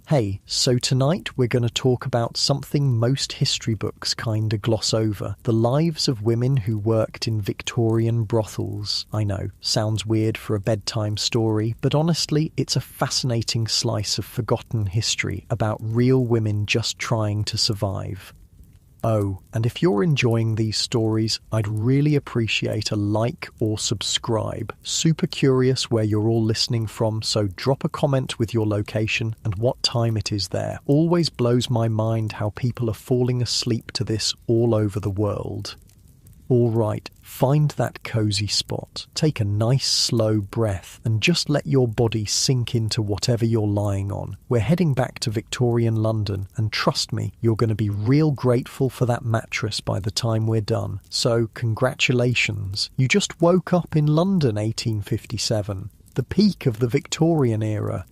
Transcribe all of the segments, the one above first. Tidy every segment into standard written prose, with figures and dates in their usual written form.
Hey, so tonight we're going to talk about something most history books kinda gloss over. The lives of women who worked in Victorian brothels. I know, sounds weird for a bedtime story, but honestly, it's a fascinating slice of forgotten history about real women just trying to survive. Oh, and if you're enjoying these stories, I'd really appreciate a like or subscribe. Super curious where you're all listening from, so drop a comment with your location and what time it is there. Always blows my mind how people are falling asleep to this all over the world. Alright, find that cozy spot, take a nice slow breath and just let your body sink into whatever you're lying on. We're heading back to Victorian London and trust me, you're going to be real grateful for that mattress by the time we're done. So congratulations, you just woke up in London 1857, the peak of the Victorian era.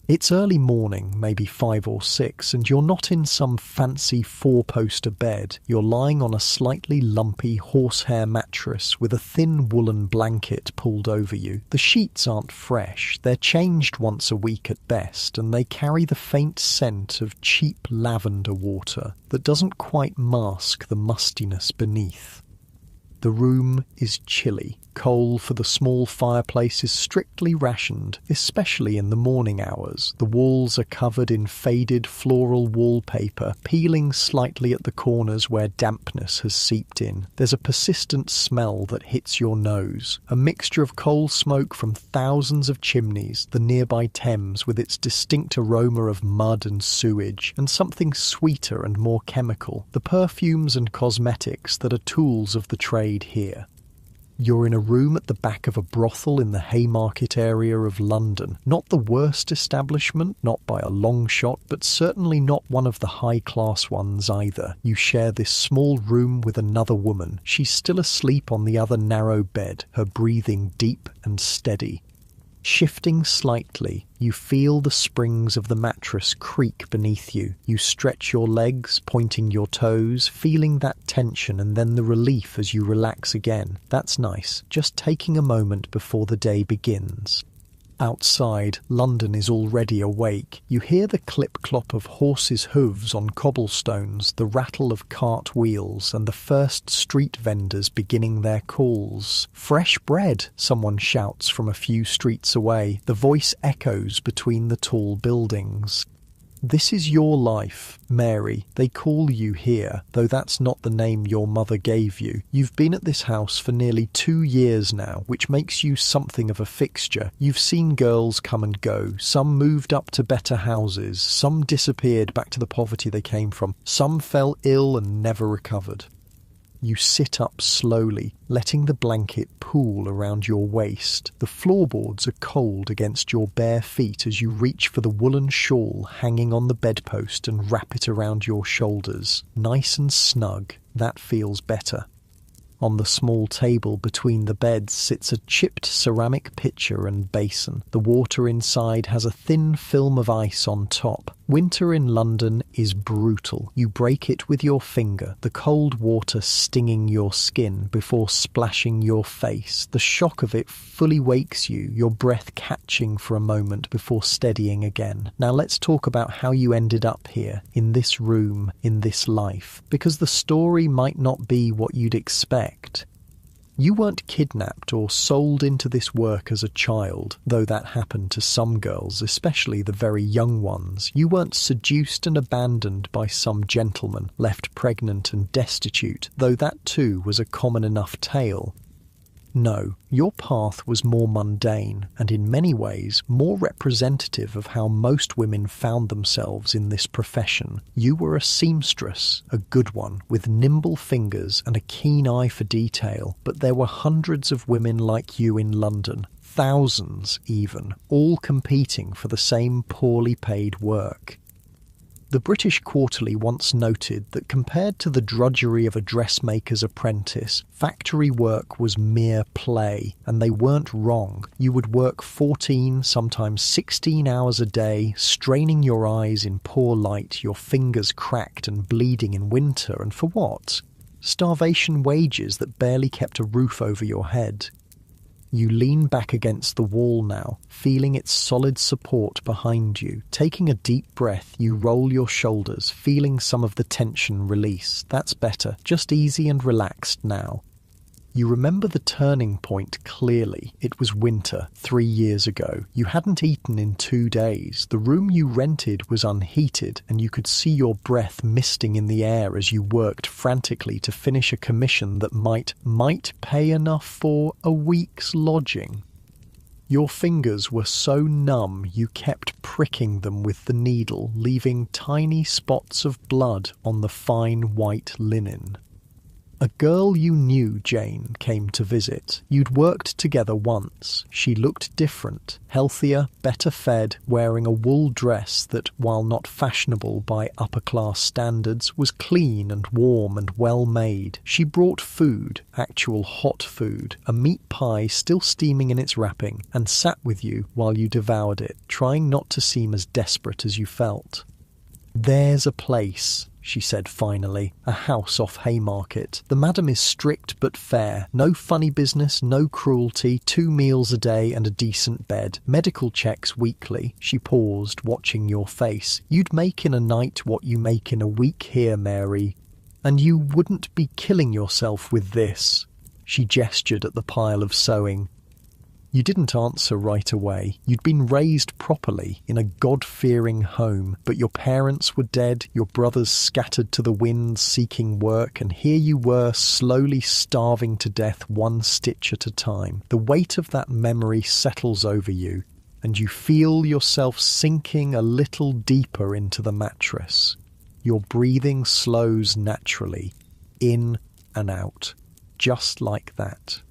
It's early morning, maybe 5 or 6, and you're not in some fancy 4-poster bed. You're lying on a slightly lumpy horsehair mattress with a thin woolen blanket pulled over you. The sheets aren't fresh, they're changed once a week at best, and they carry the faint scent of cheap lavender water that doesn't quite mask the mustiness beneath. The room is chilly. Coal for the small fireplace is strictly rationed, especially in the morning hours. The walls are covered in faded floral wallpaper, peeling slightly at the corners where dampness has seeped in. There's a persistent smell that hits your nose, a mixture of coal smoke from thousands of chimneys, the nearby Thames with its distinct aroma of mud and sewage, and something sweeter and more chemical, the perfumes and cosmetics that are tools of the trade here. You're in a room at the back of a brothel in the Haymarket area of London. Not the worst establishment, not by a long shot, but certainly not one of the high-class ones either. You share this small room with another woman. She's still asleep on the other narrow bed, her breathing deep and steady. Shifting slightly, you feel the springs of the mattress creak beneath you. You stretch your legs, pointing your toes, feeling that tension and then the relief as you relax again. That's nice, just taking a moment before the day begins. Outside, London is already awake. You hear the clip-clop of horses' hooves on cobblestones, the rattle of cart wheels, and the first street vendors beginning their calls. "Fresh bread," someone shouts from a few streets away. The voice echoes between the tall buildings. "This is your life, Mary. They call you here, though that's not the name your mother gave you. You've been at this house for nearly 2 years now, which makes you something of a fixture. You've seen girls come and go. Some moved up to better houses. Some disappeared back to the poverty they came from. Some fell ill and never recovered." You sit up slowly, letting the blanket pool around your waist. The floorboards are cold against your bare feet as you reach for the woolen shawl hanging on the bedpost and wrap it around your shoulders. Nice and snug, that feels better. On the small table between the beds sits a chipped ceramic pitcher and basin. The water inside has a thin film of ice on top. Winter in London is brutal. You break it with your finger, the cold water stinging your skin before splashing your face. The shock of it fully wakes you, your breath catching for a moment before steadying again. Now let's talk about how you ended up here, in this room, in this life, because the story might not be what you'd expect. You weren't kidnapped or sold into this work as a child, though that happened to some girls, especially the very young ones. You weren't seduced and abandoned by some gentleman, left pregnant and destitute, though that too was a common enough tale. No, your path was more mundane, and in many ways more representative of how most women found themselves in this profession. You were a seamstress, a good one, with nimble fingers and a keen eye for detail, but there were hundreds of women like you in London, thousands even, all competing for the same poorly paid work. The British Quarterly once noted that compared to the drudgery of a dressmaker's apprentice, factory work was mere play, and they weren't wrong. You would work 14, sometimes 16 hours a day, straining your eyes in poor light, your fingers cracked and bleeding in winter, and for what? Starvation wages that barely kept a roof over your head. You lean back against the wall now, feeling its solid support behind you. Taking a deep breath, you roll your shoulders, feeling some of the tension release. That's better, just easy and relaxed now. You remember the turning point clearly. It was winter, 3 years ago. You hadn't eaten in 2 days. The room you rented was unheated, and you could see your breath misting in the air as you worked frantically to finish a commission that might pay enough for a week's lodging. Your fingers were so numb you kept pricking them with the needle, leaving tiny spots of blood on the fine white linen. A girl you knew, Jane, came to visit. You'd worked together once. She looked different, healthier, better fed, wearing a wool dress that, while not fashionable by upper-class standards, was clean and warm and well-made. She brought food, actual hot food, a meat pie still steaming in its wrapping, and sat with you while you devoured it, trying not to seem as desperate as you felt. "There's a place," she said finally, "a house off Haymarket. The madam is strict but fair. No funny business, no cruelty, 2 meals a day and a decent bed. Medical checks weekly." She paused, watching your face. "You'd make in a night what you make in a week here, Mary. And you wouldn't be killing yourself with this." She gestured at the pile of sewing. You didn't answer right away. You'd been raised properly, in a God-fearing home, but your parents were dead, your brothers scattered to the winds seeking work, and here you were, slowly starving to death 1 stitch at a time. The weight of that memory settles over you, and you feel yourself sinking a little deeper into the mattress. Your breathing slows naturally, in and out, just like that.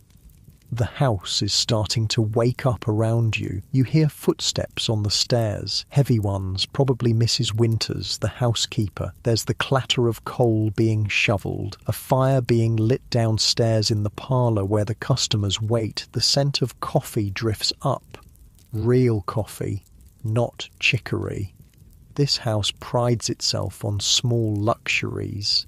The house is starting to wake up around you. You hear footsteps on the stairs, heavy ones, probably Mrs. Winters, the housekeeper. There's the clatter of coal being shoveled, a fire being lit downstairs in the parlour where the customers wait. The scent of coffee drifts up. Real coffee, not chicory. This house prides itself on small luxuries.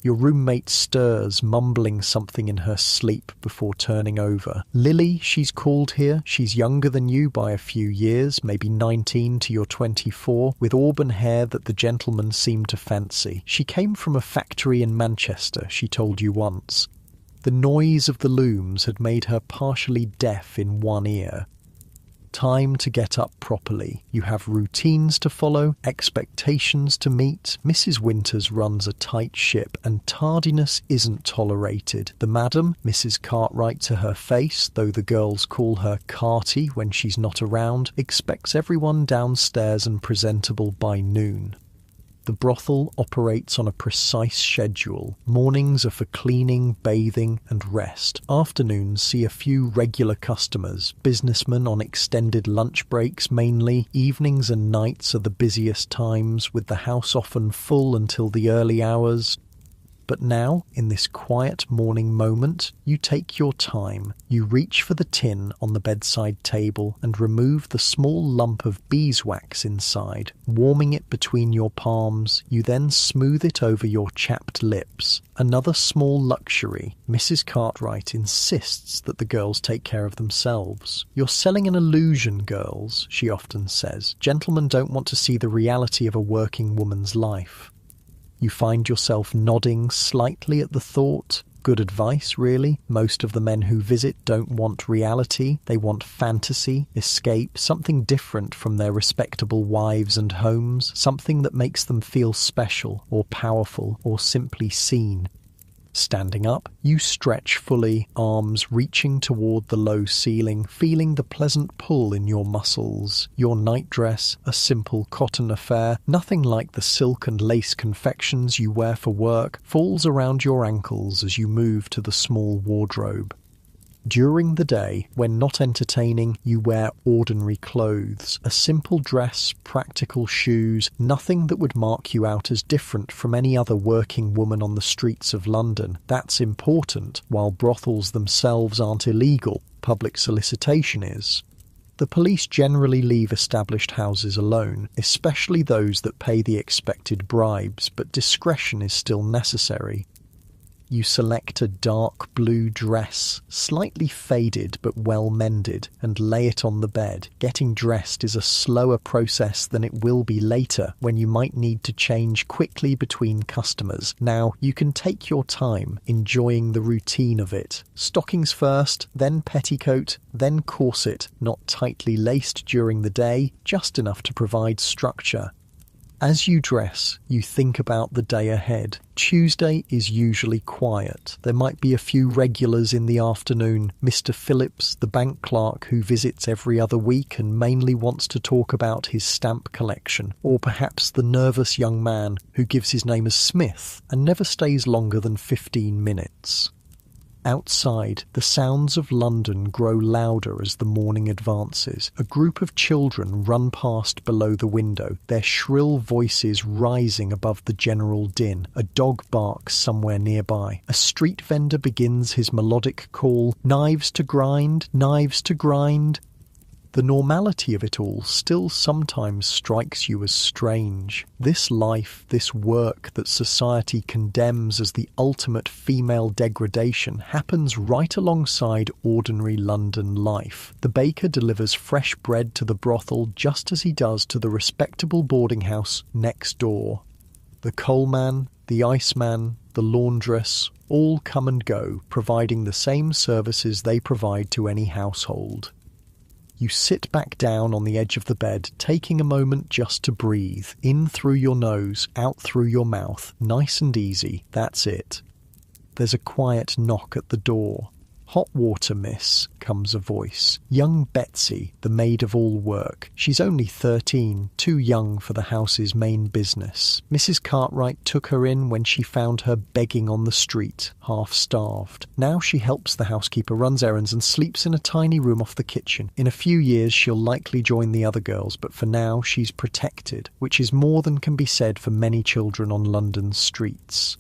Your roommate stirs, mumbling something in her sleep before turning over. Lily, she's called here. She's younger than you by a few years, maybe 19 to your 24, with auburn hair that the gentleman seemed to fancy. She came from a factory in Manchester, she told you once. The noise of the looms had made her partially deaf in one ear. Time to get up properly. You have routines to follow, expectations to meet. Mrs. Winters runs a tight ship, and tardiness isn't tolerated. The madam, Mrs. Cartwright to her face, though the girls call her Carty when she's not around, expects everyone downstairs and presentable by noon. The brothel operates on a precise schedule. Mornings are for cleaning, bathing and rest. Afternoons see a few regular customers, businessmen on extended lunch breaks mainly. Evenings and nights are the busiest times, with the house often full until the early hours. But now, in this quiet morning moment, you take your time. You reach for the tin on the bedside table and remove the small lump of beeswax inside. Warming it between your palms, you then smooth it over your chapped lips. Another small luxury. Mrs. Cartwright insists that the girls take care of themselves. "You're selling an illusion, girls," she often says. "Gentlemen don't want to see the reality of a working woman's life." You find yourself nodding slightly at the thought. Good advice, really. Most of the men who visit don't want reality. They want fantasy, escape, something different from their respectable wives and homes, something that makes them feel special or powerful or simply seen. Standing up, you stretch fully, arms reaching toward the low ceiling, feeling the pleasant pull in your muscles. Your nightdress, a simple cotton affair, nothing like the silk and lace confections you wear for work, falls around your ankles as you move to the small wardrobe. During the day, when not entertaining, you wear ordinary clothes, a simple dress, practical shoes, nothing that would mark you out as different from any other working woman on the streets of London. That's important. While brothels themselves aren't illegal, public solicitation is. The police generally leave established houses alone, especially those that pay the expected bribes, but discretion is still necessary. You select a dark blue dress, slightly faded but well mended, and lay it on the bed. Getting dressed is a slower process than it will be later when you might need to change quickly between customers. Now, you can take your time, enjoying the routine of it. Stockings first, then petticoat, then corset, not tightly laced during the day, just enough to provide structure. As you dress, you think about the day ahead. Tuesday is usually quiet. There might be a few regulars in the afternoon. Mr. Phillips, the bank clerk who visits every other week and mainly wants to talk about his stamp collection. Or perhaps the nervous young man who gives his name as Smith and never stays longer than 15 minutes. Outside, the sounds of London grow louder as the morning advances. A group of children run past below the window, their shrill voices rising above the general din. A dog barks somewhere nearby. A street vendor begins his melodic call, "Knives to grind, knives to grind." The normality of it all still sometimes strikes you as strange. This life, this work that society condemns as the ultimate female degradation happens right alongside ordinary London life. The baker delivers fresh bread to the brothel just as he does to the respectable boarding house next door. The coalman, the iceman, the laundress, all come and go, providing the same services they provide to any household. You sit back down on the edge of the bed, taking a moment just to breathe. In through your nose, out through your mouth. Nice and easy, that's it. There's a quiet knock at the door. "Hot water, miss," comes a voice. Young Betsy, the maid of all work. She's only 13, too young for the house's main business. Mrs. Cartwright took her in when she found her begging on the street, half-starved. Now she helps the housekeeper, runs errands, and sleeps in a tiny room off the kitchen. In a few years she'll likely join the other girls, but for now she's protected, which is more than can be said for many children on London's streets.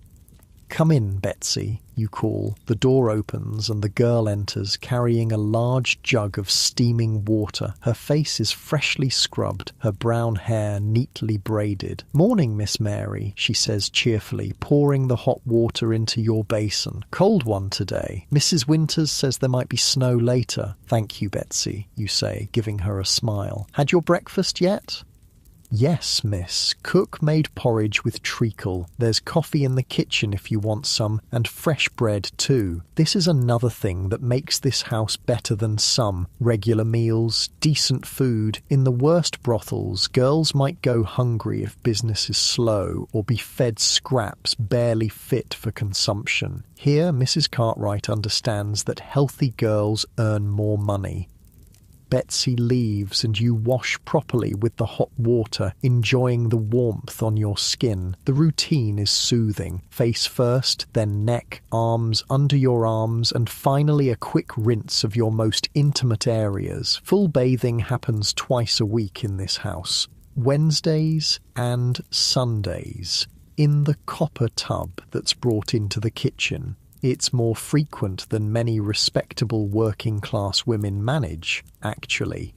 "Come in, Betsy," you call. The door opens and the girl enters, carrying a large jug of steaming water. Her face is freshly scrubbed, her brown hair neatly braided. "Morning, Miss Mary," she says cheerfully, pouring the hot water into your basin. "Cold one today. Mrs. Winters says there might be snow later." "Thank you, Betsy," you say, giving her a smile. "Had your breakfast yet?" "Yes, miss. Cook made porridge with treacle. There's coffee in the kitchen if you want some, and fresh bread too. This is another thing that makes this house better than some. Regular meals, decent food. In the worst brothels, girls might go hungry if business is slow, or be fed scraps barely fit for consumption. Here, Mrs. Cartwright understands that healthy girls earn more money." Betsy leaves and you wash properly with the hot water, enjoying the warmth on your skin. The routine is soothing. Face first, then neck, arms, under your arms, and finally a quick rinse of your most intimate areas. Full bathing happens twice a week in this house. Wednesdays and Sundays. In the copper tub that's brought into the kitchen. It's more frequent than many respectable working-class women manage, actually.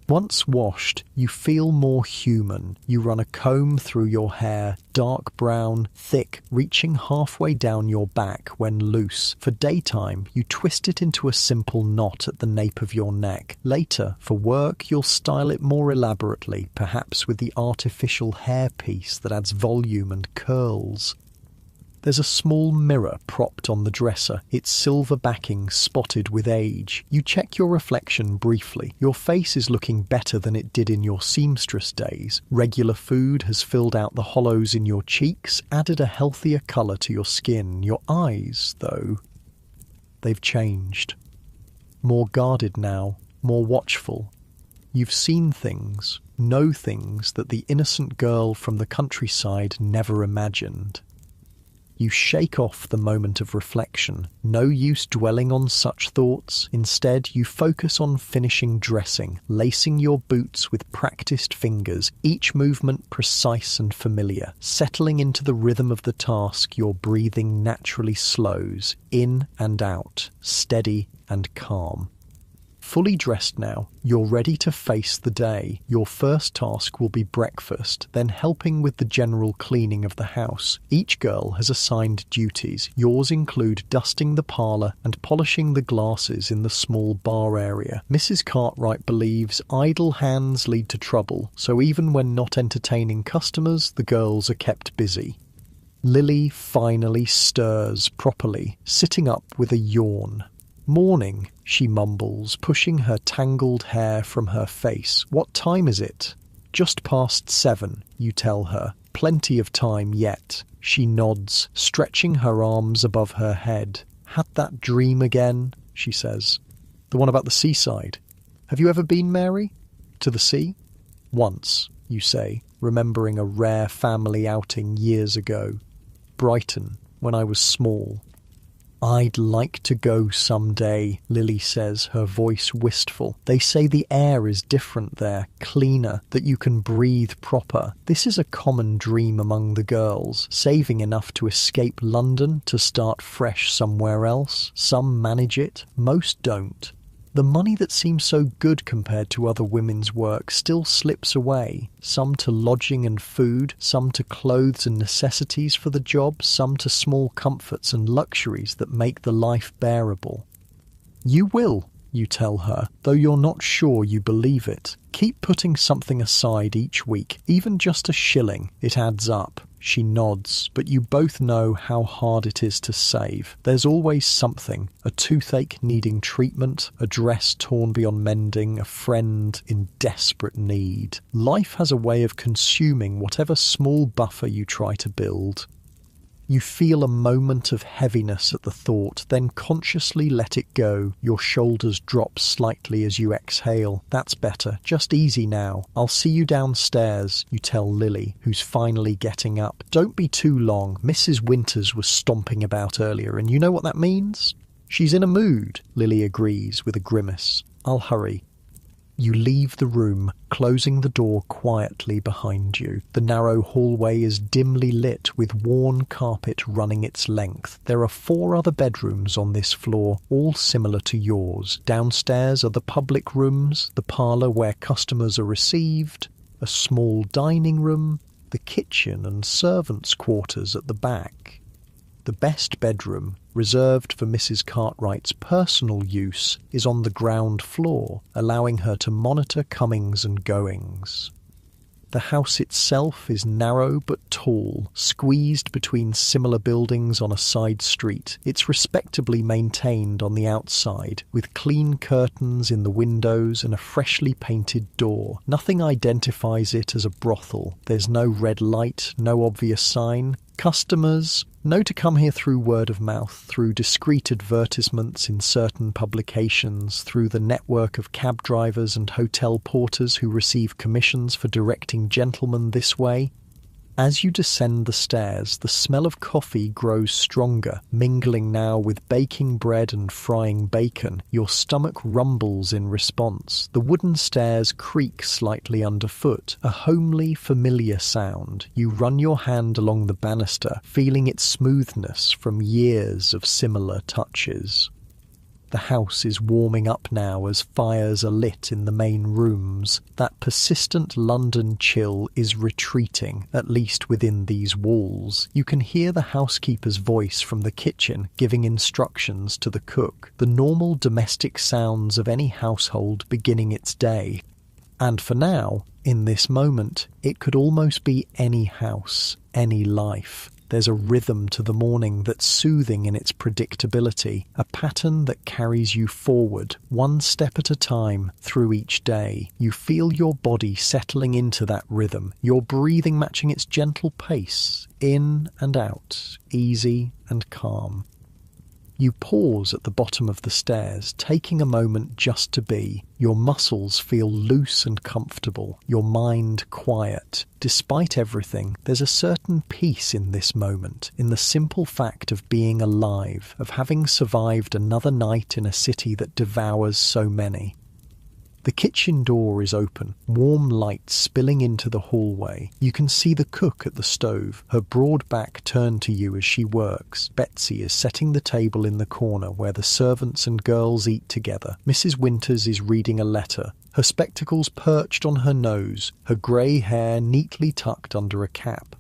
Once washed, you feel more human. You run a comb through your hair, dark brown, thick, reaching halfway down your back when loose. For daytime, you twist it into a simple knot at the nape of your neck. Later, for work, you'll style it more elaborately, perhaps with the artificial hairpiece that adds volume and curls. There's a small mirror propped on the dresser, its silver backing spotted with age. You check your reflection briefly. Your face is looking better than it did in your seamstress days. Regular food has filled out the hollows in your cheeks, added a healthier colour to your skin. Your eyes, though, they've changed. More guarded now, more watchful. You've seen things, know things that the innocent girl from the countryside never imagined. You shake off the moment of reflection. No use dwelling on such thoughts. Instead, you focus on finishing dressing, lacing your boots with practiced fingers, each movement precise and familiar. Settling into the rhythm of the task, your breathing naturally slows, in and out, steady and calm. fully dressed now. You're ready to face the day. Your first task will be breakfast, then helping with the general cleaning of the house. Each girl has assigned duties. Yours include dusting the parlour and polishing the glasses in the small bar area. Mrs. Cartwright believes idle hands lead to trouble, so even when not entertaining customers, the girls are kept busy. Lily finally stirs properly, sitting up with a yawn. "Morning," she mumbles, pushing her tangled hair from her face. "What time is it?" "Just past 7, you tell her. "Plenty of time yet." She nods, stretching her arms above her head. "Had that dream again," she says. "The one about the seaside. Have you ever been, Mary? To the sea?" "Once," you say, remembering a rare family outing years ago. "Brighton, when I was small." "I'd like to go someday," Lily says, her voice wistful. "They say the air is different there, cleaner, that you can breathe proper." This is a common dream among the girls, saving enough to escape London to start fresh somewhere else. Some manage it, most don't. The money that seems so good compared to other women's work still slips away, some to lodging and food, some to clothes and necessities for the job, some to small comforts and luxuries that make the life bearable. "You will," you tell her, though you're not sure you believe it. "Keep putting something aside each week, even just a shilling. It adds up." She nods, but you both know how hard it is to save. There's always something: a toothache needing treatment, a dress torn beyond mending, a friend in desperate need. Life has a way of consuming whatever small buffer you try to build. You feel a moment of heaviness at the thought, then consciously let it go. Your shoulders drop slightly as you exhale. "That's better. Just easy now. I'll see you downstairs," you tell Lily, who's finally getting up. "Don't be too long. Mrs. Winters was stomping about earlier, and you know what that means?" "She's in a mood," Lily agrees with a grimace. "I'll hurry." You leave the room, closing the door quietly behind you. The narrow hallway is dimly lit with worn carpet running its length. There are 4 other bedrooms on this floor, all similar to yours. Downstairs are the public rooms, the parlour where customers are received, a small dining room, the kitchen and servants' quarters at the back. The best bedroom, reserved for Mrs. Cartwright's personal use, is on the ground floor, allowing her to monitor comings and goings. The house itself is narrow but tall, squeezed between similar buildings on a side street. It's respectably maintained on the outside, with clean curtains in the windows and a freshly painted door. Nothing identifies it as a brothel. There's no red light, no obvious sign. Customers know to come here through word of mouth, through discreet advertisements in certain publications, through the network of cab drivers and hotel porters who receive commissions for directing gentlemen this way. As you descend the stairs, the smell of coffee grows stronger, mingling now with baking bread and frying bacon. Your stomach rumbles in response. The wooden stairs creak slightly underfoot, a homely, familiar sound. You run your hand along the banister, feeling its smoothness from years of similar touches. The house is warming up now as fires are lit in the main rooms. That persistent London chill is retreating, at least within these walls. You can hear the housekeeper's voice from the kitchen giving instructions to the cook, the normal domestic sounds of any household beginning its day. And for now, in this moment, it could almost be any house, any life. There's a rhythm to the morning that's soothing in its predictability, a pattern that carries you forward, one step at a time, through each day. You feel your body settling into that rhythm, your breathing matching its gentle pace, in and out, easy and calm. You pause at the bottom of the stairs, taking a moment just to be. Your muscles feel loose and comfortable, your mind quiet. Despite everything, there's a certain peace in this moment, in the simple fact of being alive, of having survived another night in a city that devours so many. The kitchen door is open, warm light spilling into the hallway. You can see the cook at the stove, her broad back turned to you as she works. Betsy is setting the table in the corner where the servants and girls eat together. Mrs. Winters is reading a letter, her spectacles perched on her nose, her grey hair neatly tucked under a cap.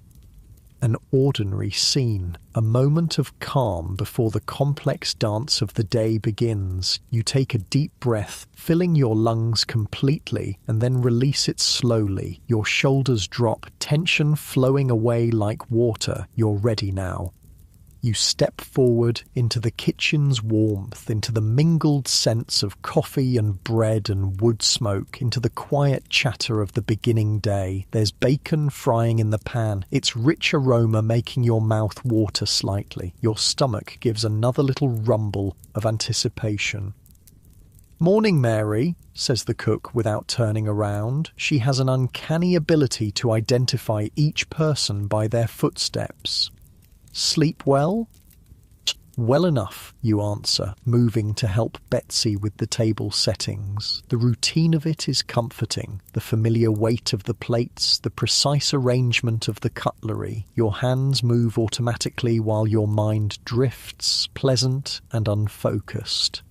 An ordinary scene, a moment of calm before the complex dance of the day begins. You take a deep breath, filling your lungs completely, and then release it slowly. Your shoulders drop, tension flowing away like water. You're ready now. You step forward into the kitchen's warmth, into the mingled scents of coffee and bread and wood smoke, into the quiet chatter of the beginning day. There's bacon frying in the pan, its rich aroma making your mouth water slightly. Your stomach gives another little rumble of anticipation. "Morning, Mary," says the cook without turning around. She has an uncanny ability to identify each person by their footsteps. "Sleep well?" "Well enough," you answer, moving to help Betsy with the table settings. The routine of it is comforting, the familiar weight of the plates, the precise arrangement of the cutlery. Your hands move automatically while your mind drifts, pleasant and unfocused.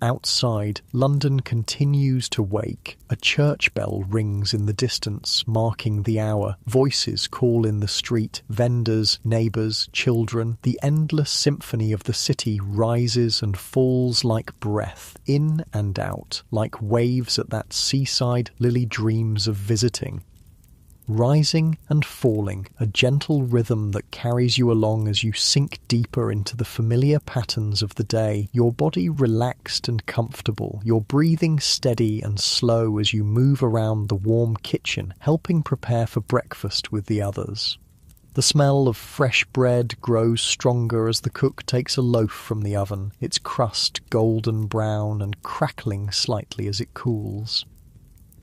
Outside, London continues to wake. A church bell rings in the distance, marking the hour. Voices call in the street, vendors, neighbours, children. The endless symphony of the city rises and falls like breath, in and out, like waves at that seaside Lily dreams of visiting. Rising and falling, a gentle rhythm that carries you along as you sink deeper into the familiar patterns of the day, your body relaxed and comfortable, your breathing steady and slow as you move around the warm kitchen, helping prepare for breakfast with the others. The smell of fresh bread grows stronger as the cook takes a loaf from the oven, its crust golden brown and crackling slightly as it cools.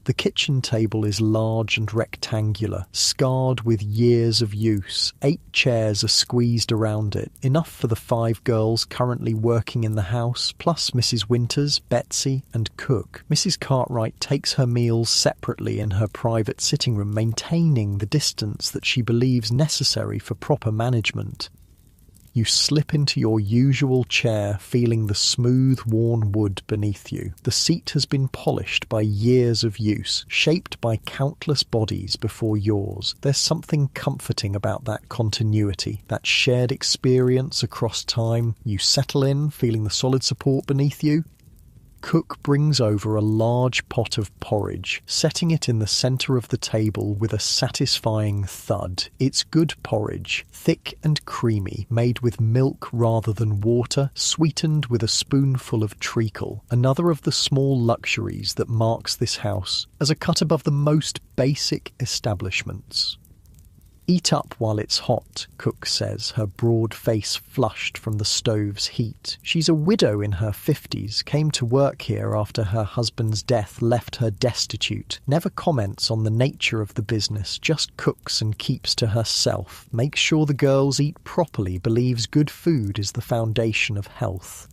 The kitchen table is large and rectangular, scarred with years of use. 8 chairs are squeezed around it, enough for the 5 girls currently working in the house, plus Mrs. Winters, Betsy, and cook. Mrs. Cartwright takes her meals separately in her private sitting room, maintaining the distance that she believes necessary for proper management. You slip into your usual chair, feeling the smooth, worn wood beneath you. The seat has been polished by years of use, shaped by countless bodies before yours. There's something comforting about that continuity, that shared experience across time. You settle in, feeling the solid support beneath you. Cook brings over a large pot of porridge, setting it in the centre of the table with a satisfying thud. It's good porridge, thick and creamy, made with milk rather than water, sweetened with a spoonful of treacle, another of the small luxuries that marks this house as a cut above the most basic establishments. "Eat up while it's hot," Cook says, her broad face flushed from the stove's heat. She's a widow in her 50s, came to work here after her husband's death left her destitute, never comments on the nature of the business, just cooks and keeps to herself, makes sure the girls eat properly, believes good food is the foundation of health.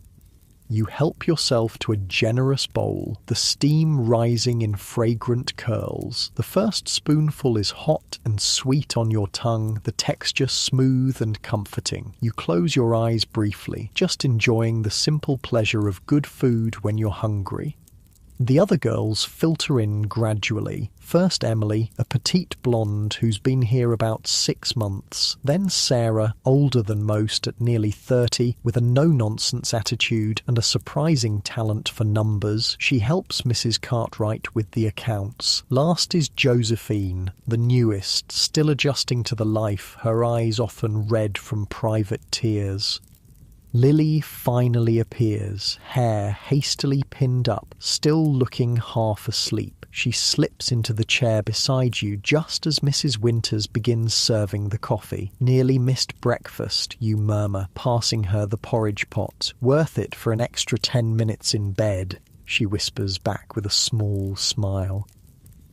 You help yourself to a generous bowl, the steam rising in fragrant curls. The first spoonful is hot and sweet on your tongue, the texture smooth and comforting. You close your eyes briefly, just enjoying the simple pleasure of good food when you're hungry. The other girls filter in gradually. First Emily, a petite blonde who's been here about 6 months. Then Sarah, older than most at nearly 30, with a no-nonsense attitude and a surprising talent for numbers. She helps Mrs. Cartwright with the accounts. Last is Josephine, the newest, still adjusting to the life, her eyes often red from private tears. Lily finally appears, hair hastily pinned up, still looking half asleep. She slips into the chair beside you just as Mrs. Winters begins serving the coffee. "Nearly missed breakfast," you murmur, passing her the porridge pot. "Worth it for an extra 10 minutes in bed," she whispers back with a small smile.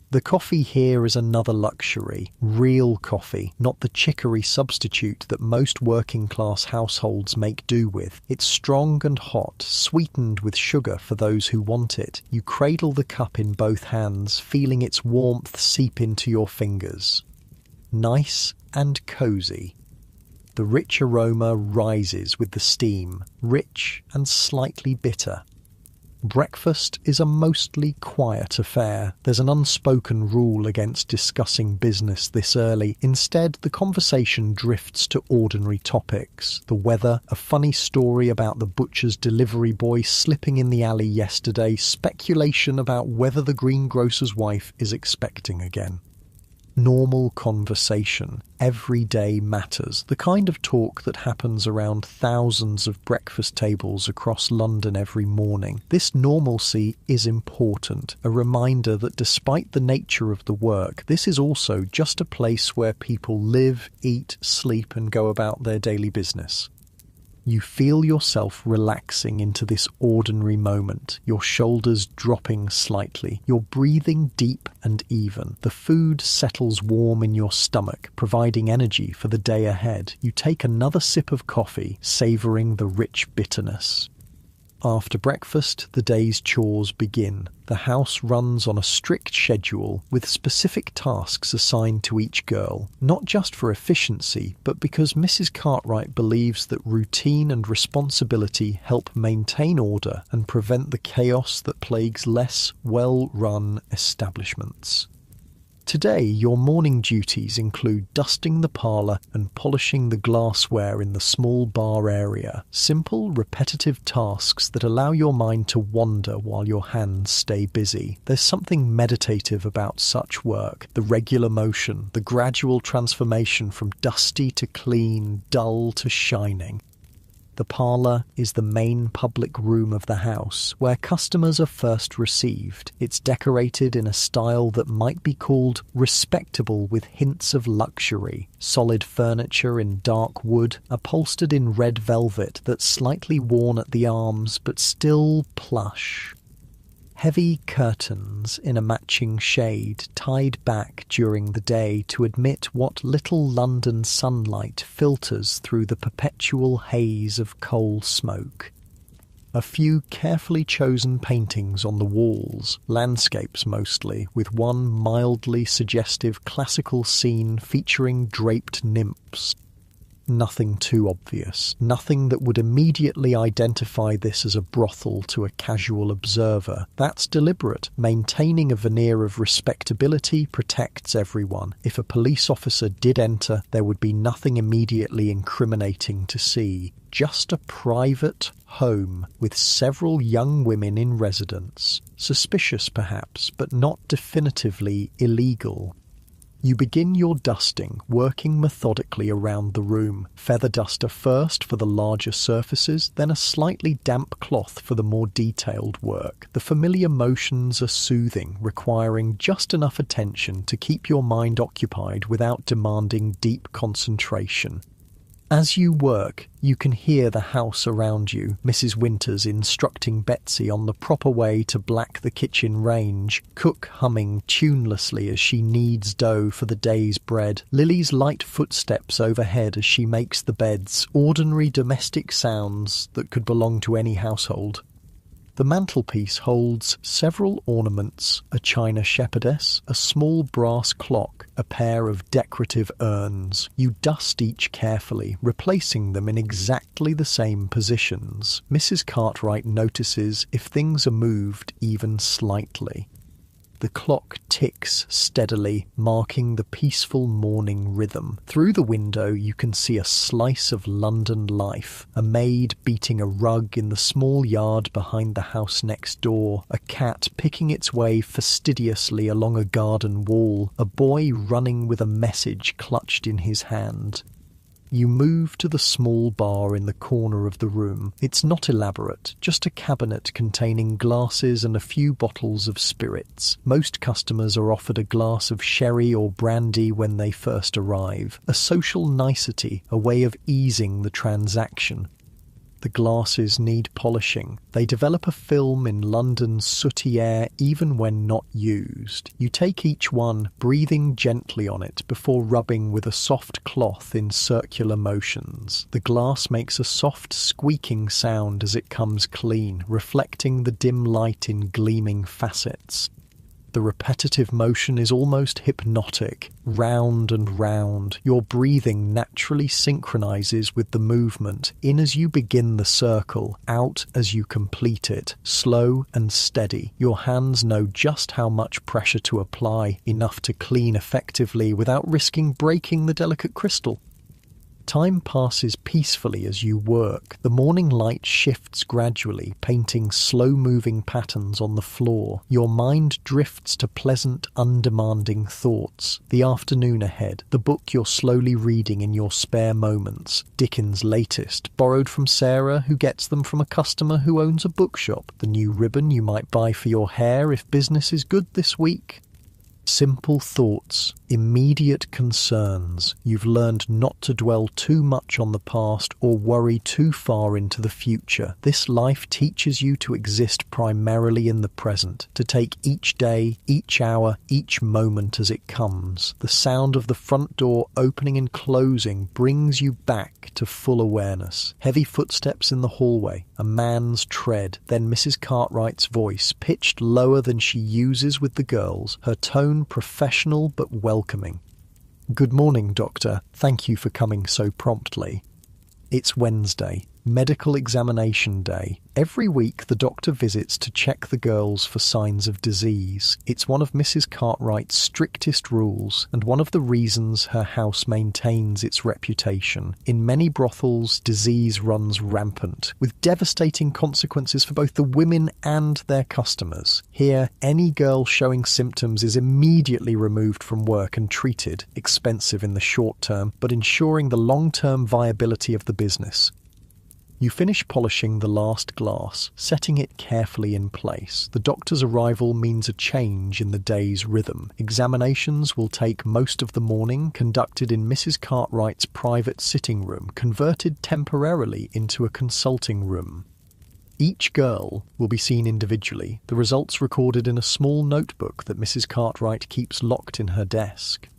The coffee here is another luxury, real coffee, not the chicory substitute that most working-class households make do with. It's strong and hot, sweetened with sugar for those who want it. You cradle the cup in both hands, feeling its warmth seep into your fingers. Nice and cosy. The rich aroma rises with the steam, rich and slightly bitter. Breakfast is a mostly quiet affair. There's an unspoken rule against discussing business this early. Instead, the conversation drifts to ordinary topics. The weather, a funny story about the butcher's delivery boy slipping in the alley yesterday, speculation about whether the greengrocer's wife is expecting again. Normal conversation, everyday matters, the kind of talk that happens around thousands of breakfast tables across London every morning. This normalcy is important, a reminder that despite the nature of the work, this is also just a place where people live, eat, sleep and go about their daily business. You feel yourself relaxing into this ordinary moment, your shoulders dropping slightly, your breathing deep and even. The food settles warm in your stomach, providing energy for the day ahead. You take another sip of coffee, savouring the rich bitterness. After breakfast, the day's chores begin. The house runs on a strict schedule with specific tasks assigned to each girl, not just for efficiency, but because Mrs. Cartwright believes that routine and responsibility help maintain order and prevent the chaos that plagues less well-run establishments. Today, your morning duties include dusting the parlour and polishing the glassware in the small bar area. Simple, repetitive tasks that allow your mind to wander while your hands stay busy. There's something meditative about such work. The regular motion, the gradual transformation from dusty to clean, dull to shining. The parlour is the main public room of the house, where customers are first received. It's decorated in a style that might be called respectable with hints of luxury. Solid furniture in dark wood, upholstered in red velvet that's slightly worn at the arms but still plush. Heavy curtains in a matching shade tied back during the day to admit what little London sunlight filters through the perpetual haze of coal smoke. A few carefully chosen paintings on the walls, landscapes mostly, with one mildly suggestive classical scene featuring draped nymphs. Nothing too obvious, nothing that would immediately identify this as a brothel to a casual observer. That's deliberate. Maintaining a veneer of respectability protects everyone. If a police officer did enter, there would be nothing immediately incriminating to see. Just a private home with several young women in residence. Suspicious perhaps, but not definitively illegal. You begin your dusting, working methodically around the room. Feather duster first for the larger surfaces, then a slightly damp cloth for the more detailed work. The familiar motions are soothing, requiring just enough attention to keep your mind occupied without demanding deep concentration. As you work, you can hear the house around you, Mrs. Winters instructing Betsy on the proper way to black the kitchen range, cook humming tunelessly as she kneads dough for the day's bread, Lily's light footsteps overhead as she makes the beds, ordinary domestic sounds that could belong to any household. The mantelpiece holds several ornaments, a china shepherdess, a small brass clock, a pair of decorative urns. You dust each carefully, replacing them in exactly the same positions. Mrs. Cartwright notices if things are moved even slightly. The clock ticks steadily, marking the peaceful morning rhythm. Through the window you can see a slice of London life. A maid beating a rug in the small yard behind the house next door. A cat picking its way fastidiously along a garden wall. A boy running with a message clutched in his hand. You move to the small bar in the corner of the room. It's not elaborate, just a cabinet containing glasses and a few bottles of spirits. Most customers are offered a glass of sherry or brandy when they first arrive. A social nicety, a way of easing the transaction. The The glasses need polishing. They develop a film in London's sooty air even when not used. You take each one, breathing gently on it before rubbing with a soft cloth in circular motions. The glass makes a soft squeaking sound as it comes clean, reflecting the dim light in gleaming facets. The repetitive motion is almost hypnotic, round and round. Your breathing naturally synchronizes with the movement, in as you begin the circle, out as you complete it, slow and steady. Your hands know just how much pressure to apply, enough to clean effectively without risking breaking the delicate crystal. Time passes peacefully as you work. The morning light shifts gradually, painting slow-moving patterns on the floor. Your mind drifts to pleasant, undemanding thoughts. The afternoon ahead, the book you're slowly reading in your spare moments, Dickens' latest, borrowed from Sarah, who gets them from a customer who owns a bookshop, the new ribbon you might buy for your hair if business is good this week. Simple thoughts, immediate concerns. You've learned not to dwell too much on the past or worry too far into the future. This life teaches you to exist primarily in the present, to take each day, each hour, each moment as it comes. The sound of the front door opening and closing brings you back to full awareness. Heavy footsteps in the hallway, a man's tread, then Mrs. Cartwright's voice, pitched lower than she uses with the girls, her tone professional but welcoming. "Good morning, Doctor. Thank you for coming so promptly." It's Wednesday, medical examination day. Every week the doctor visits to check the girls for signs of disease. It's one of Mrs. Cartwright's strictest rules, and one of the reasons her house maintains its reputation. In many brothels, disease runs rampant, with devastating consequences for both the women and their customers. Here, any girl showing symptoms is immediately removed from work and treated, expensive in the short term, but ensuring the long-term viability of the business. You finish polishing the last glass, setting it carefully in place. The doctor's arrival means a change in the day's rhythm. Examinations will take most of the morning, conducted in Mrs. Cartwright's private sitting room, converted temporarily into a consulting room. Each girl will be seen individually, the results recorded in a small notebook that Mrs. Cartwright keeps locked in her desk.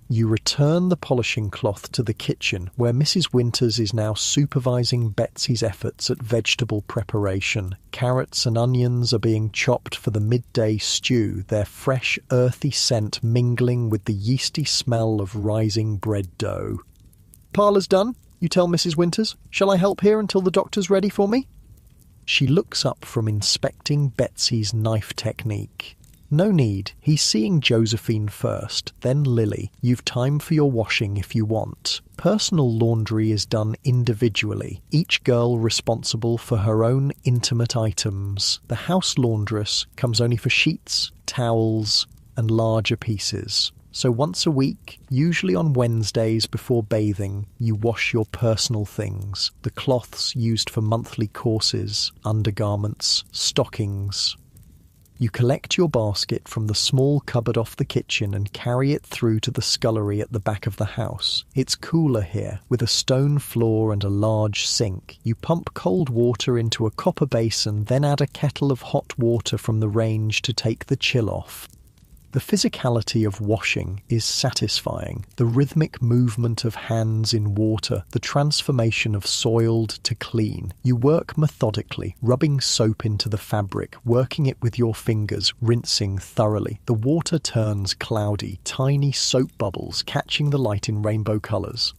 You return the polishing cloth to the kitchen, where Mrs. Winters is now supervising Betsy's efforts at vegetable preparation. Carrots and onions are being chopped for the midday stew, their fresh, earthy scent mingling with the yeasty smell of rising bread dough. "Parlour's done, you tell Mrs. Winters. Shall I help here until the doctor's ready for me?" She looks up from inspecting Betsy's knife technique. "No need. He's seeing Josephine first, then Lily. You've time for your washing if you want. Personal laundry is done individually, each girl responsible for her own intimate items. The house laundress comes only for sheets, towels, and larger pieces. So once a week, usually on Wednesdays before bathing, you wash your personal things, the cloths used for monthly courses, undergarments, stockings. You collect your basket from the small cupboard off the kitchen and carry it through to the scullery at the back of the house. It's cooler here, with a stone floor and a large sink. You pump cold water into a copper basin, then add a kettle of hot water from the range to take the chill off. The physicality of washing is satisfying. The rhythmic movement of hands in water, the transformation of soiled to clean. You work methodically, rubbing soap into the fabric, working it with your fingers, rinsing thoroughly. The water turns cloudy, tiny soap bubbles catching the light in rainbow colours.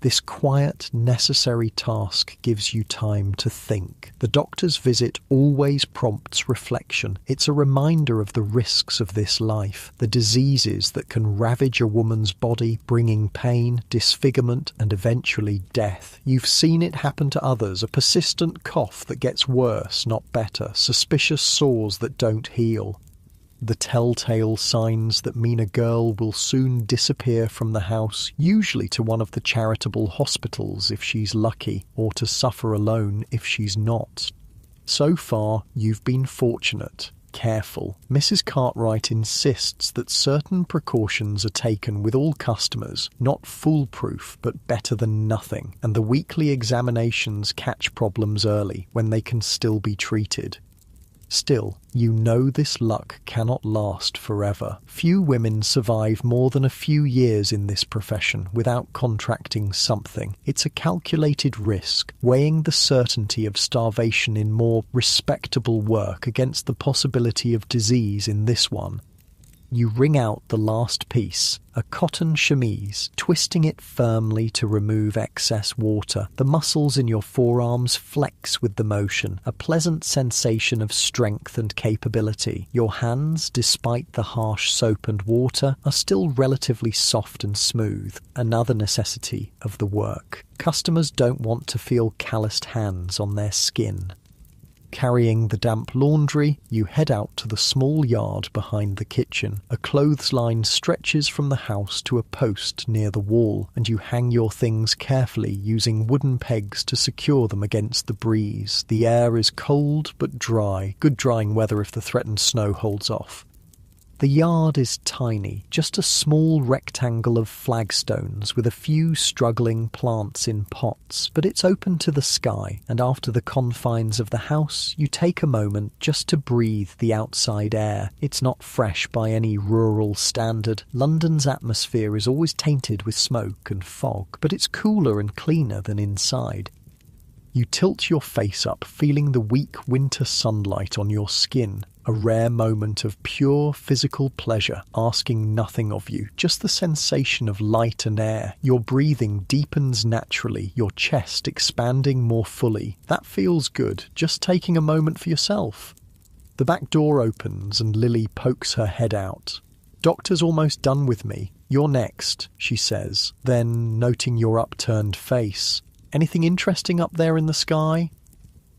This quiet, necessary task gives you time to think. The doctor's visit always prompts reflection. It's a reminder of the risks of this life, the diseases that can ravage a woman's body, bringing pain, disfigurement, and eventually death. You've seen it happen to others, a persistent cough that gets worse, not better, suspicious sores that don't heal. The telltale signs that mean a girl will soon disappear from the house, usually to one of the charitable hospitals if she's lucky, or to suffer alone if she's not. So far, you've been fortunate. careful. Mrs. Cartwright insists that certain precautions are taken with all customers, not foolproof, but better than nothing, and the weekly examinations catch problems early when they can still be treated. Still, you know this luck cannot last forever. Few women survive more than a few years in this profession without contracting something. It's a calculated risk, weighing the certainty of starvation in more respectable work against the possibility of disease in this one. You wring out the last piece, a cotton chemise, twisting it firmly to remove excess water. The muscles in your forearms flex with the motion, a pleasant sensation of strength and capability. Your hands, despite the harsh soap and water, are still relatively soft and smooth, another necessity of the work. Customers don't want to feel calloused hands on their skin. Carrying the damp laundry, you head out to the small yard behind the kitchen. A clothesline stretches from the house to a post near the wall, and you hang your things carefully using wooden pegs to secure them against the breeze. The air is cold but dry, good drying weather if the threatened snow holds off. The yard is tiny, just a small rectangle of flagstones with a few struggling plants in pots, but it's open to the sky, and after the confines of the house, you take a moment just to breathe the outside air. It's not fresh by any rural standard. London's atmosphere is always tainted with smoke and fog, but it's cooler and cleaner than inside. You tilt your face up, feeling the weak winter sunlight on your skin. A rare moment of pure physical pleasure, asking nothing of you, just the sensation of light and air. Your breathing deepens naturally, your chest expanding more fully. That feels good, just taking a moment for yourself. The back door opens and Lily pokes her head out. "Doctor's almost done with me. You're next," she says. Then, noting your upturned face, "Anything interesting up there in the sky?"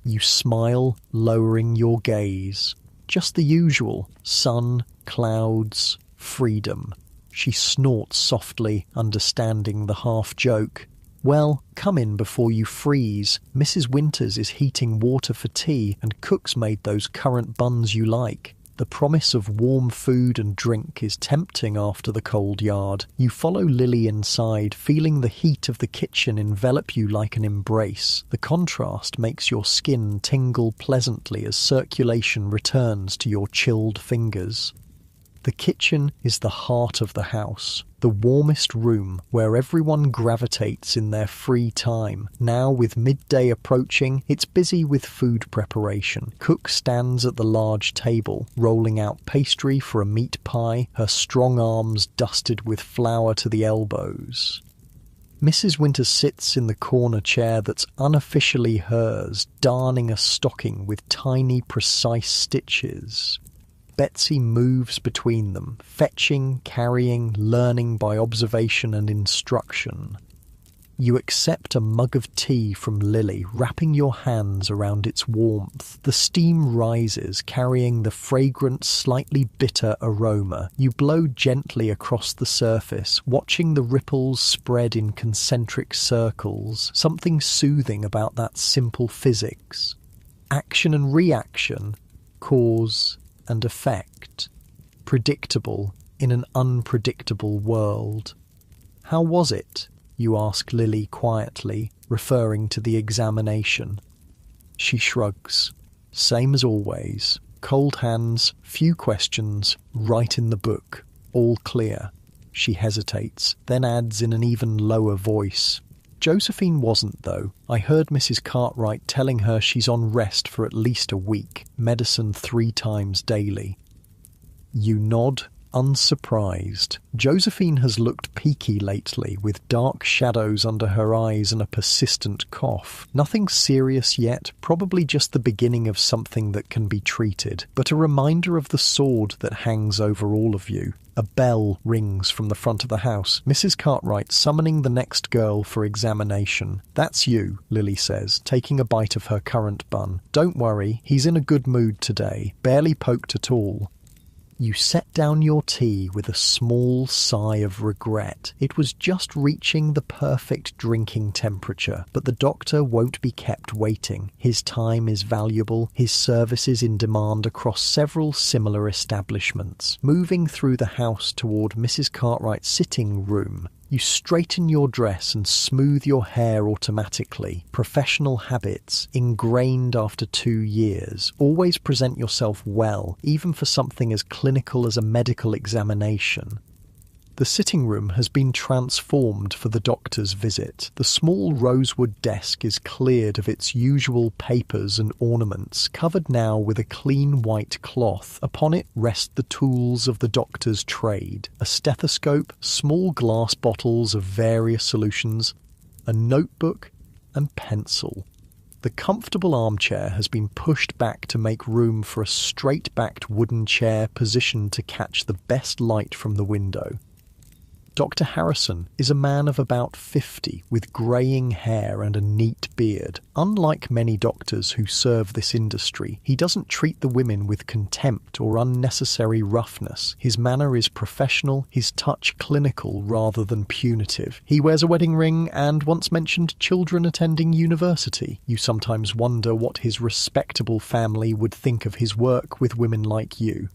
You smile, lowering your gaze. "Just the usual. Sun, clouds, freedom." She snorts softly, understanding the half-joke. "Well, come in before you freeze. Mrs. Winters is heating water for tea, and Cook's made those currant buns you like." The promise of warm food and drink is tempting after the cold yard. You follow Lily inside, feeling the heat of the kitchen envelop you like an embrace. The contrast makes your skin tingle pleasantly as circulation returns to your chilled fingers. The kitchen is the heart of the house, the warmest room where everyone gravitates in their free time. Now, with midday approaching, it's busy with food preparation. Cook stands at the large table, rolling out pastry for a meat pie, her strong arms dusted with flour to the elbows. Mrs. Winters sits in the corner chair that's unofficially hers, darning a stocking with tiny, precise stitches. Betsy moves between them, fetching, carrying, learning by observation and instruction. You accept a mug of tea from Lily, wrapping your hands around its warmth. The steam rises, carrying the fragrant, slightly bitter aroma. You blow gently across the surface, watching the ripples spread in concentric circles. Something soothing about that simple physics. Action and reaction, cause and effect, predictable in an unpredictable world. "How was it?" you ask Lily quietly, referring to the examination. She shrugs. "Same as always. Cold hands, few questions, right in the book. All clear." She hesitates, then adds in an even lower voice, "Josephine wasn't, though. I heard Mrs. Cartwright telling her she's on rest for at least a week, medicine 3 times daily." You nod, unsurprised. Josephine has looked peaky lately, with dark shadows under her eyes and a persistent cough. Nothing serious yet, probably just the beginning of something that can be treated, but a reminder of the sword that hangs over all of you. A bell rings from the front of the house. Mrs. Cartwright summoning the next girl for examination. "That's you," Lily says, taking a bite of her currant bun. "Don't worry, he's in a good mood today. Barely poked at all." You set down your tea with a small sigh of regret. It was just reaching the perfect drinking temperature, but the doctor won't be kept waiting. His time is valuable, his services in demand across several similar establishments. Moving through the house toward Mrs. Cartwright's sitting room, you straighten your dress and smooth your hair automatically. Professional habits, ingrained after 2 years. Always present yourself well, even for something as clinical as a medical examination. The sitting room has been transformed for the doctor's visit. The small rosewood desk is cleared of its usual papers and ornaments, covered now with a clean white cloth. Upon it rest the tools of the doctor's trade: a stethoscope, small glass bottles of various solutions, a notebook and pencil. The comfortable armchair has been pushed back to make room for a straight-backed wooden chair positioned to catch the best light from the window. Dr. Harrison is a man of about 50 with greying hair and a neat beard. Unlike many doctors who serve this industry, he doesn't treat the women with contempt or unnecessary roughness. His manner is professional, his touch clinical rather than punitive. He wears a wedding ring and once mentioned children attending university. You sometimes wonder what his respectable family would think of his work with women like you.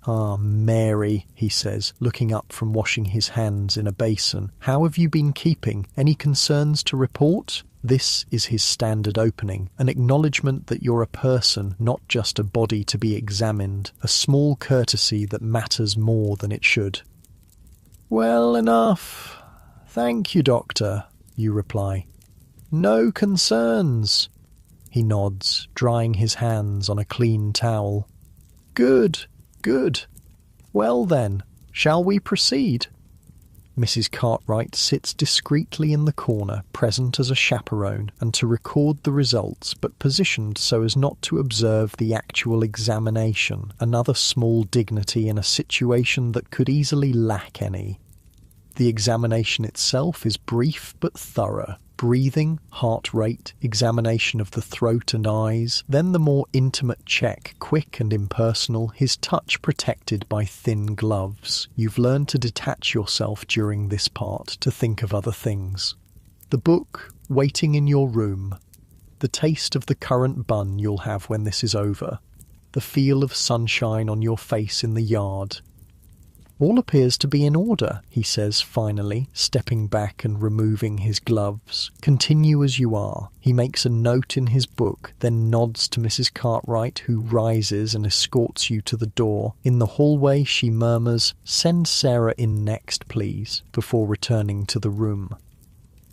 "Ah, Mary," he says, looking up from washing his hands in a basin. "How have you been keeping? Any concerns to report?" This is his standard opening, an acknowledgement that you're a person, not just a body to be examined, a small courtesy that matters more than it should. "Well enough. Thank you, Doctor," you reply. "No concerns." He nods, drying his hands on a clean towel. "Good. Good. Well then, shall we proceed?" Mrs. Cartwright sits discreetly in the corner, present as a chaperone, and to record the results, but positioned so as not to observe the actual examination, another small dignity in a situation that could easily lack any. The examination itself is brief but thorough. Breathing, heart rate, examination of the throat and eyes, then the more intimate check, quick and impersonal, his touch protected by thin gloves. You've learned to detach yourself during this part, to think of other things. The book, waiting in your room. The taste of the currant bun you'll have when this is over. The feel of sunshine on your face in the yard. "All appears to be in order," he says finally, stepping back and removing his gloves. "Continue as you are." He makes a note in his book, then nods to Mrs. Cartwright, who rises and escorts you to the door. In the hallway she murmurs, "Send Sarah in next, please," before returning to the room.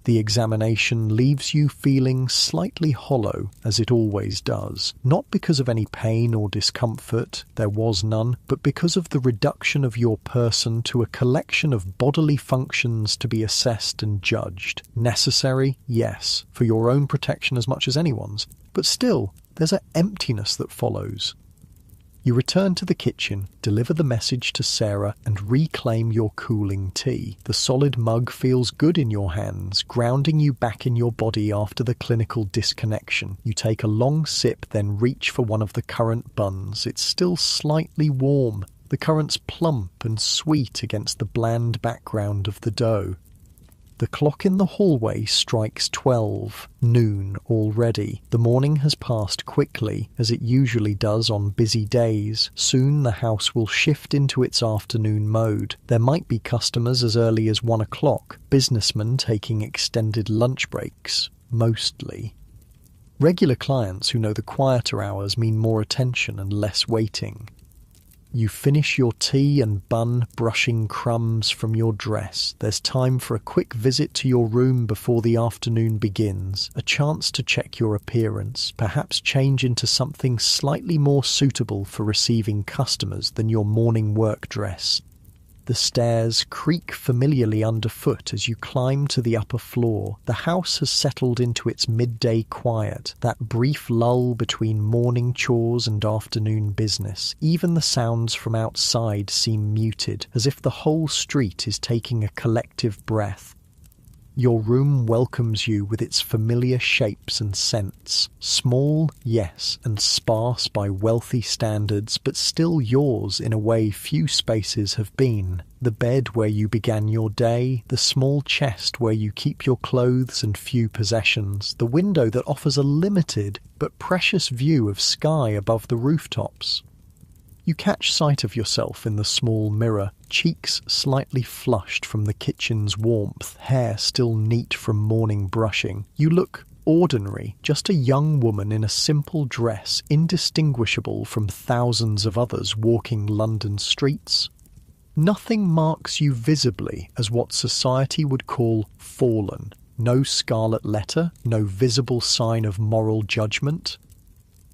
The examination leaves you feeling slightly hollow, as it always does, not because of any pain or discomfort, there was none, but because of the reduction of your person to a collection of bodily functions to be assessed and judged. Necessary, yes, for your own protection as much as anyone's, but still, there's an emptiness that follows. You return to the kitchen, deliver the message to Sarah, and reclaim your cooling tea. The solid mug feels good in your hands, grounding you back in your body after the clinical disconnection. You take a long sip, then reach for one of the currant buns. It's still slightly warm. The currant's plump and sweet against the bland background of the dough. The clock in the hallway strikes 12, noon already. The morning has passed quickly, as it usually does on busy days. Soon the house will shift into its afternoon mode. There might be customers as early as 1 o'clock, businessmen taking extended lunch breaks, mostly. Regular clients who know the quieter hours mean more attention and less waiting. You finish your tea and bun, brushing crumbs from your dress. There's time for a quick visit to your room before the afternoon begins, a chance to check your appearance, perhaps change into something slightly more suitable for receiving customers than your morning work dress. The stairs creak familiarly underfoot as you climb to the upper floor. The house has settled into its midday quiet, that brief lull between morning chores and afternoon business. Even the sounds from outside seem muted, as if the whole street is taking a collective breath. Your room welcomes you with its familiar shapes and scents. Small, yes, and sparse by wealthy standards, but still yours in a way few spaces have been. The bed where you began your day, the small chest where you keep your clothes and few possessions, the window that offers a limited but precious view of sky above the rooftops. You catch sight of yourself in the small mirror, cheeks slightly flushed from the kitchen's warmth, hair still neat from morning brushing. You look ordinary, just a young woman in a simple dress, indistinguishable from thousands of others walking London streets. Nothing marks you visibly as what society would call fallen. No scarlet letter, no visible sign of moral judgment.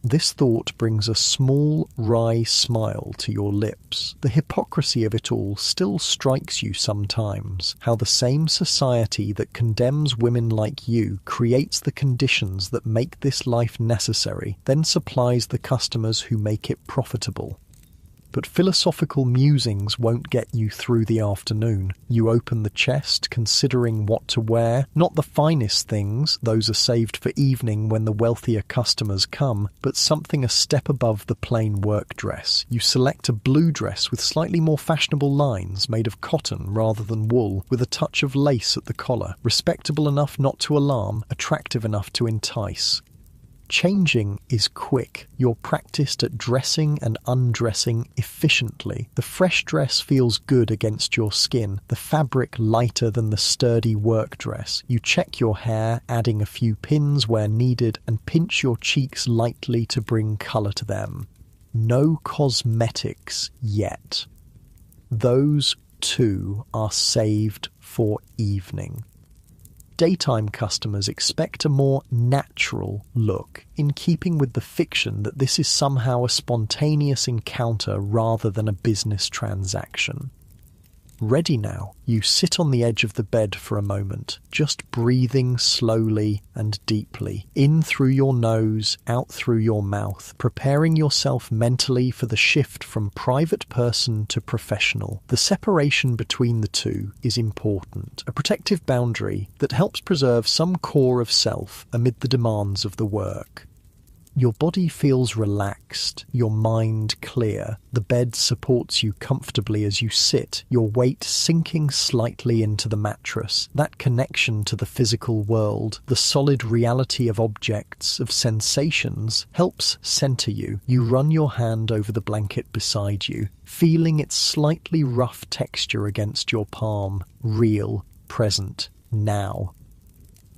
This thought brings a small, wry smile to your lips. The hypocrisy of it all still strikes you sometimes, how the same society that condemns women like you creates the conditions that make this life necessary, then supplies the customers who make it profitable. But philosophical musings won't get you through the afternoon. You open the chest, considering what to wear. Not the finest things, those are saved for evening when the wealthier customers come, but something a step above the plain work dress. You select a blue dress with slightly more fashionable lines, made of cotton rather than wool, with a touch of lace at the collar, respectable enough not to alarm, attractive enough to entice. Changing is quick. You're practiced at dressing and undressing efficiently. The fresh dress feels good against your skin, the fabric lighter than the sturdy work dress. You check your hair, adding a few pins where needed, and pinch your cheeks lightly to bring colour to them. No cosmetics yet. Those, too, are saved for evening. Daytime customers expect a more natural look, in keeping with the fiction that this is somehow a spontaneous encounter rather than a business transaction. Ready now, you sit on the edge of the bed for a moment, just breathing slowly and deeply, in through your nose, out through your mouth, preparing yourself mentally for the shift from private person to professional. The separation between the two is important, a protective boundary that helps preserve some core of self amid the demands of the work. Your body feels relaxed, your mind clear. The bed supports you comfortably as you sit, your weight sinking slightly into the mattress. That connection to the physical world, the solid reality of objects, of sensations, helps center you. You run your hand over the blanket beside you, feeling its slightly rough texture against your palm. Real, present, now.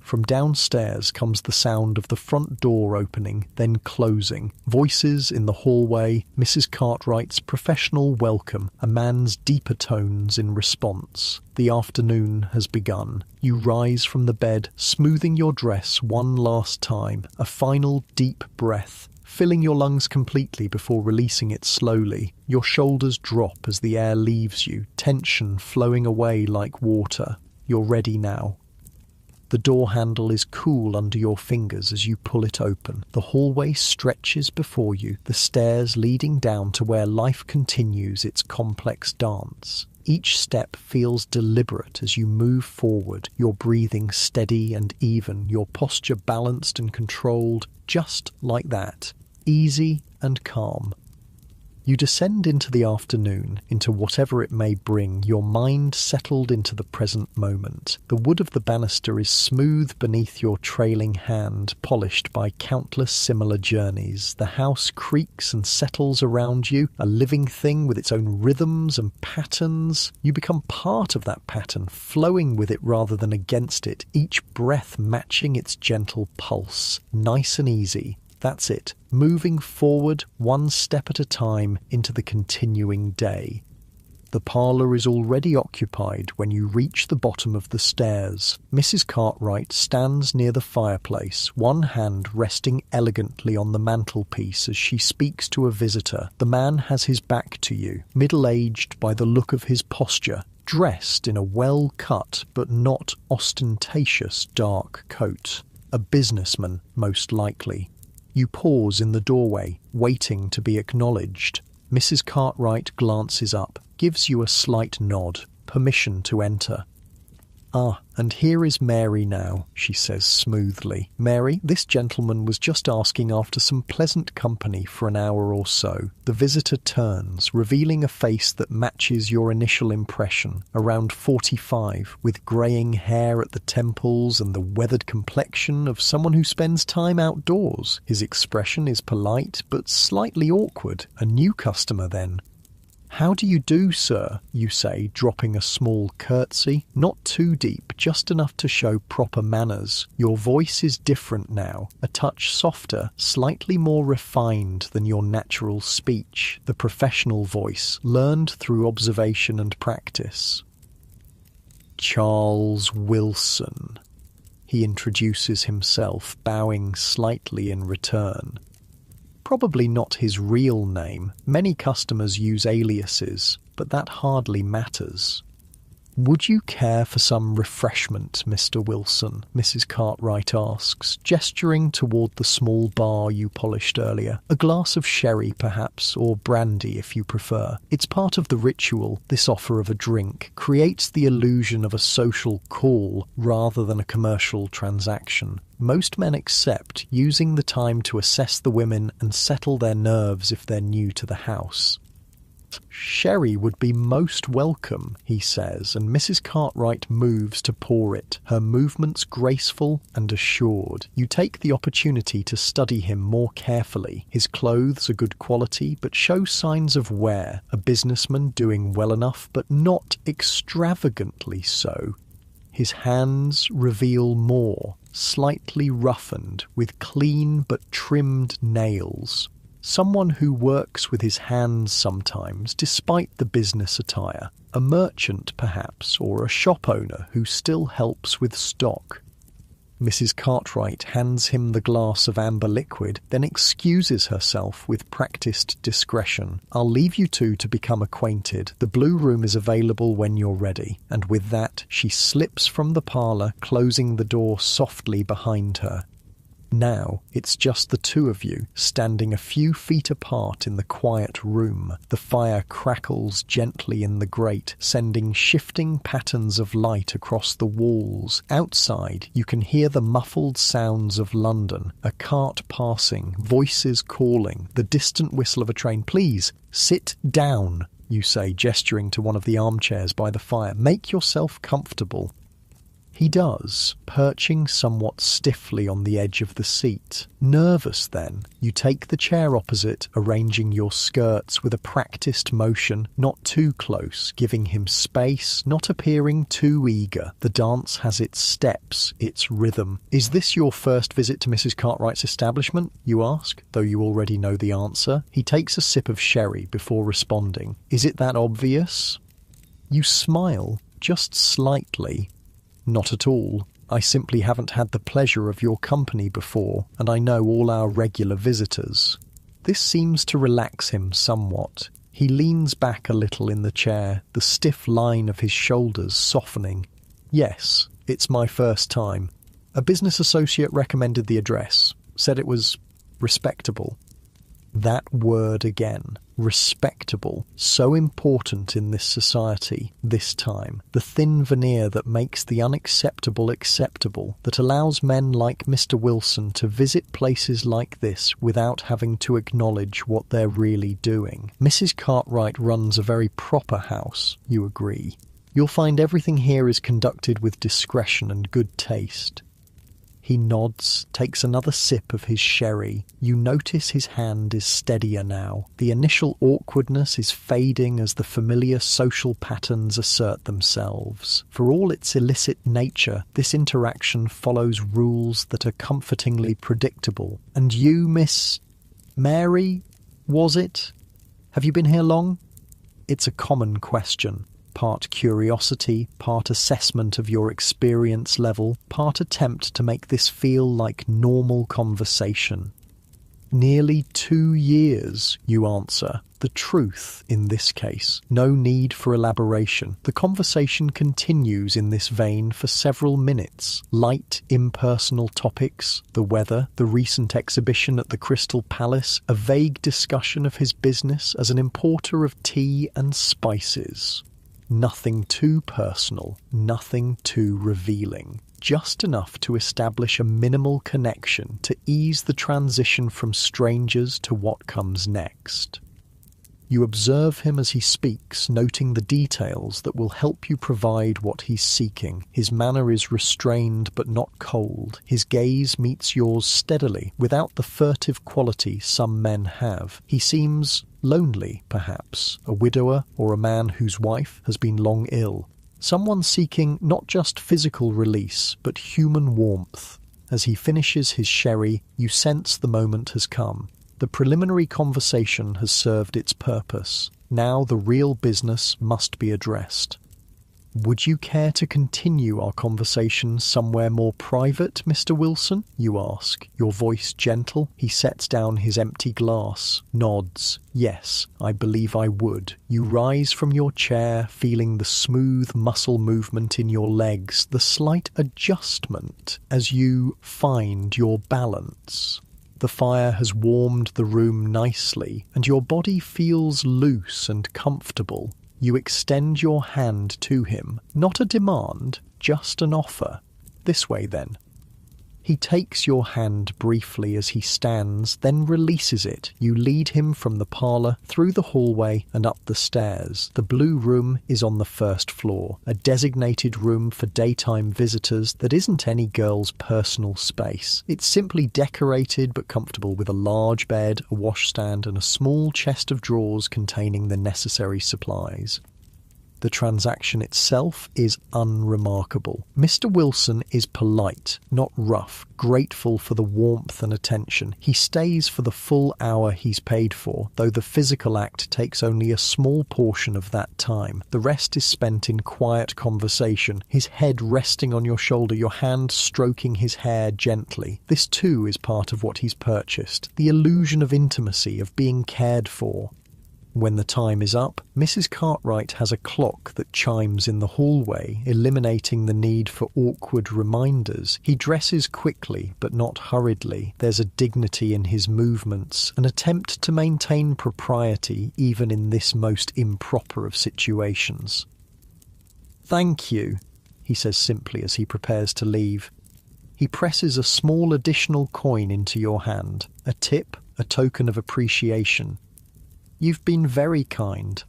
From downstairs comes the sound of the front door opening, then closing. Voices in the hallway, Mrs. Cartwright's professional welcome, a man's deeper tones in response. The afternoon has begun. You rise from the bed, smoothing your dress one last time, a final deep breath, filling your lungs completely before releasing it slowly. Your shoulders drop as the air leaves you, tension flowing away like water. You're ready now. The door handle is cool under your fingers as you pull it open. The hallway stretches before you, the stairs leading down to where life continues its complex dance. Each step feels deliberate as you move forward, your breathing steady and even, your posture balanced and controlled, just like that, easy and calm. You descend into the afternoon, into whatever it may bring, your mind settled into the present moment. The wood of the banister is smooth beneath your trailing hand, polished by countless similar journeys. The house creaks and settles around you, a living thing with its own rhythms and patterns. You become part of that pattern, flowing with it rather than against it, each breath matching its gentle pulse. Nice and easy. That's it, moving forward one step at a time into the continuing day. The parlour is already occupied when you reach the bottom of the stairs. Mrs. Cartwright stands near the fireplace, one hand resting elegantly on the mantelpiece as she speaks to a visitor. The man has his back to you, middle-aged by the look of his posture, dressed in a well-cut but not ostentatious dark coat. A businessman, most likely. You pause in the doorway, waiting to be acknowledged. Mrs. Cartwright glances up, gives you a slight nod, permission to enter. "Ah, and here is Mary now," she says smoothly. "Mary, this gentleman was just asking after some pleasant company for an hour or so." The visitor turns, revealing a face that matches your initial impression, around 45, with greying hair at the temples and the weathered complexion of someone who spends time outdoors. His expression is polite, but slightly awkward. A new customer, then. "How do you do, sir?" you say, dropping a small curtsy. Not too deep, just enough to show proper manners. Your voice is different now, a touch softer, slightly more refined than your natural speech, the professional voice, learned through observation and practice. "Charles Wilson," he introduces himself, bowing slightly in return. Probably not his real name. Many customers use aliases, but that hardly matters. "Would you care for some refreshment, Mr. Wilson?" Mrs. Cartwright asks, gesturing toward the small bar you polished earlier. "A glass of sherry, perhaps, or brandy if you prefer. It's part of the ritual. This offer of a drink creates the illusion of a social call rather than a commercial transaction. Most men accept, using the time to assess the women and settle their nerves if they're new to the house." "Sherry would be most welcome," he says, and Mrs. Cartwright moves to pour it, her movements graceful and assured. You take the opportunity to study him more carefully. His clothes are good quality, but show signs of wear. A businessman doing well enough, but not extravagantly so. His hands reveal more, slightly roughened, with clean but trimmed nails. Someone who works with his hands sometimes, despite the business attire. A merchant, perhaps, or a shop owner who still helps with stock. Mrs. Cartwright hands him the glass of amber liquid, then excuses herself with practiced discretion. "I'll leave you two to become acquainted. The blue room is available when you're ready." And with that, she slips from the parlour, closing the door softly behind her. Now, it's just the two of you, standing a few feet apart in the quiet room. The fire crackles gently in the grate, sending shifting patterns of light across the walls. Outside, you can hear the muffled sounds of London, a cart passing, voices calling, the distant whistle of a train. "Please, sit down," you say, gesturing to one of the armchairs by the fire. "Make yourself comfortable." He does, perching somewhat stiffly on the edge of the seat. Nervous, then, you take the chair opposite, arranging your skirts with a practiced motion, not too close, giving him space, not appearing too eager. The dance has its steps, its rhythm. "Is this your first visit to Mrs. Cartwright's establishment?" you ask, though you already know the answer. He takes a sip of sherry before responding. "Is it that obvious?" You smile, just slightly. "Not at all. I simply haven't had the pleasure of your company before, and I know all our regular visitors." This seems to relax him somewhat. He leans back a little in the chair, the stiff line of his shoulders softening. "Yes, it's my first time. A business associate recommended the address, said it was respectable." That word again, respectable, so important in this society, this time. The thin veneer that makes the unacceptable acceptable, that allows men like Mr. Wilson to visit places like this without having to acknowledge what they're really doing. Mrs. Cartwright runs a very proper house, you agree. You'll find everything here is conducted with discretion and good taste. He nods, takes another sip of his sherry. You notice his hand is steadier now. The initial awkwardness is fading as the familiar social patterns assert themselves. For all its illicit nature, this interaction follows rules that are comfortingly predictable. "And you, Miss Mary, was it? Have you been here long?" It's a common question. Part curiosity, part assessment of your experience level, part attempt to make this feel like normal conversation. "Nearly 2 years, you answer. The truth, in this case. No need for elaboration. The conversation continues in this vein for several minutes. Light, impersonal topics, the weather, the recent exhibition at the Crystal Palace, a vague discussion of his business as an importer of tea and spices. Nothing too personal, nothing too revealing. Just enough to establish a minimal connection to ease the transition from strangers to what comes next. You observe him as he speaks, noting the details that will help you provide what he's seeking. His manner is restrained but not cold. His gaze meets yours steadily, without the furtive quality some men have. He seems lonely, perhaps, a widower or a man whose wife has been long ill. Someone seeking not just physical release, but human warmth. As he finishes his sherry, you sense the moment has come. The preliminary conversation has served its purpose. Now the real business must be addressed. "Would you care to continue our conversation somewhere more private, Mr. Wilson?" you ask, your voice gentle. He sets down his empty glass, nods. "Yes, I believe I would." You rise from your chair, feeling the smooth muscle movement in your legs, the slight adjustment as you find your balance. The fire has warmed the room nicely, and your body feels loose and comfortable. You extend your hand to him, not a demand, just an offer. "This way, then." He takes your hand briefly as he stands, then releases it. You lead him from the parlour, through the hallway and up the stairs. The blue room is on the first floor, a designated room for daytime visitors that isn't any girl's personal space. It's simply decorated but comfortable, with a large bed, a washstand and a small chest of drawers containing the necessary supplies. The transaction itself is unremarkable. Mr. Wilson is polite, not rough, grateful for the warmth and attention. He stays for the full hour he's paid for, though the physical act takes only a small portion of that time. The rest is spent in quiet conversation, his head resting on your shoulder, your hand stroking his hair gently. This too is part of what he's purchased, the illusion of intimacy, of being cared for. When the time is up, Mrs. Cartwright has a clock that chimes in the hallway, eliminating the need for awkward reminders. He dresses quickly, but not hurriedly. There's a dignity in his movements, an attempt to maintain propriety even in this most improper of situations. "Thank you," he says simply as he prepares to leave. He presses a small additional coin into your hand, a tip, a token of appreciation. "You've been very kind."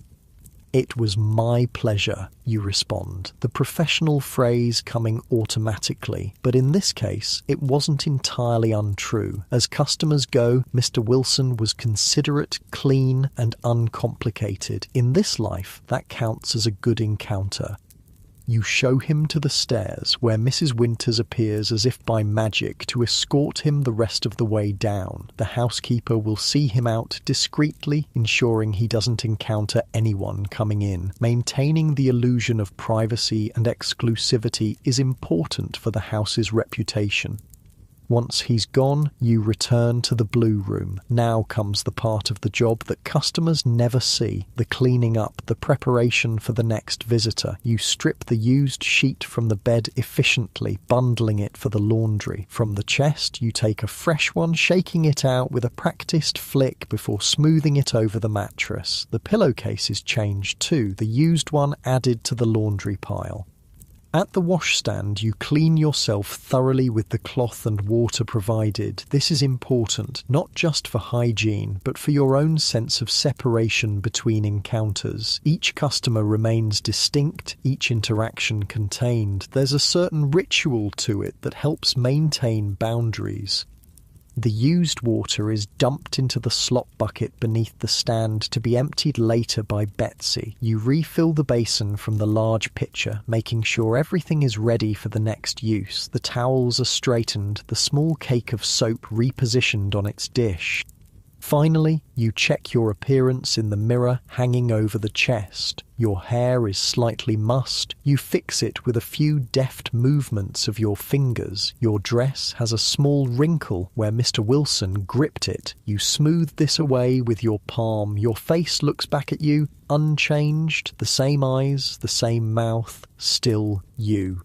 "It was my pleasure," you respond, the professional phrase coming automatically. But in this case, it wasn't entirely untrue. As customers go, Mr. Wilson was considerate, clean, and uncomplicated. In this life, that counts as a good encounter. You show him to the stairs, where Mrs. Winters appears as if by magic to escort him the rest of the way down. The housekeeper will see him out discreetly, ensuring he doesn't encounter anyone coming in. Maintaining the illusion of privacy and exclusivity is important for the house's reputation. Once he's gone, you return to the blue room. Now comes the part of the job that customers never see, the cleaning up, the preparation for the next visitor. You strip the used sheet from the bed efficiently, bundling it for the laundry. From the chest, you take a fresh one, shaking it out with a practiced flick before smoothing it over the mattress. The pillowcase is changed too, the used one added to the laundry pile. At the washstand, you clean yourself thoroughly with the cloth and water provided. This is important, not just for hygiene, but for your own sense of separation between encounters. Each customer remains distinct, each interaction contained. There's a certain ritual to it that helps maintain boundaries. The used water is dumped into the slop bucket beneath the stand to be emptied later by Betsy. You refill the basin from the large pitcher, making sure everything is ready for the next use. The towels are straightened, the small cake of soap repositioned on its dish. Finally, you check your appearance in the mirror hanging over the chest. Your hair is slightly mussed. You fix it with a few deft movements of your fingers. Your dress has a small wrinkle where Mr. Wilson gripped it. You smooth this away with your palm. Your face looks back at you, unchanged, the same eyes, the same mouth, still you.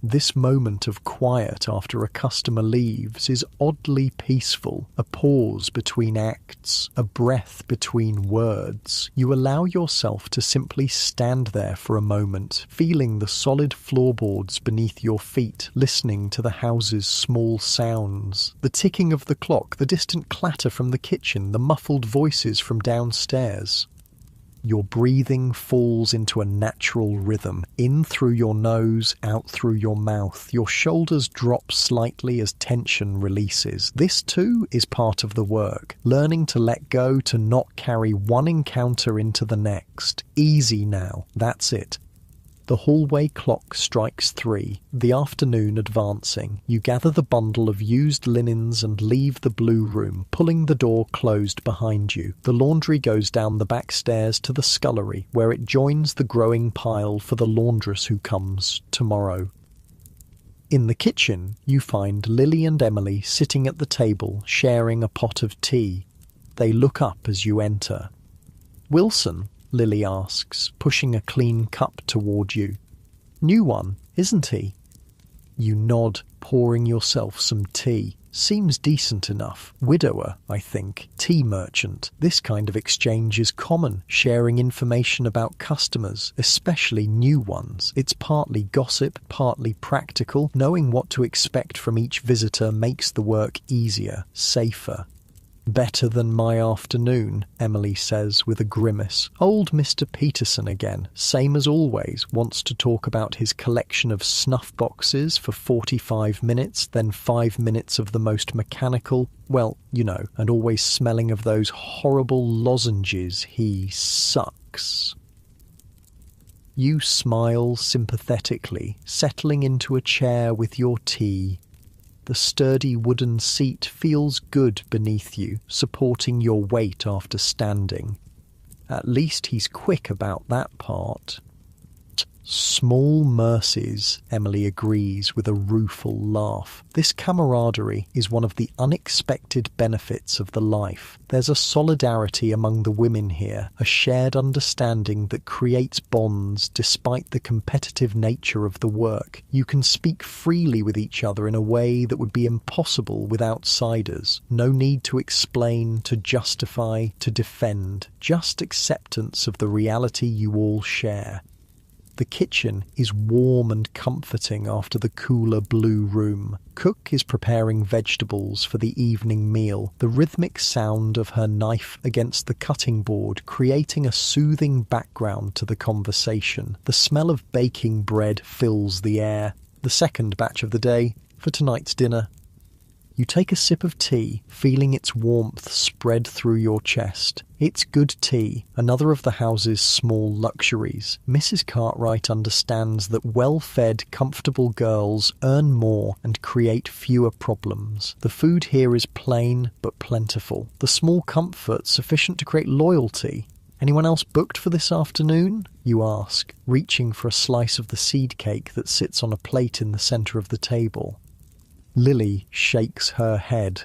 This moment of quiet after a customer leaves is oddly peaceful, a pause between acts, a breath between words. You allow yourself to simply stand there for a moment, feeling the solid floorboards beneath your feet, listening to the house's small sounds. The ticking of the clock, the distant clatter from the kitchen, the muffled voices from downstairs. Your breathing falls into a natural rhythm, in through your nose, out through your mouth. Your shoulders drop slightly as tension releases. This too is part of the work, learning to let go, to not carry one encounter into the next. Easy now, that's it. The hallway clock strikes 3, the afternoon advancing. You gather the bundle of used linens and leave the blue room, pulling the door closed behind you. The laundry goes down the back stairs to the scullery, where it joins the growing pile for the laundress who comes tomorrow. In the kitchen, you find Lily and Emily sitting at the table, sharing a pot of tea. They look up as you enter. "Wilson?" Lily asks, pushing a clean cup toward you. "New one, isn't he?" You nod, pouring yourself some tea. Seems decent enough. Widower, I think. Tea merchant. This kind of exchange is common, sharing information about customers, especially new ones. It's partly gossip, partly practical. Knowing what to expect from each visitor makes the work easier, safer. "Better than my afternoon," Emily says with a grimace. Old Mr. Peterson again, same as always, wants to talk about his collection of snuff boxes for 45 minutes, then 5 minutes of the most mechanical, well, you know, and always smelling of those horrible lozenges he sucks. You smile sympathetically, settling into a chair with your tea. The sturdy wooden seat feels good beneath you, supporting your weight after standing. At least he's quick about that part. "Small mercies," Emily agrees with a rueful laugh. This camaraderie is one of the unexpected benefits of the life. There's a solidarity among the women here, a shared understanding that creates bonds despite the competitive nature of the work. You can speak freely with each other in a way that would be impossible with outsiders. No need to explain, to justify, to defend. Just acceptance of the reality you all share. The kitchen is warm and comforting after the cooler blue room. Cook is preparing vegetables for the evening meal, the rhythmic sound of her knife against the cutting board creating a soothing background to the conversation. The smell of baking bread fills the air. The second batch of the day for tonight's dinner. You take a sip of tea, feeling its warmth spread through your chest. It's good tea, another of the house's small luxuries. Mrs. Cartwright understands that well-fed, comfortable girls earn more and create fewer problems. The food here is plain but plentiful. The small comfort sufficient to create loyalty. "Anyone else booked for this afternoon?" you ask, reaching for a slice of the seed cake that sits on a plate in the centre of the table. Lily shakes her head.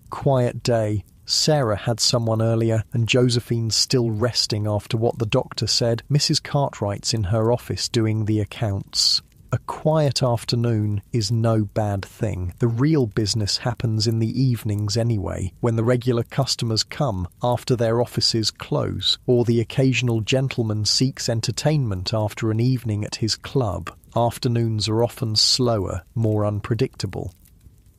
Quiet day. Sarah had someone earlier, and Josephine's still resting after what the doctor said. Mrs. Cartwright's in her office doing the accounts. A quiet afternoon is no bad thing. The real business happens in the evenings anyway, when the regular customers come after their offices close, or the occasional gentleman seeks entertainment after an evening at his club. Afternoons are often slower, more unpredictable.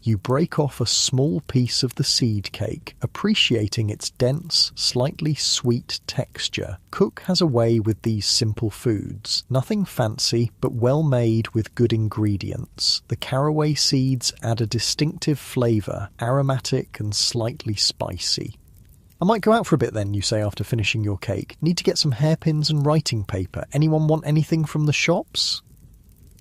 You break off a small piece of the seed cake, appreciating its dense, slightly sweet texture. Cook has a way with these simple foods. Nothing fancy, but well made with good ingredients. The caraway seeds add a distinctive flavour, aromatic and slightly spicy. "I might go out for a bit then," you say after finishing your cake. "Need to get some hairpins and writing paper. Anyone want anything from the shops?"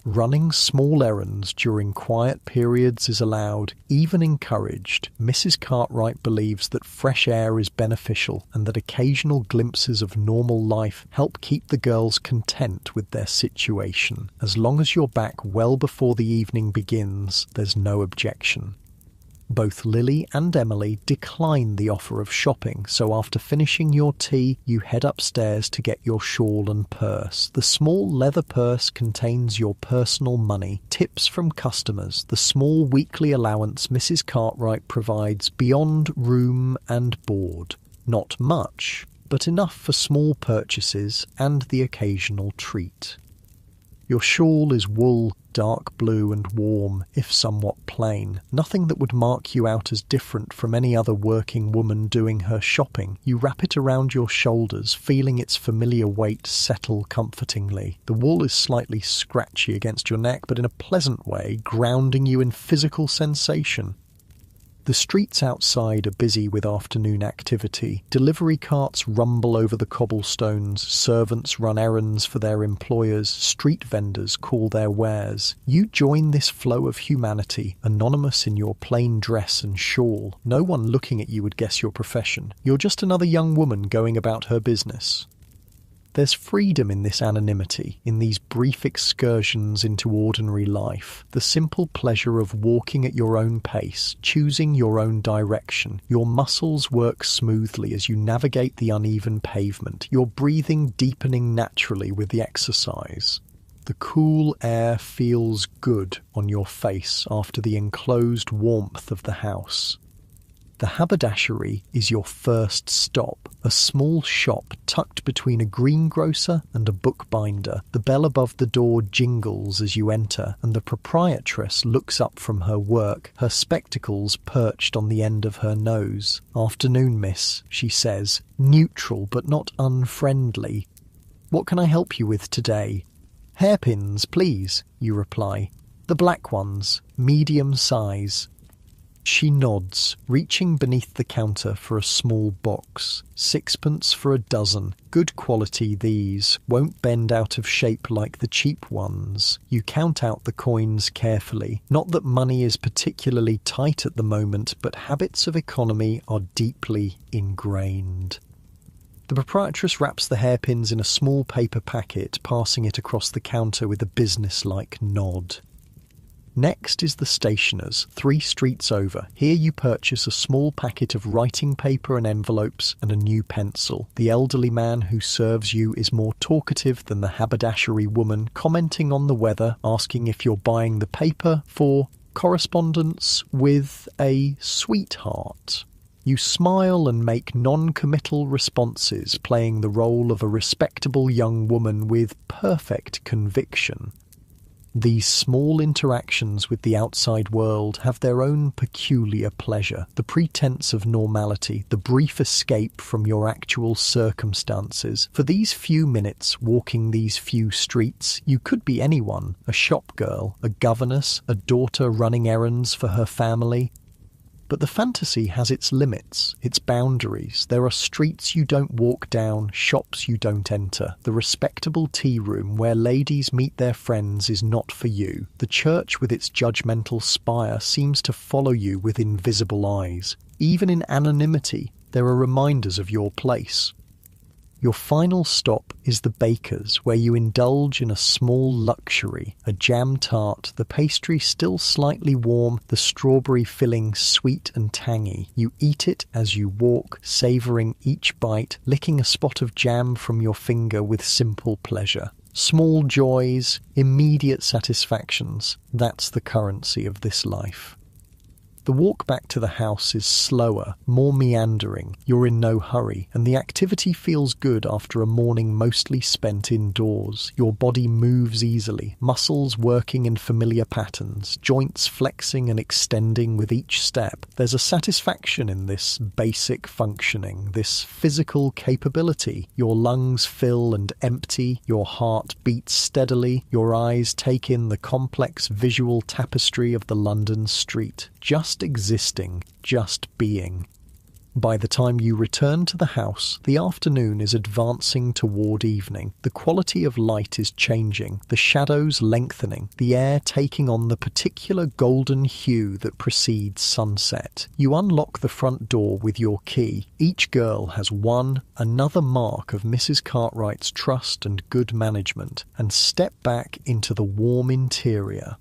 Running small errands during quiet periods is allowed, even encouraged. Mrs. Cartwright believes that fresh air is beneficial and that occasional glimpses of normal life help keep the girls content with their situation. As long as you're back well before the evening begins, there's no objection. Both Lily and Emily decline the offer of shopping, so after finishing your tea, you head upstairs to get your shawl and purse. The small leather purse contains your personal money, tips from customers, the small weekly allowance Mrs. Cartwright provides beyond room and board. Not much, but enough for small purchases and the occasional treat. Your shawl is wool, dark blue and warm, if somewhat plain. Nothing that would mark you out as different from any other working woman doing her shopping. You wrap it around your shoulders, feeling its familiar weight settle comfortingly. The wool is slightly scratchy against your neck, but in a pleasant way, grounding you in physical sensation. The streets outside are busy with afternoon activity. Delivery carts rumble over the cobblestones, servants run errands for their employers, street vendors call their wares. You join this flow of humanity, anonymous in your plain dress and shawl. No one looking at you would guess your profession. You're just another young woman going about her business. There's freedom in this anonymity, in these brief excursions into ordinary life. The simple pleasure of walking at your own pace, choosing your own direction. Your muscles work smoothly as you navigate the uneven pavement, your breathing deepening naturally with the exercise. The cool air feels good on your face after the enclosed warmth of the house. The haberdashery is your first stop, a small shop tucked between a greengrocer and a bookbinder. The bell above the door jingles as you enter, and the proprietress looks up from her work, her spectacles perched on the end of her nose. "Afternoon, miss," she says, neutral but not unfriendly. "What can I help you with today?" "Hairpins, please," you reply. "The black ones, medium size." She nods, reaching beneath the counter for a small box. 6pence for a dozen. Good quality these, won't bend out of shape like the cheap ones. You count out the coins carefully. Not that money is particularly tight at the moment, but habits of economy are deeply ingrained. The proprietress wraps the hairpins in a small paper packet, passing it across the counter with a business-like nod. Next is the stationer's, 3 streets over. Here you purchase a small packet of writing paper and envelopes and a new pencil. The elderly man who serves you is more talkative than the haberdashery woman, commenting on the weather, asking if you're buying the paper for correspondence with a sweetheart. You smile and make non-committal responses, playing the role of a respectable young woman with perfect conviction. These small interactions with the outside world have their own peculiar pleasure. The pretense of normality, the brief escape from your actual circumstances. For these few minutes walking these few streets, you could be anyone, a shop girl, a governess, a daughter running errands for her family. But the fantasy has its limits, its boundaries. There are streets you don't walk down, shops you don't enter. The respectable tea room where ladies meet their friends is not for you. The church with its judgmental spire seems to follow you with invisible eyes. Even in anonymity, there are reminders of your place. Your final stop is the baker's, where you indulge in a small luxury, a jam tart, the pastry still slightly warm, the strawberry filling sweet and tangy. You eat it as you walk, savouring each bite, licking a spot of jam from your finger with simple pleasure. Small joys, immediate satisfactions, that's the currency of this life. The walk back to the house is slower, more meandering. You're in no hurry, and the activity feels good after a morning mostly spent indoors. Your body moves easily, muscles working in familiar patterns, joints flexing and extending with each step. There's a satisfaction in this basic functioning, this physical capability. Your lungs fill and empty, your heart beats steadily, your eyes take in the complex visual tapestry of the London street. Just existing, just being. By the time you return to the house, the afternoon is advancing toward evening. The quality of light is changing, the shadows lengthening, the air taking on the particular golden hue that precedes sunset. You unlock the front door with your key. Each girl has another mark of Mrs. Cartwright's trust and good management, and step back into the warm interior.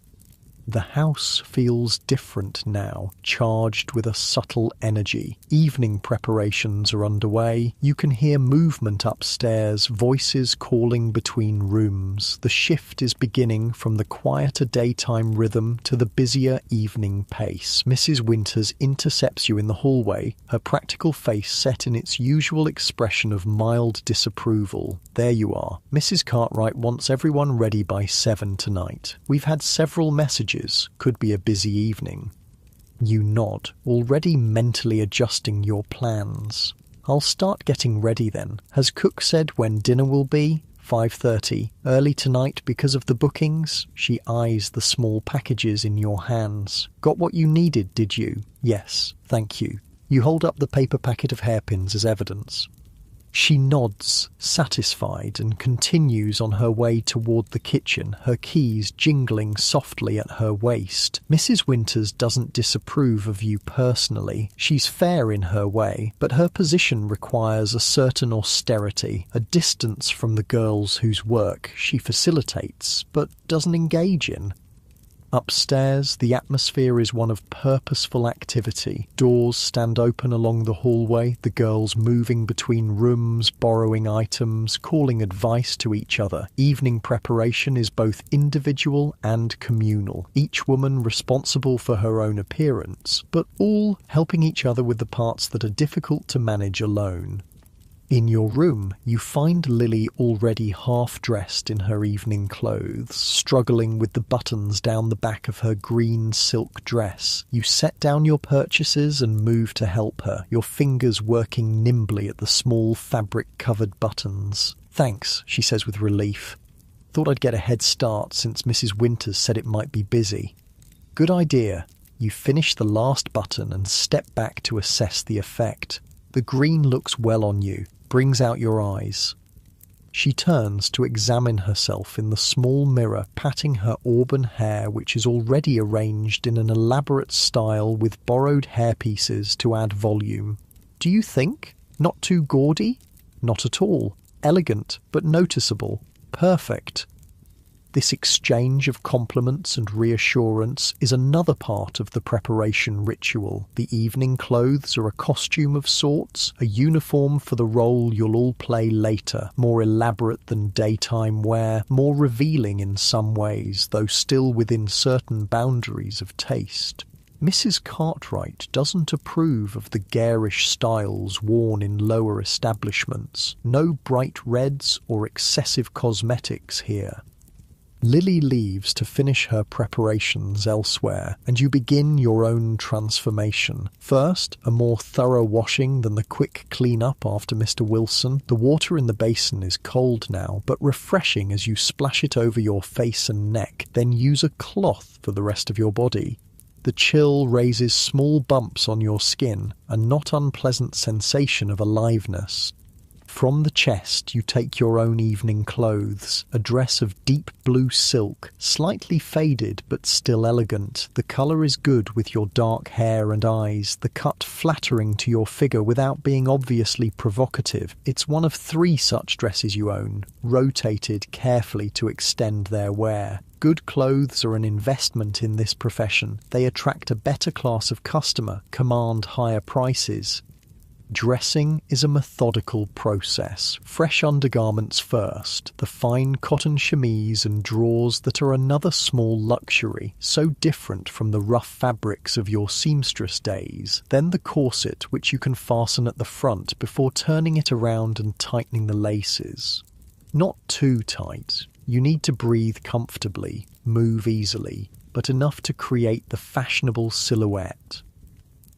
The house feels different now, charged with a subtle energy. Evening preparations are underway. You can hear movement upstairs, voices calling between rooms. The shift is beginning from the quieter daytime rhythm to the busier evening pace. Mrs. Winters intercepts you in the hallway, her practical face set in its usual expression of mild disapproval. There you are. Mrs. Cartwright wants everyone ready by 7 tonight. We've had several messages. Could be a busy evening. You nod, already mentally adjusting your plans. I'll start getting ready then. Has Cook said when dinner will be? 5:30. Early tonight because of the bookings? She eyes the small packages in your hands. Got what you needed, did you? Yes, thank you. You hold up the paper packet of hairpins as evidence. She nods, satisfied, and continues on her way toward the kitchen, her keys jingling softly at her waist. Mrs. Winters doesn't disapprove of you personally. She's fair in her way, but her position requires a certain austerity, a distance from the girls whose work she facilitates, but doesn't engage in. Upstairs, the atmosphere is one of purposeful activity. Doors stand open along the hallway, the girls moving between rooms, borrowing items, calling advice to each other. Evening preparation is both individual and communal, each woman responsible for her own appearance, but all helping each other with the parts that are difficult to manage alone. In your room, you find Lily already half-dressed in her evening clothes, struggling with the buttons down the back of her green silk dress. You set down your purchases and move to help her, your fingers working nimbly at the small fabric-covered buttons. Thanks, she says with relief. Thought I'd get a head start since Mrs. Winters said it might be busy. Good idea. You finish the last button and step back to assess the effect. The green looks well on you, brings out your eyes. She turns to examine herself in the small mirror, patting her auburn hair, which is already arranged in an elaborate style with borrowed hairpieces to add volume. Do you think? Not too gaudy? Not at all. Elegant, but noticeable. Perfect. This exchange of compliments and reassurance is another part of the preparation ritual. The evening clothes are a costume of sorts, a uniform for the role you'll all play later, more elaborate than daytime wear, more revealing in some ways, though still within certain boundaries of taste. Mrs. Cartwright doesn't approve of the garish styles worn in lower establishments. No bright reds or excessive cosmetics here. Lily leaves to finish her preparations elsewhere, and you begin your own transformation. First, a more thorough washing than the quick clean-up after Mr. Wilson. The water in the basin is cold now, but refreshing as you splash it over your face and neck, then use a cloth for the rest of your body. The chill raises small bumps on your skin, a not unpleasant sensation of aliveness. From the chest, you take your own evening clothes, a dress of deep blue silk, slightly faded but still elegant. The colour is good with your dark hair and eyes, the cut flattering to your figure without being obviously provocative. It's one of 3 such dresses you own, rotated carefully to extend their wear. Good clothes are an investment in this profession. They attract a better class of customer, command higher prices. Dressing is a methodical process. Fresh undergarments first, the fine cotton chemise and drawers that are another small luxury, so different from the rough fabrics of your seamstress days. Then the corset, which you can fasten at the front before turning it around and tightening the laces. Not too tight. You need to breathe comfortably, move easily, but enough to create the fashionable silhouette.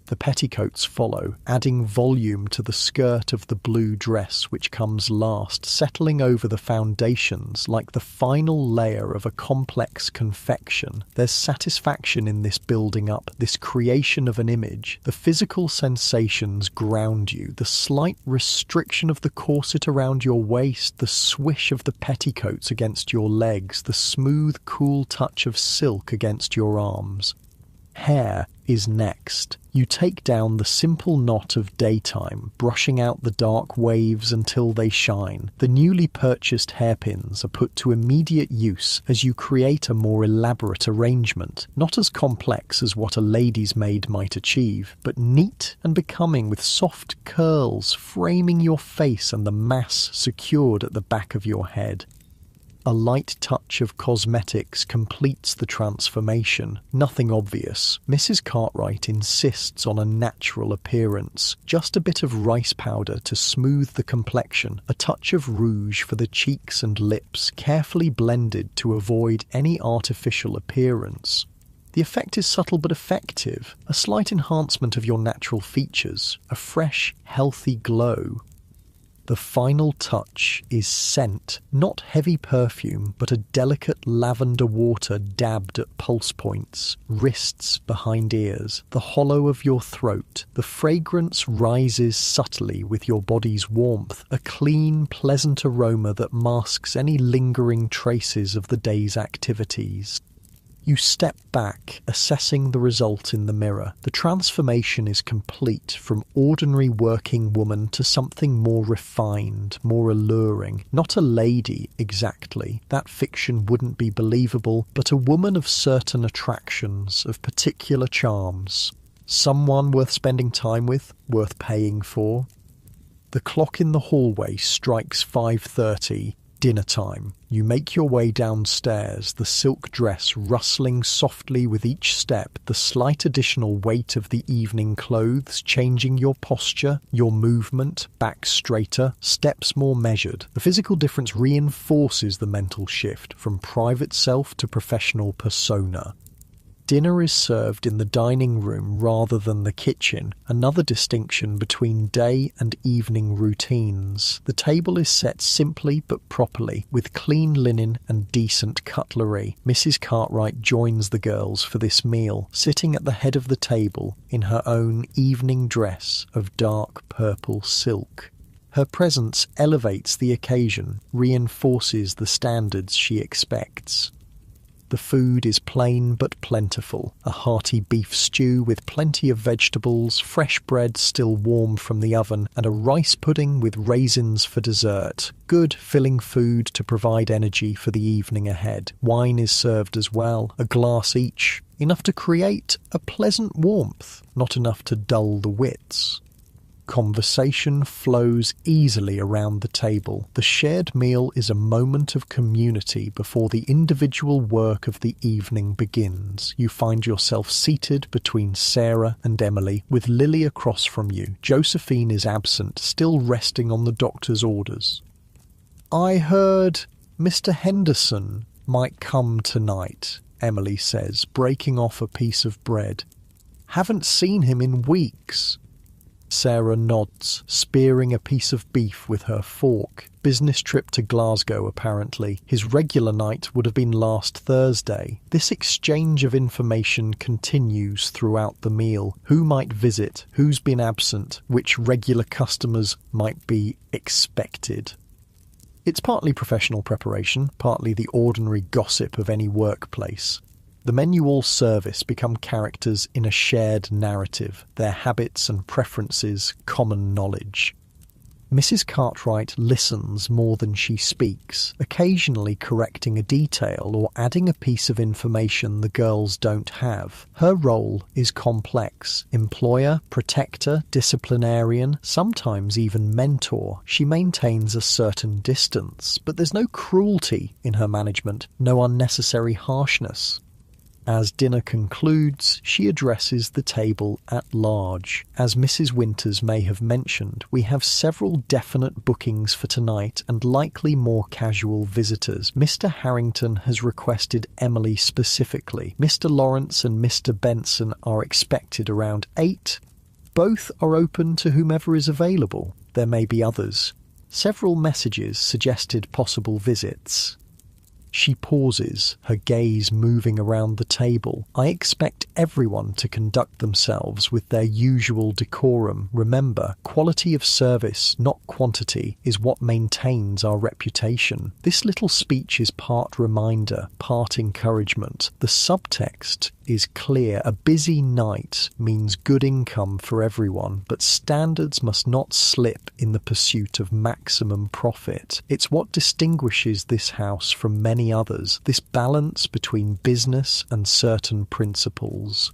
The petticoats follow, adding volume to the skirt of the blue dress which comes last, settling over the foundations like the final layer of a complex confection. There's satisfaction in this building up, this creation of an image. The physical sensations ground you, the slight restriction of the corset around your waist, the swish of the petticoats against your legs, the smooth, cool touch of silk against your arms. Hair is next. You take down the simple knot of daytime, brushing out the dark waves until they shine. The newly purchased hairpins are put to immediate use as you create a more elaborate arrangement, not as complex as what a lady's maid might achieve, but neat and becoming with soft curls framing your face and the mass secured at the back of your head. A light touch of cosmetics completes the transformation. Nothing obvious. Mrs. Cartwright insists on a natural appearance. Just a bit of rice powder to smooth the complexion, a touch of rouge for the cheeks and lips, carefully blended to avoid any artificial appearance. The effect is subtle but effective. A slight enhancement of your natural features. A fresh, healthy glow. The final touch is scent, not heavy perfume, but a delicate lavender water dabbed at pulse points, wrists, behind ears, the hollow of your throat. The fragrance rises subtly with your body's warmth, a clean, pleasant aroma that masks any lingering traces of the day's activities. You step back, assessing the result in the mirror. The transformation is complete, from ordinary working woman to something more refined, more alluring. Not a lady, exactly. That fiction wouldn't be believable, but a woman of certain attractions, of particular charms. Someone worth spending time with, worth paying for. The clock in the hallway strikes 5:30. Dinner time. You make your way downstairs, the silk dress rustling softly with each step, the slight additional weight of the evening clothes changing your posture, your movement, back straighter, steps more measured. The physical difference reinforces the mental shift from private self to professional persona. Dinner is served in the dining room rather than the kitchen, another distinction between day and evening routines. The table is set simply but properly, with clean linen and decent cutlery. Mrs. Cartwright joins the girls for this meal, sitting at the head of the table in her own evening dress of dark purple silk. Her presence elevates the occasion, reinforces the standards she expects. The food is plain but plentiful. A hearty beef stew with plenty of vegetables, fresh bread still warm from the oven, and a rice pudding with raisins for dessert. Good, filling food to provide energy for the evening ahead. Wine is served as well, a glass each. Enough to create a pleasant warmth, not enough to dull the wits. Conversation flows easily around the table. The shared meal is a moment of community before the individual work of the evening begins. You find yourself seated between Sarah and Emily, with Lily across from you. Josephine is absent, still resting on the doctor's orders. "I heard Mr. Henderson might come tonight," Emily says, breaking off a piece of bread. "Haven't seen him in weeks." Sarah nods, spearing a piece of beef with her fork. Business trip to Glasgow, apparently. His regular night would have been last Thursday. This exchange of information continues throughout the meal. Who might visit, who's been absent, which regular customers might be expected. It's partly professional preparation, partly the ordinary gossip of any workplace. The men you all service become characters in a shared narrative, their habits and preferences common knowledge. Mrs. Cartwright listens more than she speaks, occasionally correcting a detail or adding a piece of information the girls don't have. Her role is complex: employer, protector, disciplinarian, sometimes even mentor. She maintains a certain distance, but there's no cruelty in her management, no unnecessary harshness. As dinner concludes, she addresses the table at large. As Mrs. Winters may have mentioned, we have several definite bookings for tonight and likely more casual visitors. Mr. Harrington has requested Emily specifically. Mr. Lawrence and Mr. Benson are expected around 8. Both are open to whomever is available. There may be others. Several messages suggested possible visits. She pauses, her gaze moving around the table. I expect everyone to conduct themselves with their usual decorum. Remember, quality of service, not quantity, is what maintains our reputation. This little speech is part reminder, part encouragement. The subtext is clear. A busy night means good income for everyone, but standards must not slip in the pursuit of maximum profit. It's what distinguishes this house from many others, this balance between business and certain principles.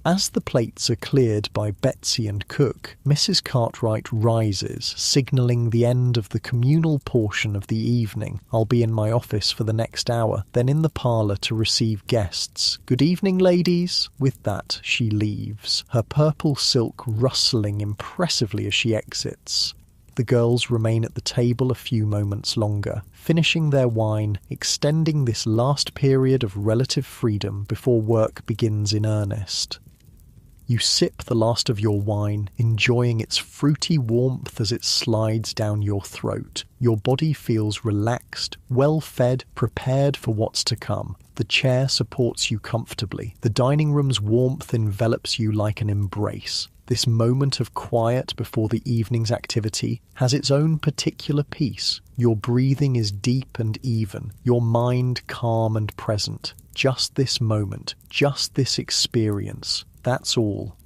As the plates are cleared by Betsy and Cook, Mrs. Cartwright rises, signalling the end of the communal portion of the evening. I'll be in my office for the next hour, then in the parlour to receive guests. Good evening, ladies. With that, she leaves, her purple silk rustling impressively as she exits. The girls remain at the table a few moments longer, finishing their wine, extending this last period of relative freedom before work begins in earnest. You sip the last of your wine, enjoying its fruity warmth as it slides down your throat. Your body feels relaxed, well-fed, prepared for what's to come. The chair supports you comfortably. The dining room's warmth envelops you like an embrace. This moment of quiet before the evening's activity has its own particular peace. Your breathing is deep and even, your mind calm and present. Just this moment, just this experience. That's all.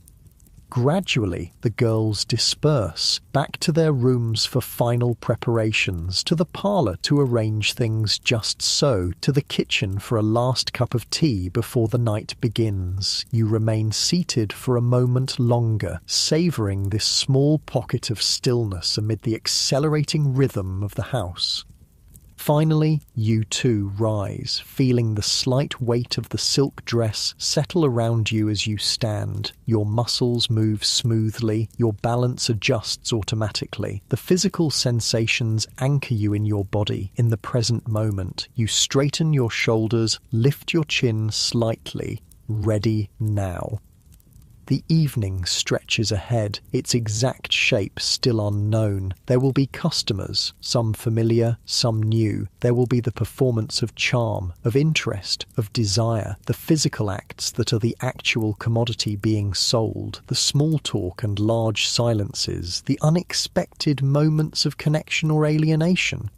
Gradually, the girls disperse, back to their rooms for final preparations, to the parlour to arrange things just so, to the kitchen for a last cup of tea before the night begins. You remain seated for a moment longer, savouring this small pocket of stillness amid the accelerating rhythm of the house. Finally, you too rise, feeling the slight weight of the silk dress settle around you as you stand. Your muscles move smoothly, your balance adjusts automatically. The physical sensations anchor you in your body, in the present moment. You straighten your shoulders, lift your chin slightly, ready now. The evening stretches ahead, its exact shape still unknown. There will be customers, some familiar, some new. There will be the performance of charm, of interest, of desire, the physical acts that are the actual commodity being sold, the small talk and large silences, the unexpected moments of connection or alienation.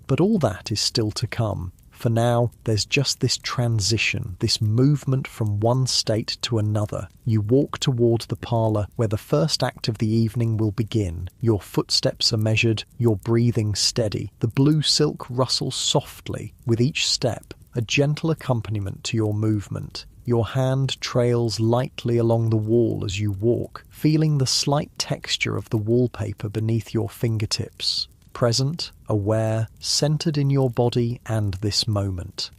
But all that is still to come. For now, there's just this transition, this movement from one state to another. You walk toward the parlour where the first act of the evening will begin. Your footsteps are measured, your breathing steady. The blue silk rustles softly with each step, a gentle accompaniment to your movement. Your hand trails lightly along the wall as you walk, feeling the slight texture of the wallpaper beneath your fingertips. Present, aware, centred in your body and this moment.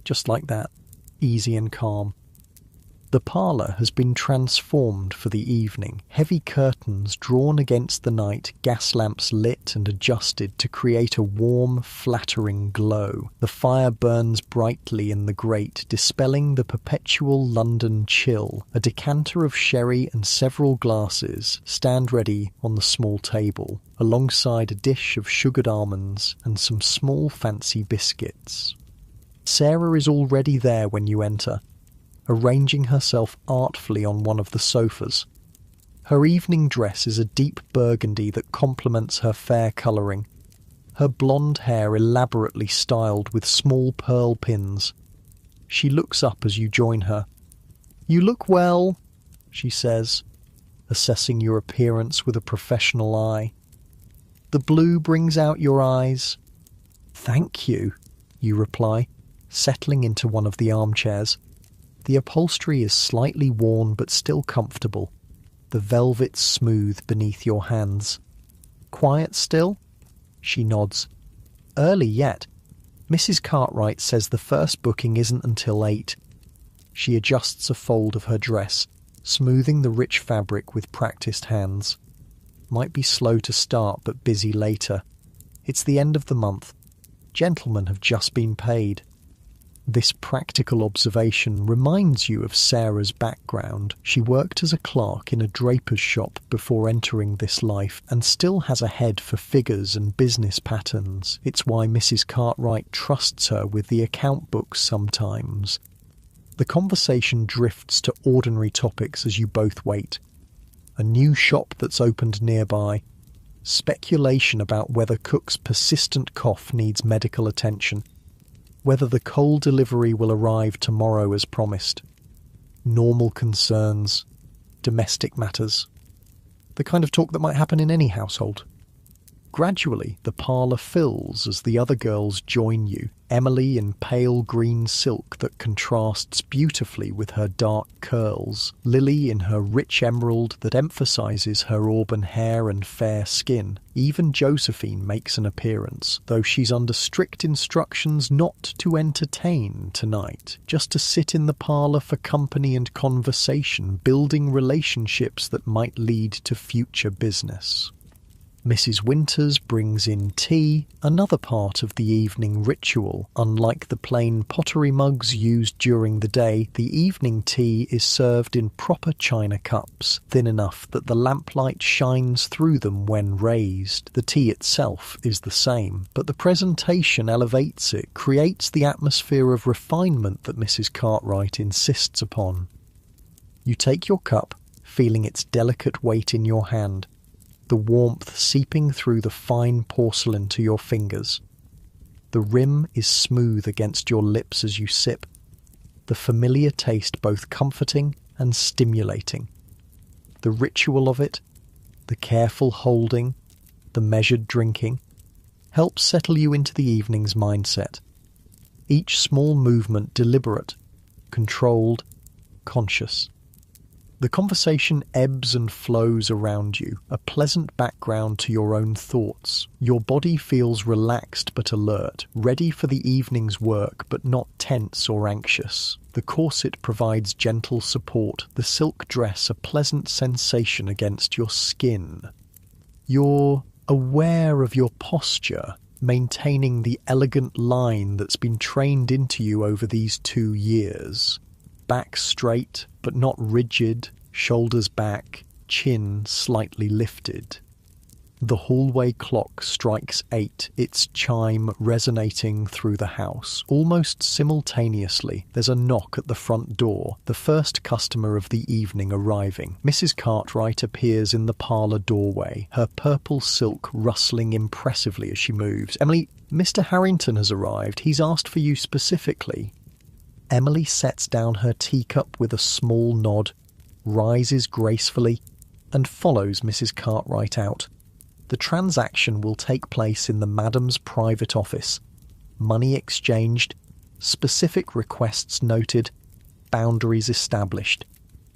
Just like that, easy and calm. The parlour has been transformed for the evening. Heavy curtains drawn against the night, gas lamps lit and adjusted to create a warm, flattering glow. The fire burns brightly in the grate, dispelling the perpetual London chill. A decanter of sherry and several glasses stand ready on the small table, alongside a dish of sugared almonds and some small fancy biscuits. Sarah is already there when you enter, arranging herself artfully on one of the sofas. Her evening dress is a deep burgundy that complements her fair colouring, her blonde hair elaborately styled with small pearl pins. She looks up as you join her. "You look well," she says, assessing your appearance with a professional eye. "The blue brings out your eyes." "Thank you," you reply, settling into one of the armchairs. The upholstery is slightly worn but still comfortable, the velvet smooth beneath your hands. "Quiet still?" She nods. "Early yet. Mrs. Cartwright says the first booking isn't until 8. She adjusts a fold of her dress, smoothing the rich fabric with practised hands. Might be slow to start but busy later. It's the end of the month. Gentlemen have just been paid. This practical observation reminds you of Sarah's background. She worked as a clerk in a draper's shop before entering this life and still has a head for figures and business patterns. It's why Mrs. Cartwright trusts her with the account books sometimes. The conversation drifts to ordinary topics as you both wait. A new shop that's opened nearby. Speculation about whether Cook's persistent cough needs medical attention. Whether the coal delivery will arrive tomorrow as promised. normal concerns, domestic matters. The kind of talk that might happen in any household. Gradually, the parlour fills as the other girls join you. Emily in pale green silk that contrasts beautifully with her dark curls. Lily in her rich emerald that emphasises her auburn hair and fair skin. Even Josephine makes an appearance, though she's under strict instructions not to entertain tonight, just to sit in the parlour for company and conversation, building relationships that might lead to future business. Mrs. Winters brings in tea, another part of the evening ritual. Unlike the plain pottery mugs used during the day, the evening tea is served in proper china cups, thin enough that the lamplight shines through them when raised. The tea itself is the same, but the presentation elevates it, creates the atmosphere of refinement that Mrs. Cartwright insists upon. You take your cup, feeling its delicate weight in your hand, the warmth seeping through the fine porcelain to your fingers. The rim is smooth against your lips as you sip, the familiar taste both comforting and stimulating. The ritual of it, the careful holding, the measured drinking, helps settle you into the evening's mindset. Each small movement deliberate, controlled, conscious. The conversation ebbs and flows around you, a pleasant background to your own thoughts. Your body feels relaxed but alert, ready for the evening's work but not tense or anxious. The corset provides gentle support, the silk dress a pleasant sensation against your skin. You're aware of your posture, maintaining the elegant line that's been trained into you over these 2 years. Back straight, but not rigid, shoulders back, chin slightly lifted. The hallway clock strikes 8, its chime resonating through the house. Almost simultaneously, there's a knock at the front door, the first customer of the evening arriving. Mrs. Cartwright appears in the parlour doorway, her purple silk rustling impressively as she moves. "Emily, Mr. Harrington has arrived. He's asked for you specifically." Emily sets down her teacup with a small nod, rises gracefully, and follows Mrs. Cartwright out. The transaction will take place in the madam's private office. Money exchanged, specific requests noted, boundaries established.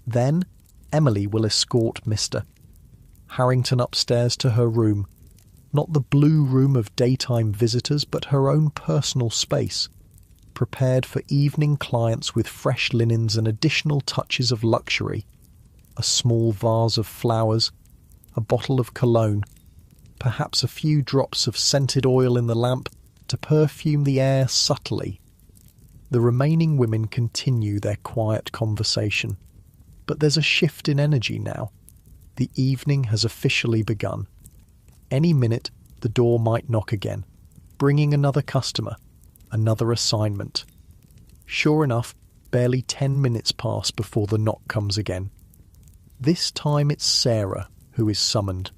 Then, Emily will escort Mr. Harrington upstairs to her room. Not the blue room of daytime visitors, but her own personal space, prepared for evening clients with fresh linens and additional touches of luxury. A small vase of flowers, a bottle of cologne, perhaps a few drops of scented oil in the lamp to perfume the air subtly. The remaining women continue their quiet conversation, but there's a shift in energy now. The evening has officially begun. Any minute, the door might knock again, bringing another customer. Another assignment. Sure enough, barely 10 minutes pass before the knock comes again. This time it's Sarah who is summoned,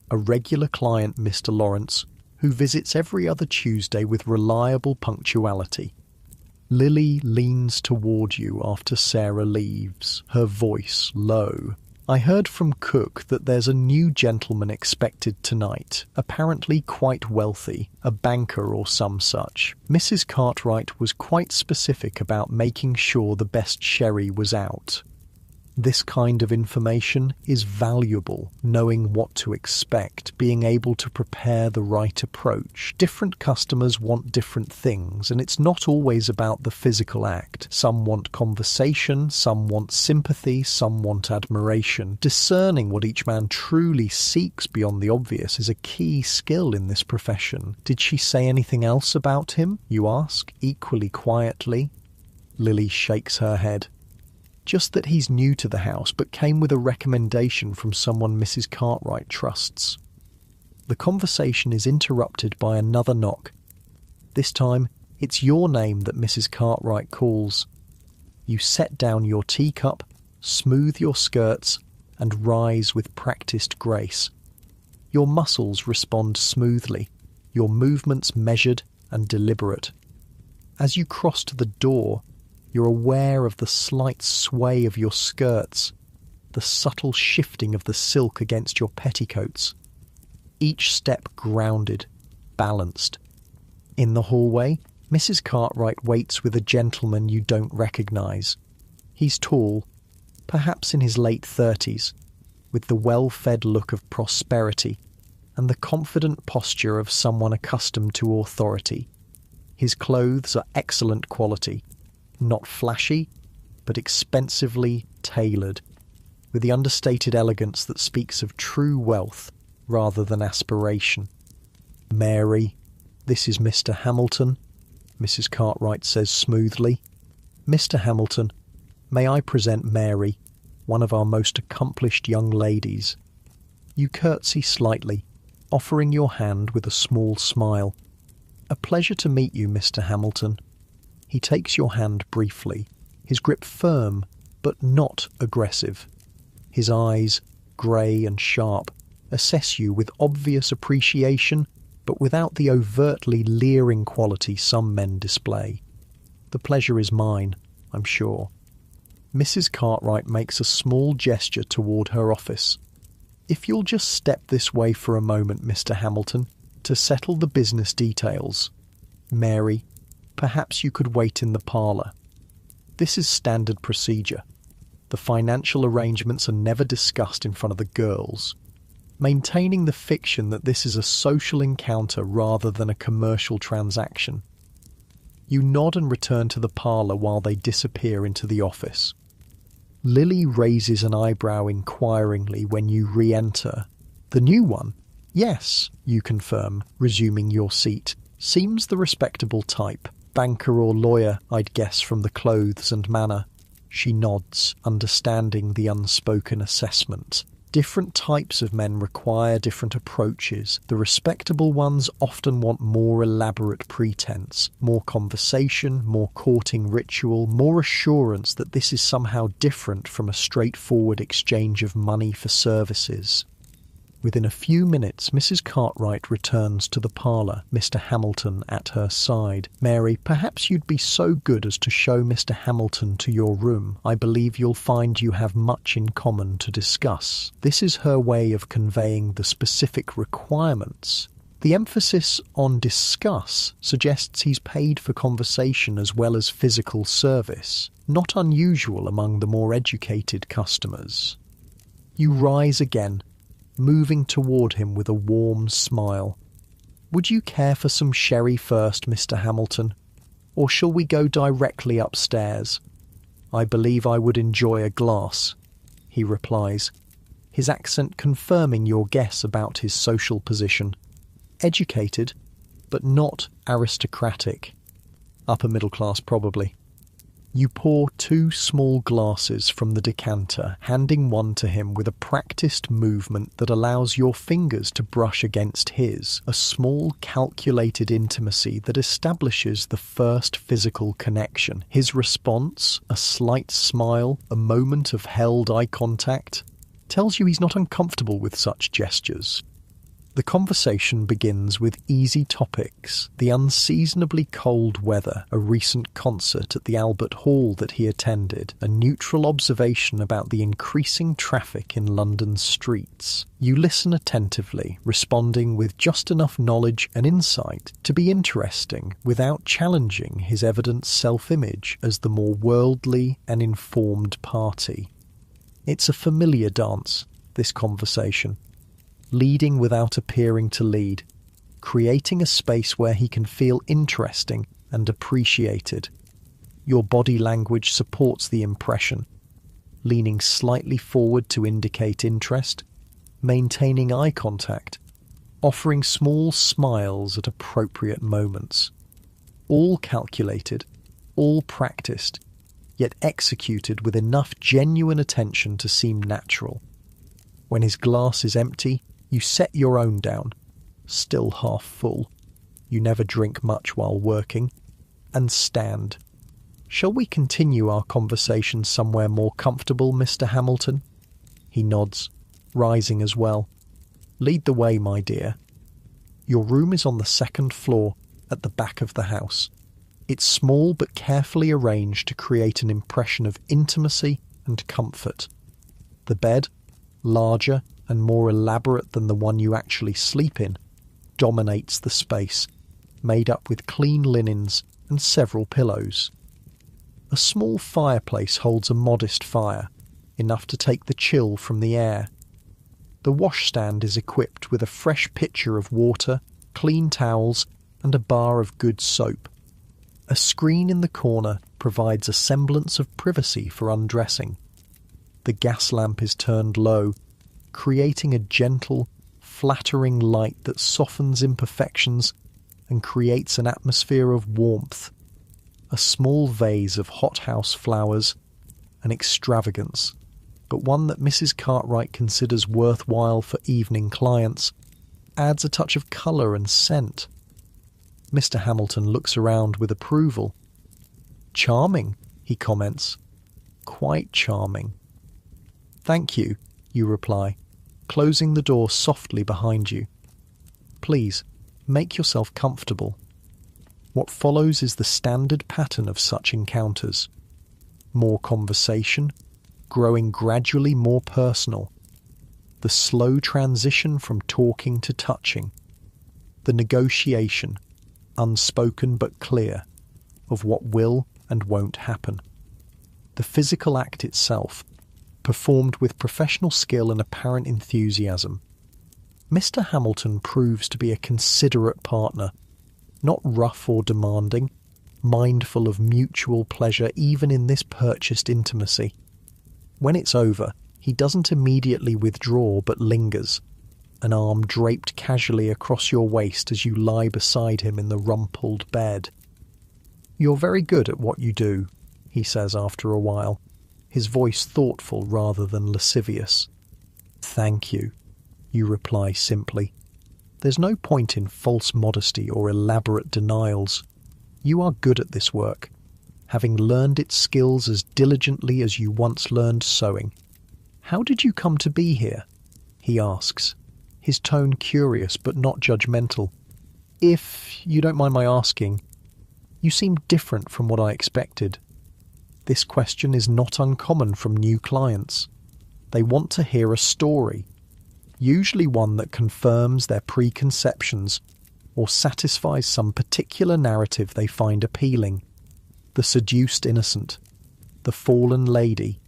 a regular client, Mr. Lawrence, who visits every other Tuesday with reliable punctuality. Lily leans toward you after Sarah leaves, her voice low. "I heard from Cook that there's a new gentleman expected tonight, apparently quite wealthy, a banker or some such. Mrs. Cartwright was quite specific about making sure the best sherry was out." This kind of information is valuable, knowing what to expect, being able to prepare the right approach. Different customers want different things, and it's not always about the physical act. Some want conversation, some want sympathy, some want admiration. Discerning what each man truly seeks beyond the obvious is a key skill in this profession. "Did she say anything else about him?" you ask, equally quietly. Lily shakes her head. "Just that he's new to the house, but came with a recommendation from someone Mrs. Cartwright trusts." The conversation is interrupted by another knock. This time, it's your name that Mrs. Cartwright calls. You set down your teacup, smooth your skirts, and rise with practiced grace. Your muscles respond smoothly, your movements measured and deliberate. As you cross to the door, You're aware of the slight sway of your skirts, the subtle shifting of the silk against your petticoats. Each step grounded, balanced. In the hallway, Mrs. Cartwright waits with a gentleman you don't recognise. He's tall, perhaps in his late 30s, with the well-fed look of prosperity and the confident posture of someone accustomed to authority. His clothes are excellent quality, not flashy, but expensively tailored, with the understated elegance that speaks of true wealth rather than aspiration. "Mary, this is Mr. Hamilton," Mrs. Cartwright says smoothly. "Mr. Hamilton, may I present Mary, one of our most accomplished young ladies." You curtsy slightly, offering your hand with a small smile. "A pleasure to meet you, Mr. Hamilton." He takes your hand briefly, his grip firm but not aggressive. His eyes, grey and sharp, assess you with obvious appreciation but without the overtly leering quality some men display. "The pleasure is mine, I'm sure." Mrs. Cartwright makes a small gesture toward her office. "If you'll just step this way for a moment, Mr. Hamilton, to settle the business details. Mary, perhaps you could wait in the parlour. This is standard procedure. The financial arrangements are never discussed in front of the girls, maintaining the fiction that this is a social encounter rather than a commercial transaction." You nod and return to the parlour while they disappear into the office. Lily raises an eyebrow inquiringly when you re-enter. "The new one?" "Yes," you confirm, resuming your seat. "Seems the respectable type. Banker or lawyer, I'd guess from the clothes and manner." She nods, understanding the unspoken assessment. Different types of men require different approaches. The respectable ones often want more elaborate pretense, more conversation, more courting ritual, more assurance that this is somehow different from a straightforward exchange of money for services. Within a few minutes, Mrs. Cartwright returns to the parlour, Mr. Hamilton at her side. "Mary, perhaps you'd be so good as to show Mr. Hamilton to your room. I believe you'll find you have much in common to discuss." This is her way of conveying the specific requirements. The emphasis on discuss suggests he's paid for conversation as well as physical service, not unusual among the more educated customers. You rise again, moving toward him with a warm smile. "Would you care for some sherry first, Mr. Hamilton? Or shall we go directly upstairs?" "I believe I would enjoy a glass," he replies, his accent confirming your guess about his social position. Educated, but not aristocratic. Upper middle class, probably. You pour 2 small glasses from the decanter, handing one to him with a practiced movement that allows your fingers to brush against his, a small calculated intimacy that establishes the first physical connection. His response, a slight smile, a moment of held eye contact, tells you he's not uncomfortable with such gestures. The conversation begins with easy topics: the unseasonably cold weather, a recent concert at the Albert Hall that he attended, a neutral observation about the increasing traffic in London's streets. You listen attentively, responding with just enough knowledge and insight to be interesting without challenging his evident self-image as the more worldly and informed party. It's a familiar dance, this conversation. Leading without appearing to lead, creating a space where he can feel interesting and appreciated. Your body language supports the impression, leaning slightly forward to indicate interest, maintaining eye contact, offering small smiles at appropriate moments. All calculated, all practiced, yet executed with enough genuine attention to seem natural. When his glass is empty, you set your own down, still half full. You never drink much while working, and stand. "Shall we continue our conversation somewhere more comfortable, Mr. Hamilton?" He nods, rising as well. "Lead the way, my dear." Your room is on the 2nd floor, at the back of the house. It's small but carefully arranged to create an impression of intimacy and comfort. The bed, larger and more elaborate than the one you actually sleep in, dominates the space, made up with clean linens and several pillows. A small fireplace holds a modest fire, enough to take the chill from the air. The washstand is equipped with a fresh pitcher of water, clean towels, and a bar of good soap. A screen in the corner provides a semblance of privacy for undressing. The gas lamp is turned low, creating a gentle, flattering light that softens imperfections and creates an atmosphere of warmth. A small vase of hothouse flowers, an extravagance, but one that Mrs. Cartwright considers worthwhile for evening clients, adds a touch of colour and scent. Mr. Hamilton looks around with approval. "Charming," he comments. "Quite charming." "Thank you," you reply, closing the door softly behind you. "Please, make yourself comfortable." What follows is the standard pattern of such encounters. More conversation, growing gradually more personal. The slow transition from talking to touching. The negotiation, unspoken but clear, of what will and won't happen. The physical act itself, performed with professional skill and apparent enthusiasm. Mr. Hamilton proves to be a considerate partner, not rough or demanding, mindful of mutual pleasure even in this purchased intimacy. When it's over, he doesn't immediately withdraw but lingers, an arm draped casually across your waist as you lie beside him in the rumpled bed. "You're very good at what you do," he says after a while, his voice thoughtful rather than lascivious. "Thank you," you reply simply. There's no point in false modesty or elaborate denials. You are good at this work, having learned its skills as diligently as you once learned sewing. "How did you come to be here?" he asks, his tone curious but not judgmental. "If you don't mind my asking, you seem different from what I expected." This question is not uncommon from new clients. They want to hear a story, usually one that confirms their preconceptions or satisfies some particular narrative they find appealing. The seduced innocent, the fallen lady,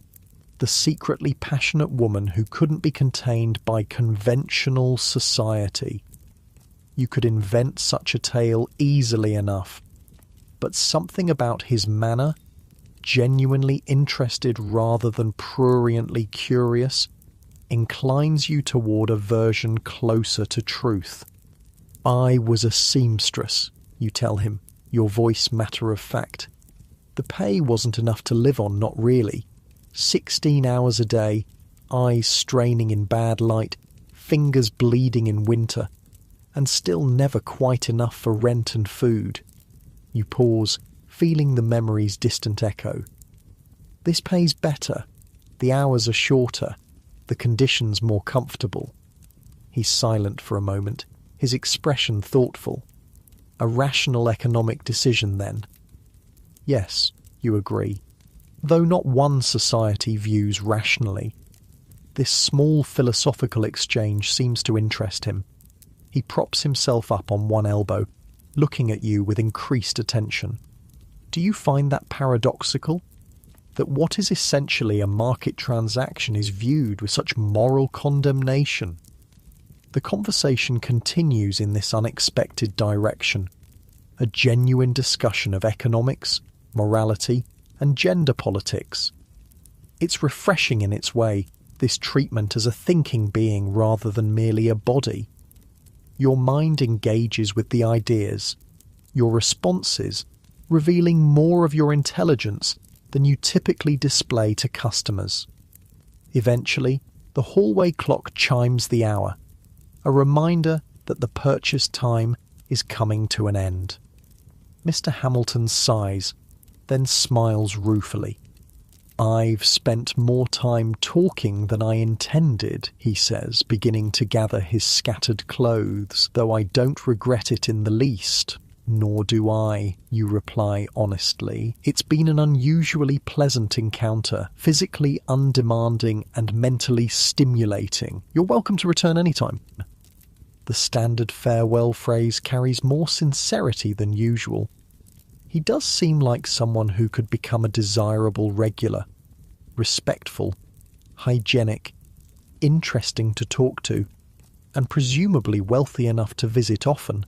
the secretly passionate woman who couldn't be contained by conventional society. You could invent such a tale easily enough, but something about his manner, genuinely interested rather than pruriently curious, inclines you toward a version closer to truth. "I was a seamstress," you tell him, your voice matter of fact. "The pay wasn't enough to live on, not really. 16 hours a day, eyes straining in bad light, fingers bleeding in winter, and still never quite enough for rent and food." You pause, feeling the memory's distant echo. "This pays better. The hours are shorter, the conditions more comfortable." He's silent for a moment, his expression thoughtful. "A rational economic decision, then?" "Yes," you agree, though not one society views rationally. This small philosophical exchange seems to interest him. He props himself up on one elbow, looking at you with increased attention. "Do you find that paradoxical? That what is essentially a market transaction is viewed with such moral condemnation?" The conversation continues in this unexpected direction, a genuine discussion of economics, morality, and gender politics. It's refreshing in its way, this treatment as a thinking being rather than merely a body. Your mind engages with the ideas, your responses revealing more of your intelligence than you typically display to customers. Eventually, the hallway clock chimes the hour, a reminder that the purchase time is coming to an end. Mr. Hamilton sighs, then smiles ruefully. "I've spent more time talking than I intended," he says, beginning to gather his scattered clothes, "though I don't regret it in the least. Nor do I, you reply honestly. It's been an unusually pleasant encounter, physically undemanding and mentally stimulating. You're welcome to return anytime. The standard farewell phrase carries more sincerity than usual. He does seem like someone who could become a desirable regular, respectful, hygienic, interesting to talk to, and presumably wealthy enough to visit often.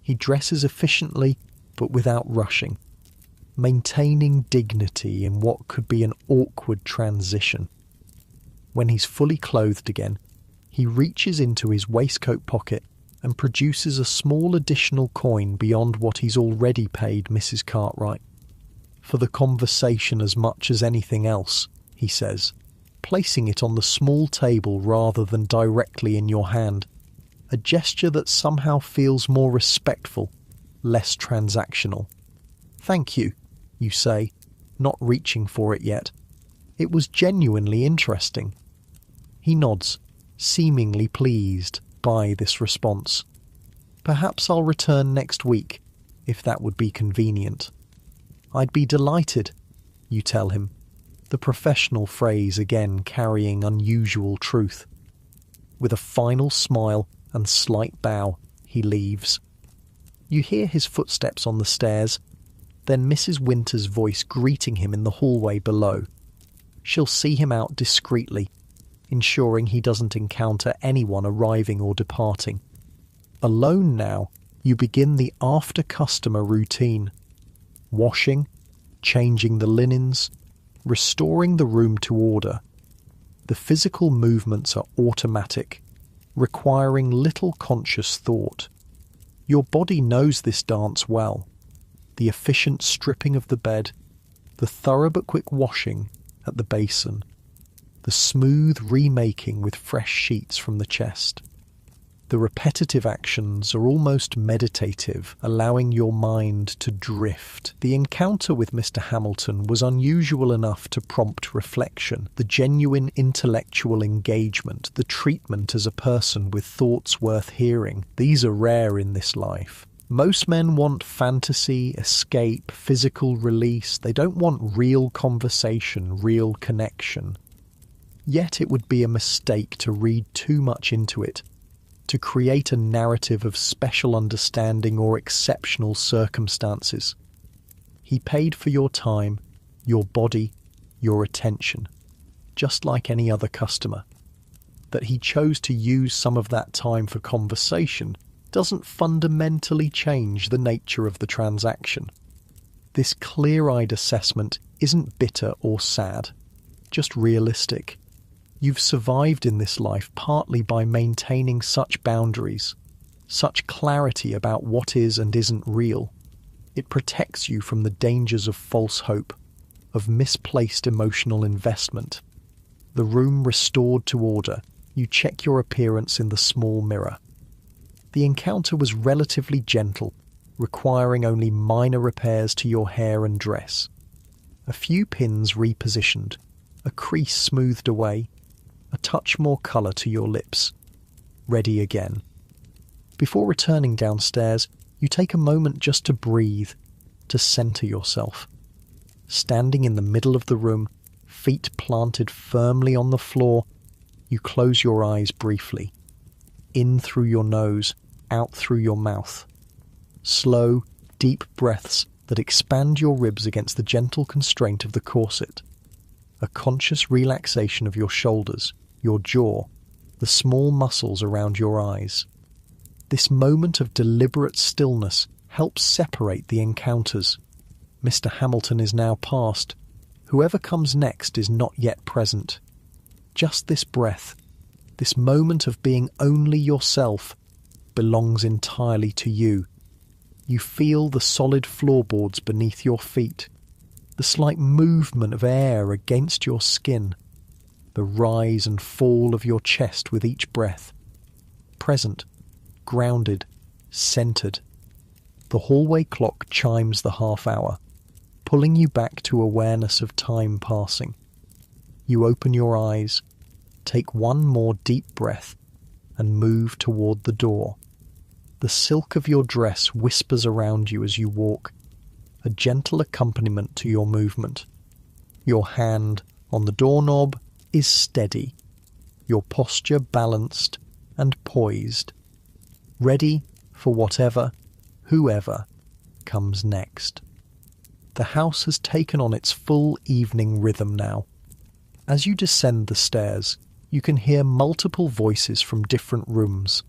He dresses efficiently, but without rushing, maintaining dignity in what could be an awkward transition. When he's fully clothed again, he reaches into his waistcoat pocket and produces a small additional coin beyond what he's already paid Mrs. Cartwright. For the conversation as much as anything else, he says, placing it on the small table rather than directly in your hand. A gesture that somehow feels more respectful, less transactional. Thank you, you say, not reaching for it yet. It was genuinely interesting. He nods, seemingly pleased by this response. Perhaps I'll return next week, if that would be convenient. I'd be delighted, you tell him, the professional phrase again carrying unusual truth. With a final smile and slight bow, he leaves. You hear his footsteps on the stairs, then Mrs. Winter's voice greeting him in the hallway below. She'll see him out discreetly, ensuring he doesn't encounter anyone arriving or departing. Alone now, you begin the after-customer routine. Washing, changing the linens, restoring the room to order. The physical movements are automatic, requiring little conscious thought. Your body knows this dance well. The efficient stripping of the bed, the thorough but quick washing at the basin, the smooth remaking with fresh sheets from the chest. The repetitive actions are almost meditative, allowing your mind to drift. The encounter with Mr. Hamilton was unusual enough to prompt reflection. The genuine intellectual engagement, the treatment as a person with thoughts worth hearing, these are rare in this life. Most men want fantasy, escape, physical release. They don't want real conversation, real connection. Yet it would be a mistake to read too much into it, to create a narrative of special understanding or exceptional circumstances. He paid for your time, your body, your attention, just like any other customer. That he chose to use some of that time for conversation doesn't fundamentally change the nature of the transaction. This clear-eyed assessment isn't bitter or sad, just realistic. You've survived in this life partly by maintaining such boundaries, such clarity about what is and isn't real. It protects you from the dangers of false hope, of misplaced emotional investment. The room restored to order, you check your appearance in the small mirror. The encounter was relatively gentle, requiring only minor repairs to your hair and dress. A few pins repositioned, a crease smoothed away, a touch more colour to your lips. Ready again. Before returning downstairs, you take a moment just to breathe, to centre yourself. Standing in the middle of the room, feet planted firmly on the floor, you close your eyes briefly. In through your nose, out through your mouth. Slow, deep breaths that expand your ribs against the gentle constraint of the corset. A conscious relaxation of your shoulders, your jaw, the small muscles around your eyes. This moment of deliberate stillness helps separate the encounters. Mr. Hamilton is now past. Whoever comes next is not yet present. Just this breath, this moment of being only yourself, belongs entirely to you. You feel the solid floorboards beneath your feet, the slight movement of air against your skin, the rise and fall of your chest with each breath. Present, grounded, centred. The hallway clock chimes the half-hour, pulling you back to awareness of time passing. You open your eyes, take one more deep breath, and move toward the door. The silk of your dress whispers around you as you walk, a gentle accompaniment to your movement. Your hand on the doorknob is steady, your posture balanced and poised, ready for whatever, whoever comes next. The house has taken on its full evening rhythm now. As you descend the stairs, you can hear multiple voices from different rooms,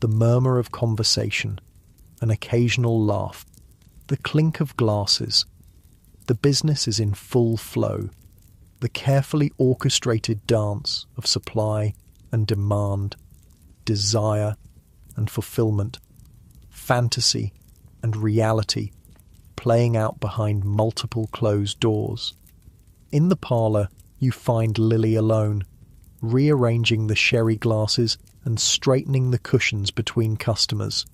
the murmur of conversation, an occasional laugh, the clink of glasses. The business is in full flow, the carefully orchestrated dance of supply and demand, desire and fulfillment, fantasy and reality playing out behind multiple closed doors. In the parlour, you find Lily alone, rearranging the sherry glasses and straightening the cushions between customers.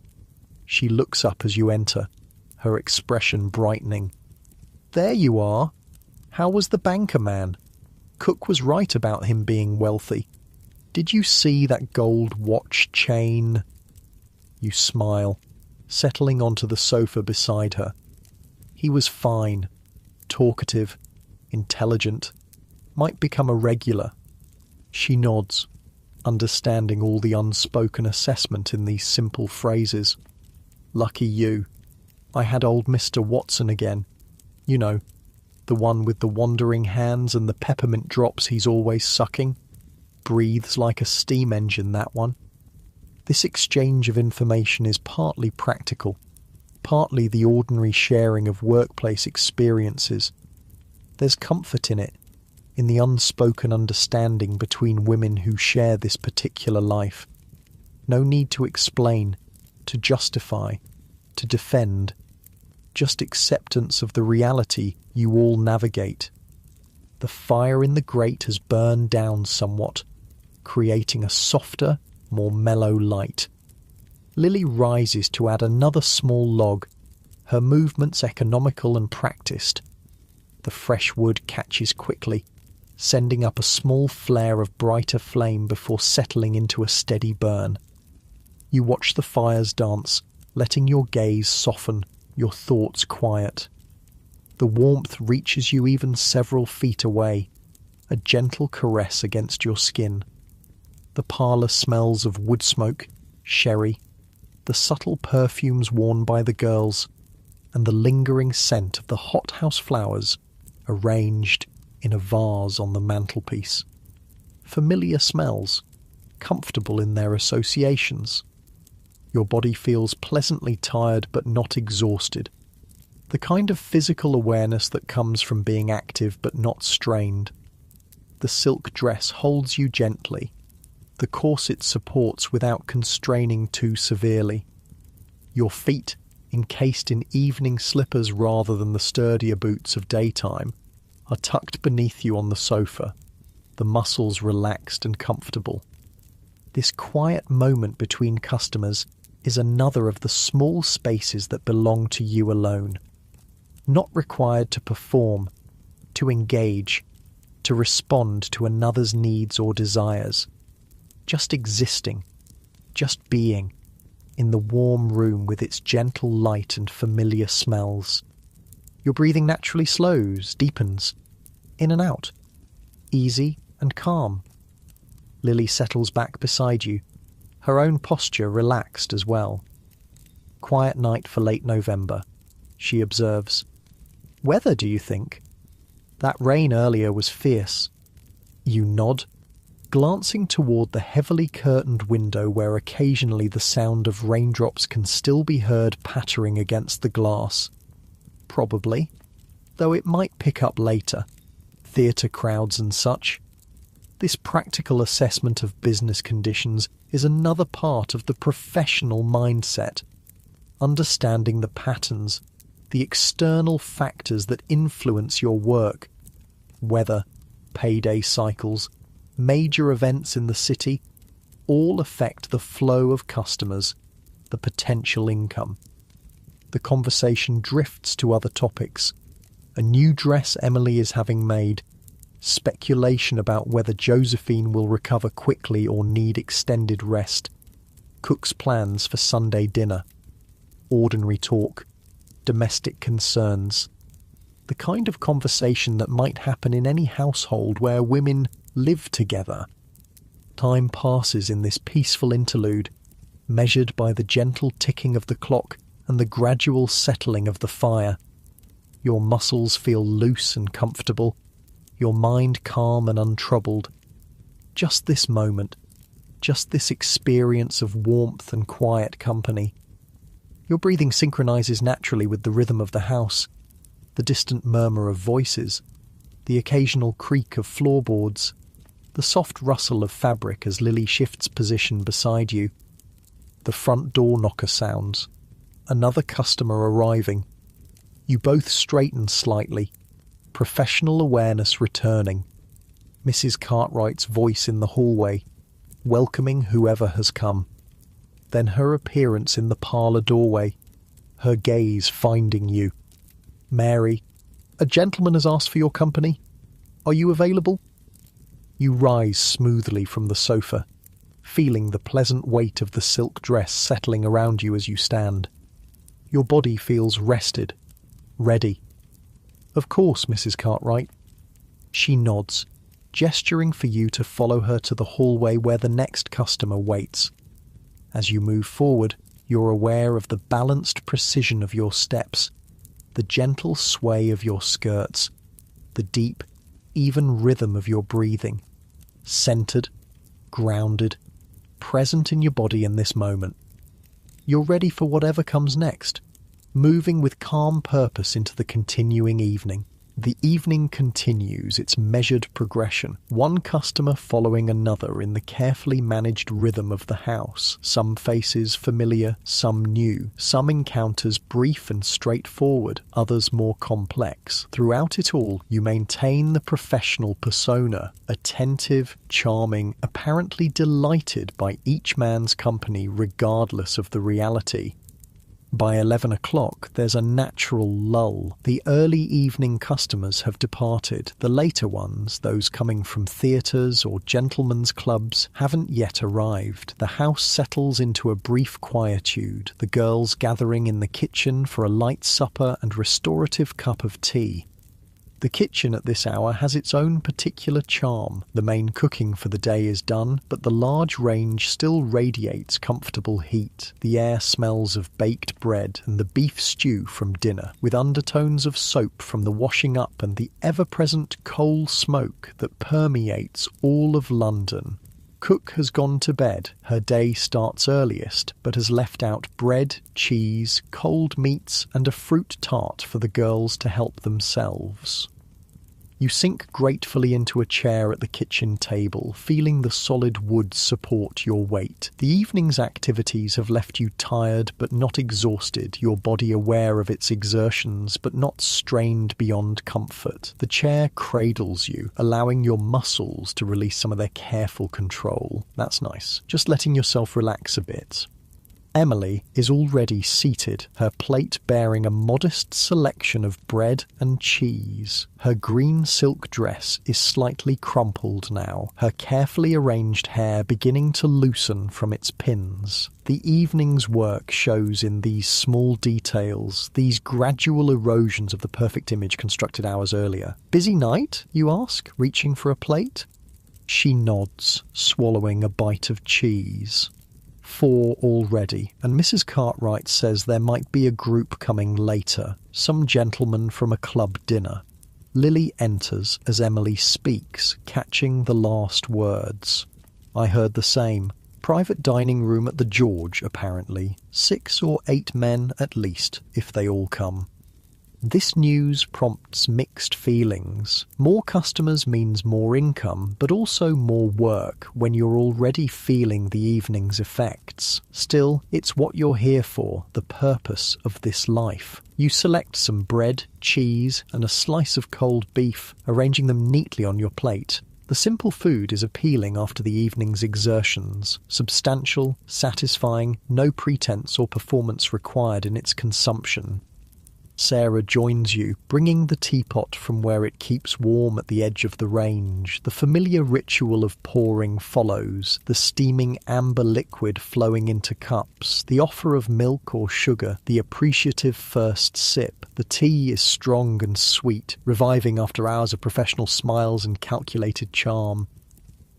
She looks up as you enter, her expression brightening. "There you are. How was the banker man? Cook was right about him being wealthy. Did you see that gold watch chain?" You smile, settling onto the sofa beside her. He was fine, talkative, intelligent, might become a regular. She nods, understanding all the unspoken assessment in these simple phrases. "Lucky you. I had old Mr. Watson again. You know, the one with the wandering hands and the peppermint drops he's always sucking. Breathes like a steam engine, that one." This exchange of information is partly practical, partly the ordinary sharing of workplace experiences. There's comfort in it, in the unspoken understanding between women who share this particular life. No need to explain, to justify, to defend. Just acceptance of the reality you all navigate. The fire in the grate has burned down somewhat, creating a softer, more mellow light. Lily rises to add another small log, her movements economical and practiced. The fresh wood catches quickly, sending up a small flare of brighter flame before settling into a steady burn. You watch the fires dance, letting your gaze soften, your thoughts quiet. The warmth reaches you even several feet away, a gentle caress against your skin. The parlour smells of wood smoke, sherry, the subtle perfumes worn by the girls, and the lingering scent of the hothouse flowers arranged in a vase on the mantelpiece. Familiar smells, comfortable in their associations. Your body feels pleasantly tired but not exhausted. The kind of physical awareness that comes from being active but not strained. The silk dress holds you gently. The corset supports without constraining too severely. Your feet, encased in evening slippers rather than the sturdier boots of daytime, are tucked beneath you on the sofa, the muscles relaxed and comfortable. This quiet moment between customers is another of the small spaces that belong to you alone. Not required to perform, to engage, to respond to another's needs or desires. Just existing, just being, in the warm room with its gentle light and familiar smells. Your breathing naturally slows, deepens, in and out, easy and calm. Lily settles back beside you, her own posture relaxed as well. "Quiet night for late November," she observes. "Weather, do you think? That rain earlier was fierce." You nod, glancing toward the heavily curtained window where occasionally the sound of raindrops can still be heard pattering against the glass. Probably, though it might pick up later. Theatre crowds and such. This practical assessment of business conditions is another part of the professional mindset. Understanding the patterns, the external factors that influence your work. Weather, payday cycles, major events in the city, all affect the flow of customers, the potential income. The conversation drifts to other topics. A new dress Emily is having made, speculation about whether Josephine will recover quickly or need extended rest, cook's plans for Sunday dinner. Ordinary talk, domestic concerns. The kind of conversation that might happen in any household where women live together. Time passes in this peaceful interlude, measured by the gentle ticking of the clock and the gradual settling of the fire. Your muscles feel loose and comfortable, your mind calm and untroubled. Just this moment, just this experience of warmth and quiet company. Your breathing synchronizes naturally with the rhythm of the house, the distant murmur of voices, the occasional creak of floorboards, the soft rustle of fabric as Lily shifts position beside you. The front door knocker sounds. Another customer arriving. You both straighten slightly, professional awareness returning. Mrs. Cartwright's voice in the hallway, welcoming whoever has come. Then her appearance in the parlour doorway, her gaze finding you. Mary, a gentleman has asked for your company. Are you available? You rise smoothly from the sofa, feeling the pleasant weight of the silk dress settling around you as you stand. Your body feels rested, ready. Of course, Mrs. Cartwright. She nods, gesturing for you to follow her to the hallway where the next customer waits. As you move forward, you're aware of the balanced precision of your steps, the gentle sway of your skirts, the deep, even rhythm of your breathing. Centered, grounded, present in your body in this moment. You're ready for whatever comes next, moving with calm purpose into the continuing evening. The evening continues its measured progression, one customer following another in the carefully managed rhythm of the house. Some faces familiar, some new, some encounters brief and straightforward, others more complex. Throughout it all, you maintain the professional persona, attentive, charming, apparently delighted by each man's company regardless of the reality. By 11 o'clock, there's a natural lull. The early evening customers have departed. The later ones, those coming from theatres or gentlemen's clubs, haven't yet arrived. The house settles into a brief quietude, the girls gathering in the kitchen for a light supper and restorative cup of tea. The kitchen at this hour has its own particular charm. The main cooking for the day is done, but the large range still radiates comfortable heat. The air smells of baked bread and the beef stew from dinner, with undertones of soap from the washing up and the ever-present coal smoke that permeates all of London. Cook has gone to bed. Her day starts earliest, but has left out bread, cheese, cold meats and a fruit tart for the girls to help themselves. You sink gratefully into a chair at the kitchen table, feeling the solid wood support your weight. The evening's activities have left you tired but not exhausted, your body aware of its exertions but not strained beyond comfort. The chair cradles you, allowing your muscles to release some of their careful control. That's nice. Just letting yourself relax a bit. Emily is already seated, her plate bearing a modest selection of bread and cheese. Her green silk dress is slightly crumpled now, her carefully arranged hair beginning to loosen from its pins. The evening's work shows in these small details, these gradual erosions of the perfect image constructed hours earlier. Busy night, you ask, reaching for a plate? She nods, swallowing a bite of cheese. 4 already, and Mrs. Cartwright says there might be a group coming later, some gentlemen from a club dinner. Lily enters as Emily speaks, catching the last words. I heard the same. Private dining room at the George, apparently. 6 or 8 men at least, if they all come. This news prompts mixed feelings. More customers means more income, but also more work when you're already feeling the evening's effects. Still, it's what you're here for, the purpose of this life. You select some bread, cheese, and a slice of cold beef, arranging them neatly on your plate. The simple food is appealing after the evening's exertions, substantial, satisfying, no pretense or performance required in its consumption. Sarah joins you, bringing the teapot from where it keeps warm at the edge of the range. The familiar ritual of pouring follows, the steaming amber liquid flowing into cups, the offer of milk or sugar, the appreciative first sip. The tea is strong and sweet, reviving after hours of professional smiles and calculated charm.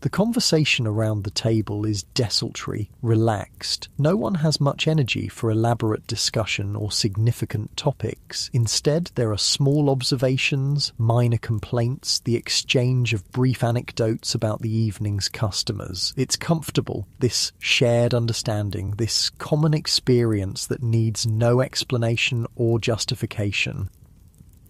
The conversation around the table is desultory, relaxed. No one has much energy for elaborate discussion or significant topics. Instead, there are small observations, minor complaints, the exchange of brief anecdotes about the evening's customers. It's comfortable, this shared understanding, this common experience that needs no explanation or justification.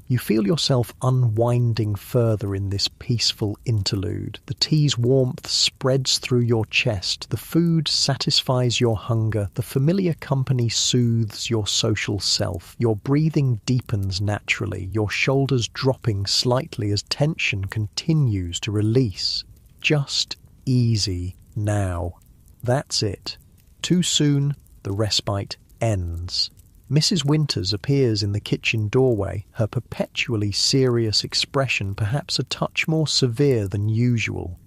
You feel yourself unwinding further in this peaceful interlude. The tea's warmth spreads through your chest. The food satisfies your hunger. The familiar company soothes your social self. Your breathing deepens naturally, your shoulders dropping slightly as tension continues to release. Just easy now. That's it. Too soon, the respite ends. Mrs. Winters appears in the kitchen doorway, her perpetually serious expression perhaps a touch more severe than usual.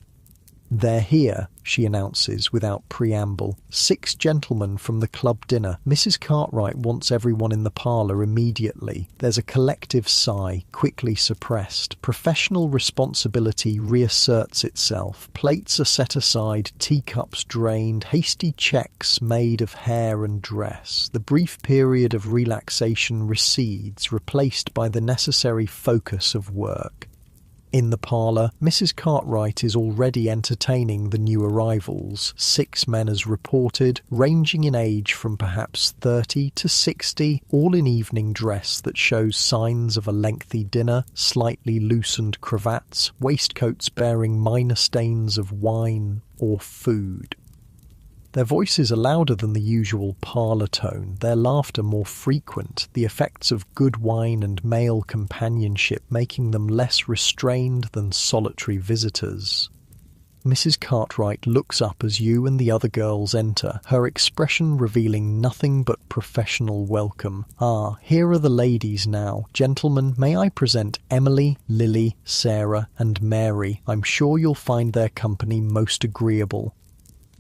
"They're here," she announces without preamble. 6 gentlemen from the club dinner. Mrs. Cartwright wants everyone in the parlour immediately. There's a collective sigh, quickly suppressed. Professional responsibility reasserts itself. Plates are set aside, teacups drained, hasty checks made of hair and dress. The brief period of relaxation recedes, replaced by the necessary focus of work. In the parlour, Mrs. Cartwright is already entertaining the new arrivals. 6 men as reported, ranging in age from perhaps 30 to 60, all in evening dress that shows signs of a lengthy dinner, slightly loosened cravats, waistcoats bearing minor stains of wine or food. Their voices are louder than the usual parlour tone, their laughter more frequent, the effects of good wine and male companionship making them less restrained than solitary visitors. Mrs. Cartwright looks up as you and the other girls enter, her expression revealing nothing but professional welcome. "Ah, here are the ladies now. Gentlemen, may I present Emily, Lily, Sarah, and Mary. I'm sure you'll find their company most agreeable."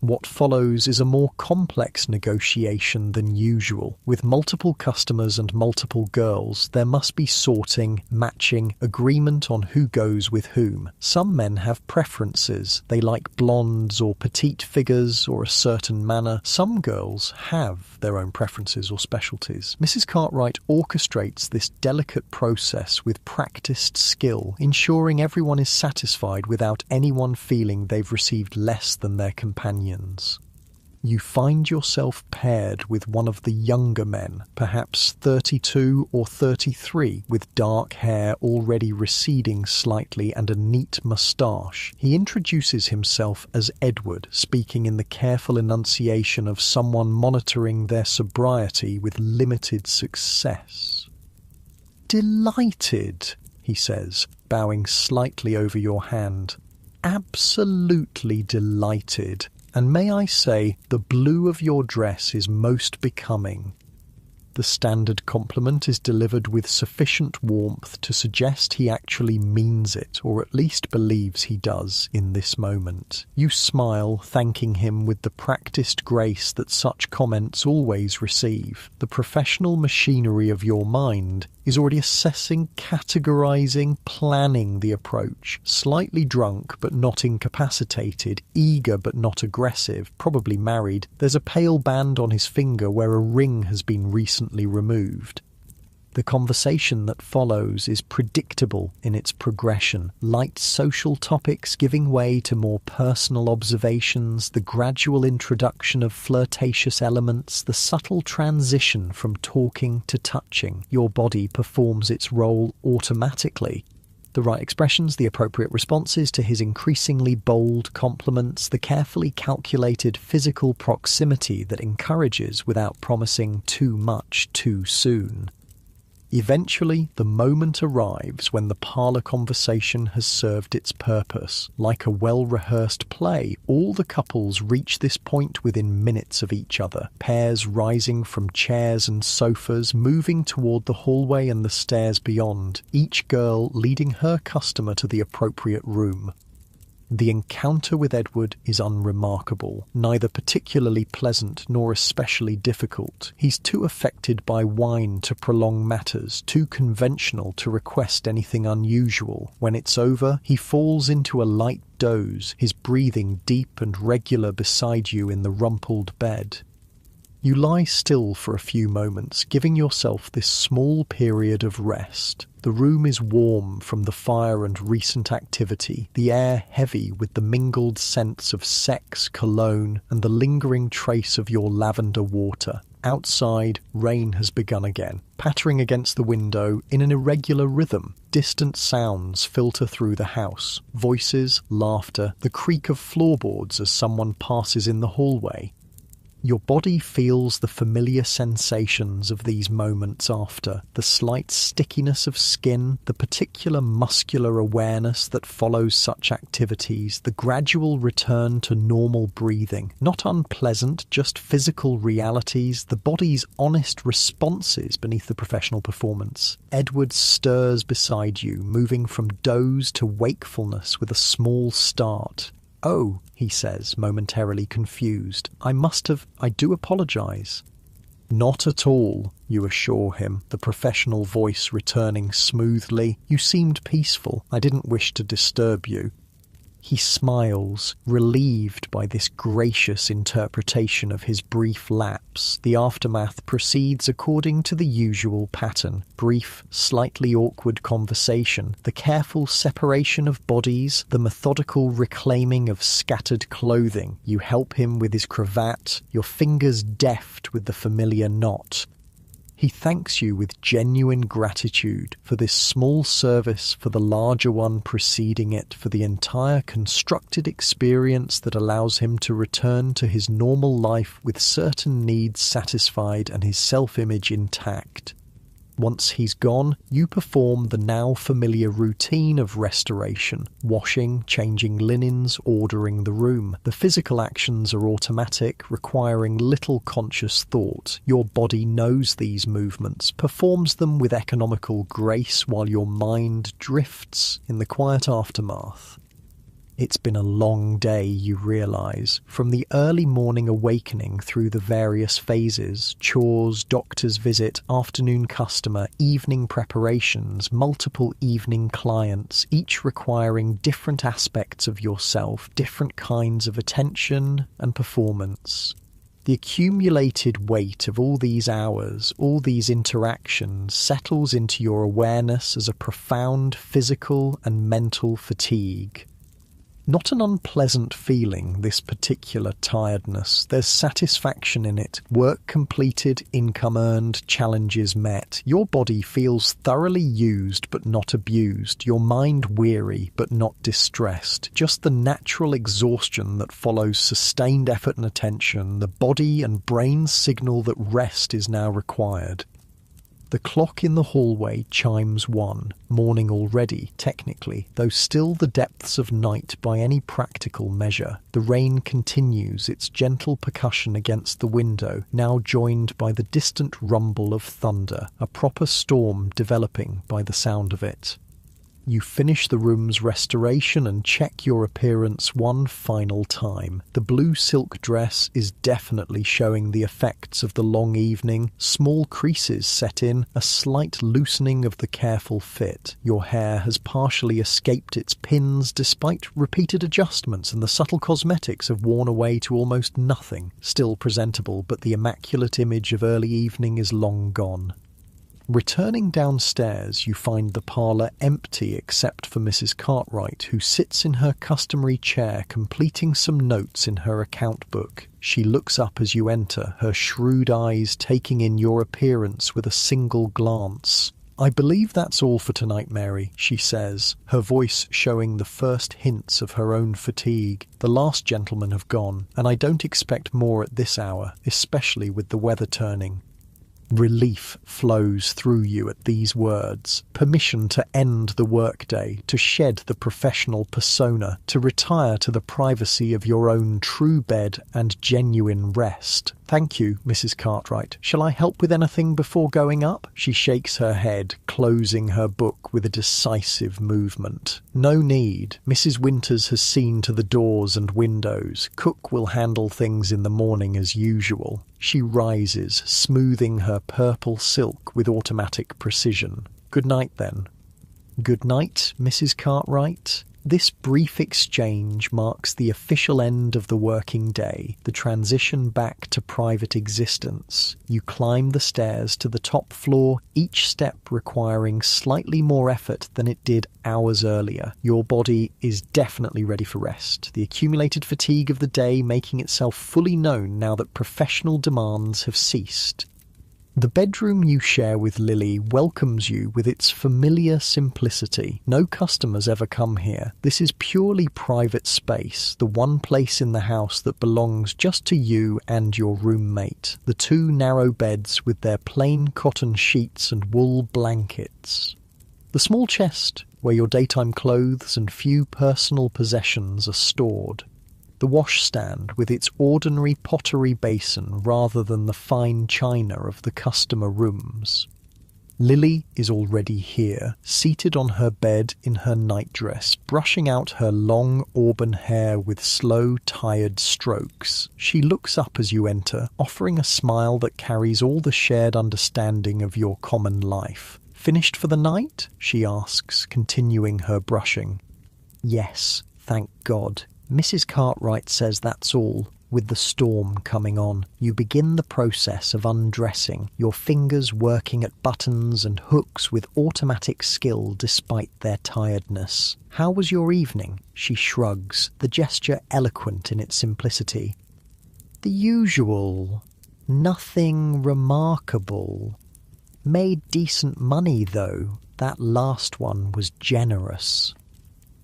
What follows is a more complex negotiation than usual. With multiple customers and multiple girls, there must be sorting, matching, agreement on who goes with whom. Some men have preferences. They like blondes or petite figures or a certain manner. Some girls have their own preferences or specialties. Mrs. Cartwright orchestrates this delicate process with practiced skill, ensuring everyone is satisfied without anyone feeling they've received less than their companion. You find yourself paired with one of the younger men, perhaps 32 or 33, with dark hair already receding slightly and a neat moustache. He introduces himself as Edward, speaking in the careful enunciation of someone monitoring their sobriety with limited success. "Delighted," he says, bowing slightly over your hand. "Absolutely delighted. And may I say, the blue of your dress is most becoming." The standard compliment is delivered with sufficient warmth to suggest he actually means it, or at least believes he does in this moment. You smile, thanking him with the practiced grace that such comments always receive. The professional machinery of your mind is already assessing, categorizing, planning the approach. Slightly drunk but not incapacitated, eager but not aggressive, probably married. There's a pale band on his finger where a ring has been recently removed. The conversation that follows is predictable in its progression. Light social topics giving way to more personal observations, the gradual introduction of flirtatious elements, the subtle transition from talking to touching. Your body performs its role automatically. The right expressions, the appropriate responses to his increasingly bold compliments, the carefully calculated physical proximity that encourages without promising too much too soon. Eventually, the moment arrives when the parlour conversation has served its purpose. Like a well-rehearsed play, all the couples reach this point within minutes of each other, pairs rising from chairs and sofas, moving toward the hallway and the stairs beyond, each girl leading her customer to the appropriate room. The encounter with Edward is unremarkable, neither particularly pleasant nor especially difficult. He's too affected by wine to prolong matters, too conventional to request anything unusual. When it's over, he falls into a light doze, his breathing deep and regular beside you in the rumpled bed. You lie still for a few moments, giving yourself this small period of rest. The room is warm from the fire and recent activity, the air heavy with the mingled scents of sex, cologne, and the lingering trace of your lavender water. Outside, rain has begun again, pattering against the window in an irregular rhythm. Distant sounds filter through the house, voices, laughter, the creak of floorboards as someone passes in the hallway. Your body feels the familiar sensations of these moments after, the slight stickiness of skin, the particular muscular awareness that follows such activities, the gradual return to normal breathing. Not unpleasant, just physical realities, the body's honest responses beneath the professional performance. Edward stirs beside you, moving from doze to wakefulness with a small start. "Oh," he says, momentarily confused. I do apologise." "Not at all," you assure him, the professional voice returning smoothly. "You seemed peaceful. I didn't wish to disturb you." He smiles, relieved by this gracious interpretation of his brief lapse. The aftermath proceeds according to the usual pattern. Brief, slightly awkward conversation, the careful separation of bodies, the methodical reclaiming of scattered clothing. You help him with his cravat, your fingers deft with the familiar knot. He thanks you with genuine gratitude for this small service, for the larger one preceding it, for the entire constructed experience that allows him to return to his normal life with certain needs satisfied and his self-image intact. Once he's gone, you perform the now familiar routine of restoration, washing, changing linens, ordering the room. The physical actions are automatic, requiring little conscious thought. Your body knows these movements, performs them with economical grace while your mind drifts in the quiet aftermath. It's been a long day, you realise, from the early morning awakening through the various phases, chores, doctor's visit, afternoon customer, evening preparations, multiple evening clients, each requiring different aspects of yourself, different kinds of attention and performance. The accumulated weight of all these hours, all these interactions, settles into your awareness as a profound physical and mental fatigue. Not an unpleasant feeling, this particular tiredness. There's satisfaction in it. Work completed, income earned, challenges met. Your body feels thoroughly used but not abused. Your mind weary but not distressed. Just the natural exhaustion that follows sustained effort and attention. The body and brain signal that rest is now required. The clock in the hallway chimes 1, morning already, technically, though still the depths of night by any practical measure. The rain continues its gentle percussion against the window, now joined by the distant rumble of thunder, a proper storm developing by the sound of it. You finish the room's restoration and check your appearance one final time. The blue silk dress is definitely showing the effects of the long evening. Small creases set in, a slight loosening of the careful fit. Your hair has partially escaped its pins despite repeated adjustments, and the subtle cosmetics have worn away to almost nothing. Still presentable, but the immaculate image of early evening is long gone. Returning downstairs, you find the parlour empty except for Mrs. Cartwright, who sits in her customary chair completing some notes in her account book. She looks up as you enter, her shrewd eyes taking in your appearance with a single glance. "I believe that's all for tonight, Mary," she says, her voice showing the first hints of her own fatigue. "The last gentlemen have gone, and I don't expect more at this hour, especially with the weather turning." Relief flows through you at these words. Permission to end the workday, to shed the professional persona, to retire to the privacy of your own true bed and genuine rest. Thank you, Mrs. Cartwright. Shall I help with anything before going up? She shakes her head, closing her book with a decisive movement. No need. Mrs. Winters has seen to the doors and windows. Cook will handle things in the morning as usual. She rises, smoothing her purple silk with automatic precision. Good night, then. Good night, Mrs. Cartwright. This brief exchange marks the official end of the working day, the transition back to private existence. You climb the stairs to the top floor, each step requiring slightly more effort than it did hours earlier. Your body is definitely ready for rest, the accumulated fatigue of the day making itself fully known now that professional demands have ceased. The bedroom you share with Lily welcomes you with its familiar simplicity. No customers ever come here. This is purely private space, the one place in the house that belongs just to you and your roommate. The two narrow beds with their plain cotton sheets and wool blankets. The small chest where your daytime clothes and few personal possessions are stored. The washstand with its ordinary pottery basin rather than the fine china of the customer rooms. Lily is already here, seated on her bed in her nightdress, brushing out her long auburn hair with slow, tired strokes. She looks up as you enter, offering a smile that carries all the shared understanding of your common life. "Finished for the night?" she asks, continuing her brushing. "Yes, thank God." Mrs. Cartwright says that's all. With the storm coming on, you begin the process of undressing, your fingers working at buttons and hooks with automatic skill despite their tiredness. "How was your evening?" She shrugs, the gesture eloquent in its simplicity. "The usual. Nothing remarkable. Made decent money, though. That last one was generous."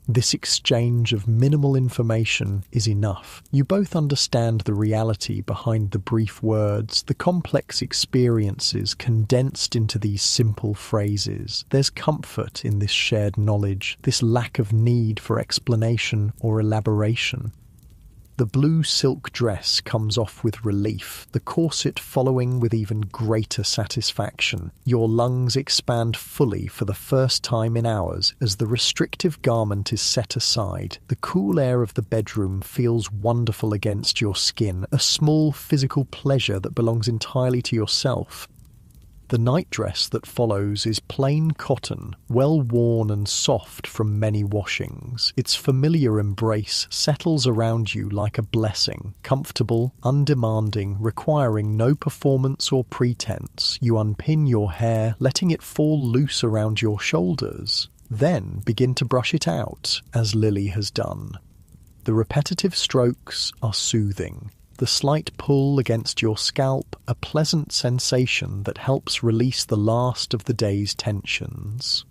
This exchange of minimal information is enough. You both understand the reality behind the brief words, the complex experiences condensed into these simple phrases. There's comfort in this shared knowledge, this lack of need for explanation or elaboration. The blue silk dress comes off with relief, the corset following with even greater satisfaction. Your lungs expand fully for the first time in hours as the restrictive garment is set aside. The cool air of the bedroom feels wonderful against your skin, a small physical pleasure that belongs entirely to yourself. The nightdress that follows is plain cotton, well worn and soft from many washings. Its familiar embrace settles around you like a blessing. Comfortable, undemanding, requiring no performance or pretense, you unpin your hair, letting it fall loose around your shoulders. Then begin to brush it out, as Lily has done. The repetitive strokes are soothing. The slight pull against your scalp, a pleasant sensation that helps release the last of the day's tensions.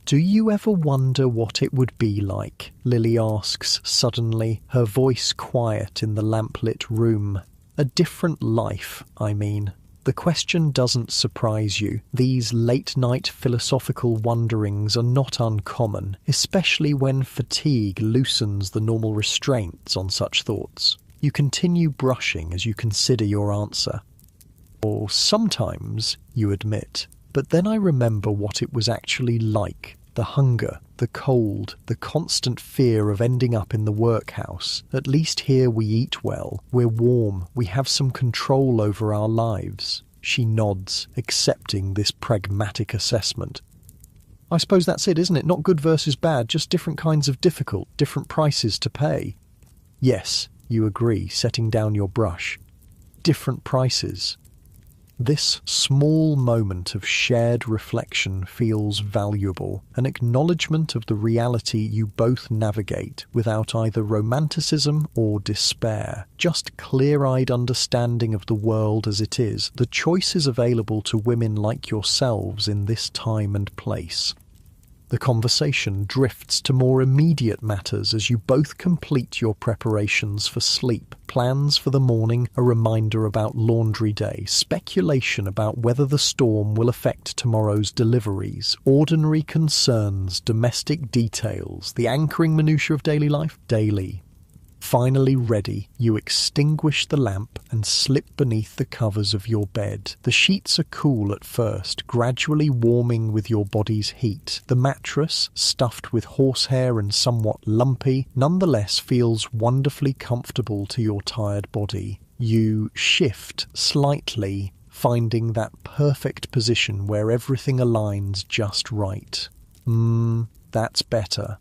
"Do you ever wonder what it would be like?" Lily asks suddenly, her voice quiet in the lamplit room. "A different life, I mean." The question doesn't surprise you. These late-night philosophical wonderings are not uncommon, especially when fatigue loosens the normal restraints on such thoughts. You continue brushing as you consider your answer. "Or sometimes," you admit, "but then I remember what it was actually like. The hunger, the cold, the constant fear of ending up in the workhouse. At least here we eat well, we're warm, we have some control over our lives." She nods, accepting this pragmatic assessment. "I suppose that's it, isn't it? Not good versus bad, just different kinds of difficult, different prices to pay." "Yes," you agree, setting down your brush. "Different prices." This small moment of shared reflection feels valuable, an acknowledgement of the reality you both navigate without either romanticism or despair, just clear-eyed understanding of the world as it is, the choices available to women like yourselves in this time and place. The conversation drifts to more immediate matters as you both complete your preparations for sleep. Plans for the morning, a reminder about laundry day, speculation about whether the storm will affect tomorrow's deliveries, ordinary concerns, domestic details, the anchoring minutiae of daily life, daily. Finally ready, you extinguish the lamp and slip beneath the covers of your bed. The sheets are cool at first, gradually warming with your body's heat. The mattress, stuffed with horsehair and somewhat lumpy, nonetheless feels wonderfully comfortable to your tired body. You shift slightly, finding that perfect position where everything aligns just right. That's better.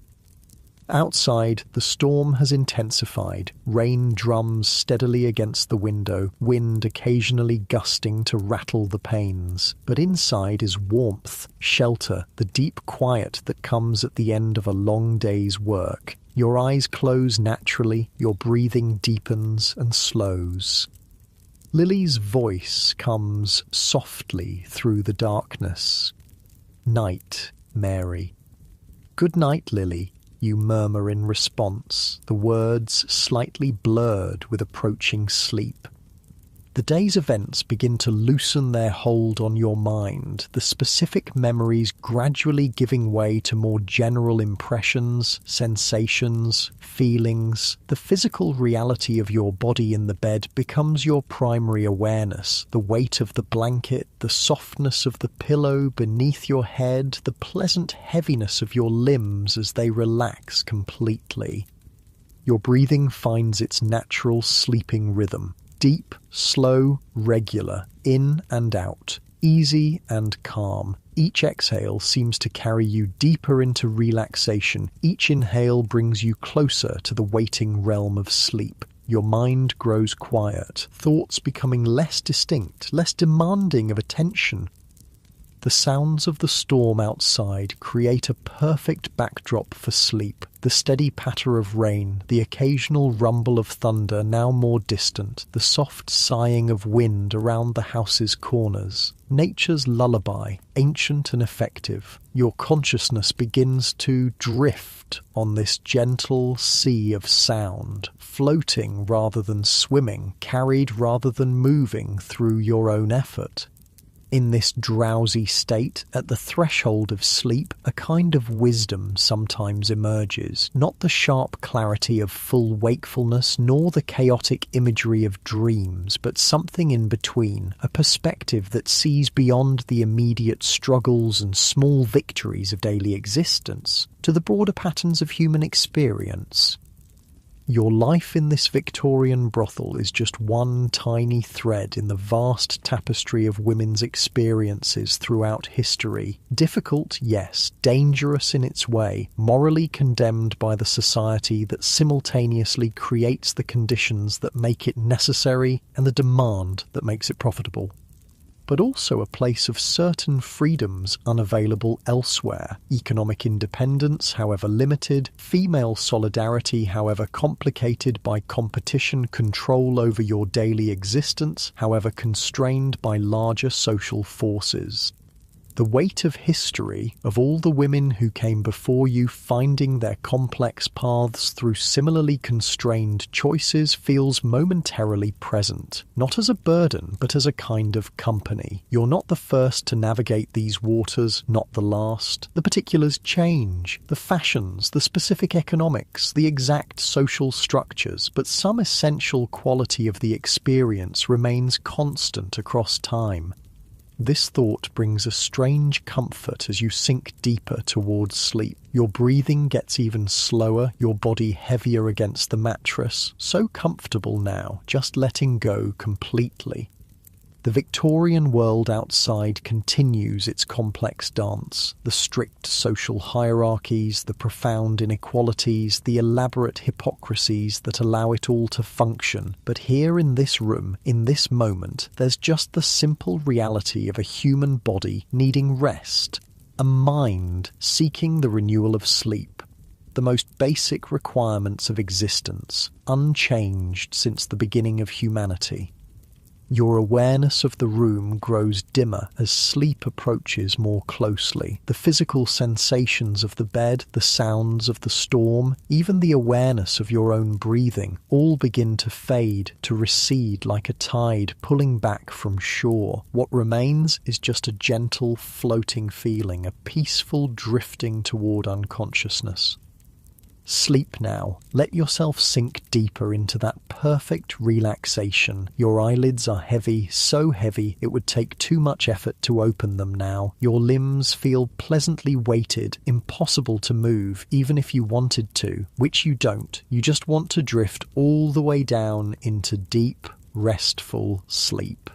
Outside, the storm has intensified. Rain drums steadily against the window, wind occasionally gusting to rattle the panes. But inside is warmth, shelter, the deep quiet that comes at the end of a long day's work. Your eyes close naturally, your breathing deepens and slows. Lily's voice comes softly through the darkness. "Night, Mary." "Good night, Lily," you murmur in response, the words slightly blurred with approaching sleep. The day's events begin to loosen their hold on your mind, the specific memories gradually giving way to more general impressions, sensations, feelings. The physical reality of your body in the bed becomes your primary awareness. The weight of the blanket, the softness of the pillow beneath your head, the pleasant heaviness of your limbs as they relax completely. Your breathing finds its natural sleeping rhythm. Deep, slow, regular, in and out, easy and calm. Each exhale seems to carry you deeper into relaxation. Each inhale brings you closer to the waiting realm of sleep. Your mind grows quiet, thoughts becoming less distinct, less demanding of attention. The sounds of the storm outside create a perfect backdrop for sleep. The steady patter of rain, the occasional rumble of thunder now more distant, the soft sighing of wind around the house's corners. Nature's lullaby, ancient and effective. Your consciousness begins to drift on this gentle sea of sound, floating rather than swimming, carried rather than moving through your own effort. In this drowsy state, at the threshold of sleep, a kind of wisdom sometimes emerges, not the sharp clarity of full wakefulness, nor the chaotic imagery of dreams, but something in between, a perspective that sees beyond the immediate struggles and small victories of daily existence, to the broader patterns of human experience. Your life in this Victorian brothel is just one tiny thread in the vast tapestry of women's experiences throughout history. Difficult, yes, dangerous in its way, morally condemned by the society that simultaneously creates the conditions that make it necessary and the demand that makes it profitable. But also a place of certain freedoms unavailable elsewhere. Economic independence, however limited, female solidarity, however complicated by competition, control over your daily existence, however constrained by larger social forces. The weight of history, of all the women who came before you finding their complex paths through similarly constrained choices, feels momentarily present, not as a burden, but as a kind of company. You're not the first to navigate these waters, not the last. The particulars change, the fashions, the specific economics, the exact social structures, but some essential quality of the experience remains constant across time. This thought brings a strange comfort as you sink deeper towards sleep. Your breathing gets even slower, your body heavier against the mattress, so comfortable now, just letting go completely. The Victorian world outside continues its complex dance. The strict social hierarchies, the profound inequalities, the elaborate hypocrisies that allow it all to function. But here in this room, in this moment, there's just the simple reality of a human body needing rest, a mind seeking the renewal of sleep. The most basic requirements of existence, unchanged since the beginning of humanity. Your awareness of the room grows dimmer as sleep approaches more closely. The physical sensations of the bed, the sounds of the storm, even the awareness of your own breathing, all begin to fade, to recede like a tide pulling back from shore. What remains is just a gentle, floating feeling, a peaceful drifting toward unconsciousness. Sleep now. Let yourself sink deeper into that perfect relaxation. Your eyelids are heavy, so heavy it would take too much effort to open them now. Your limbs feel pleasantly weighted, impossible to move, even if you wanted to, which you don't. You just want to drift all the way down into deep, restful sleep.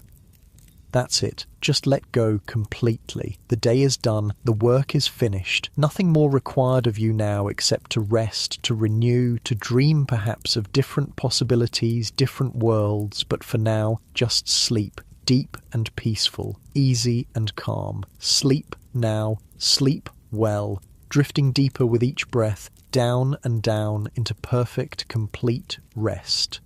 That's it. Just let go completely. The day is done. The work is finished. Nothing more required of you now except to rest, to renew, to dream perhaps of different possibilities, different worlds, but for now, just sleep. Deep and peaceful, easy and calm. Sleep now. Sleep well. Drifting deeper with each breath, down and down into perfect, complete rest.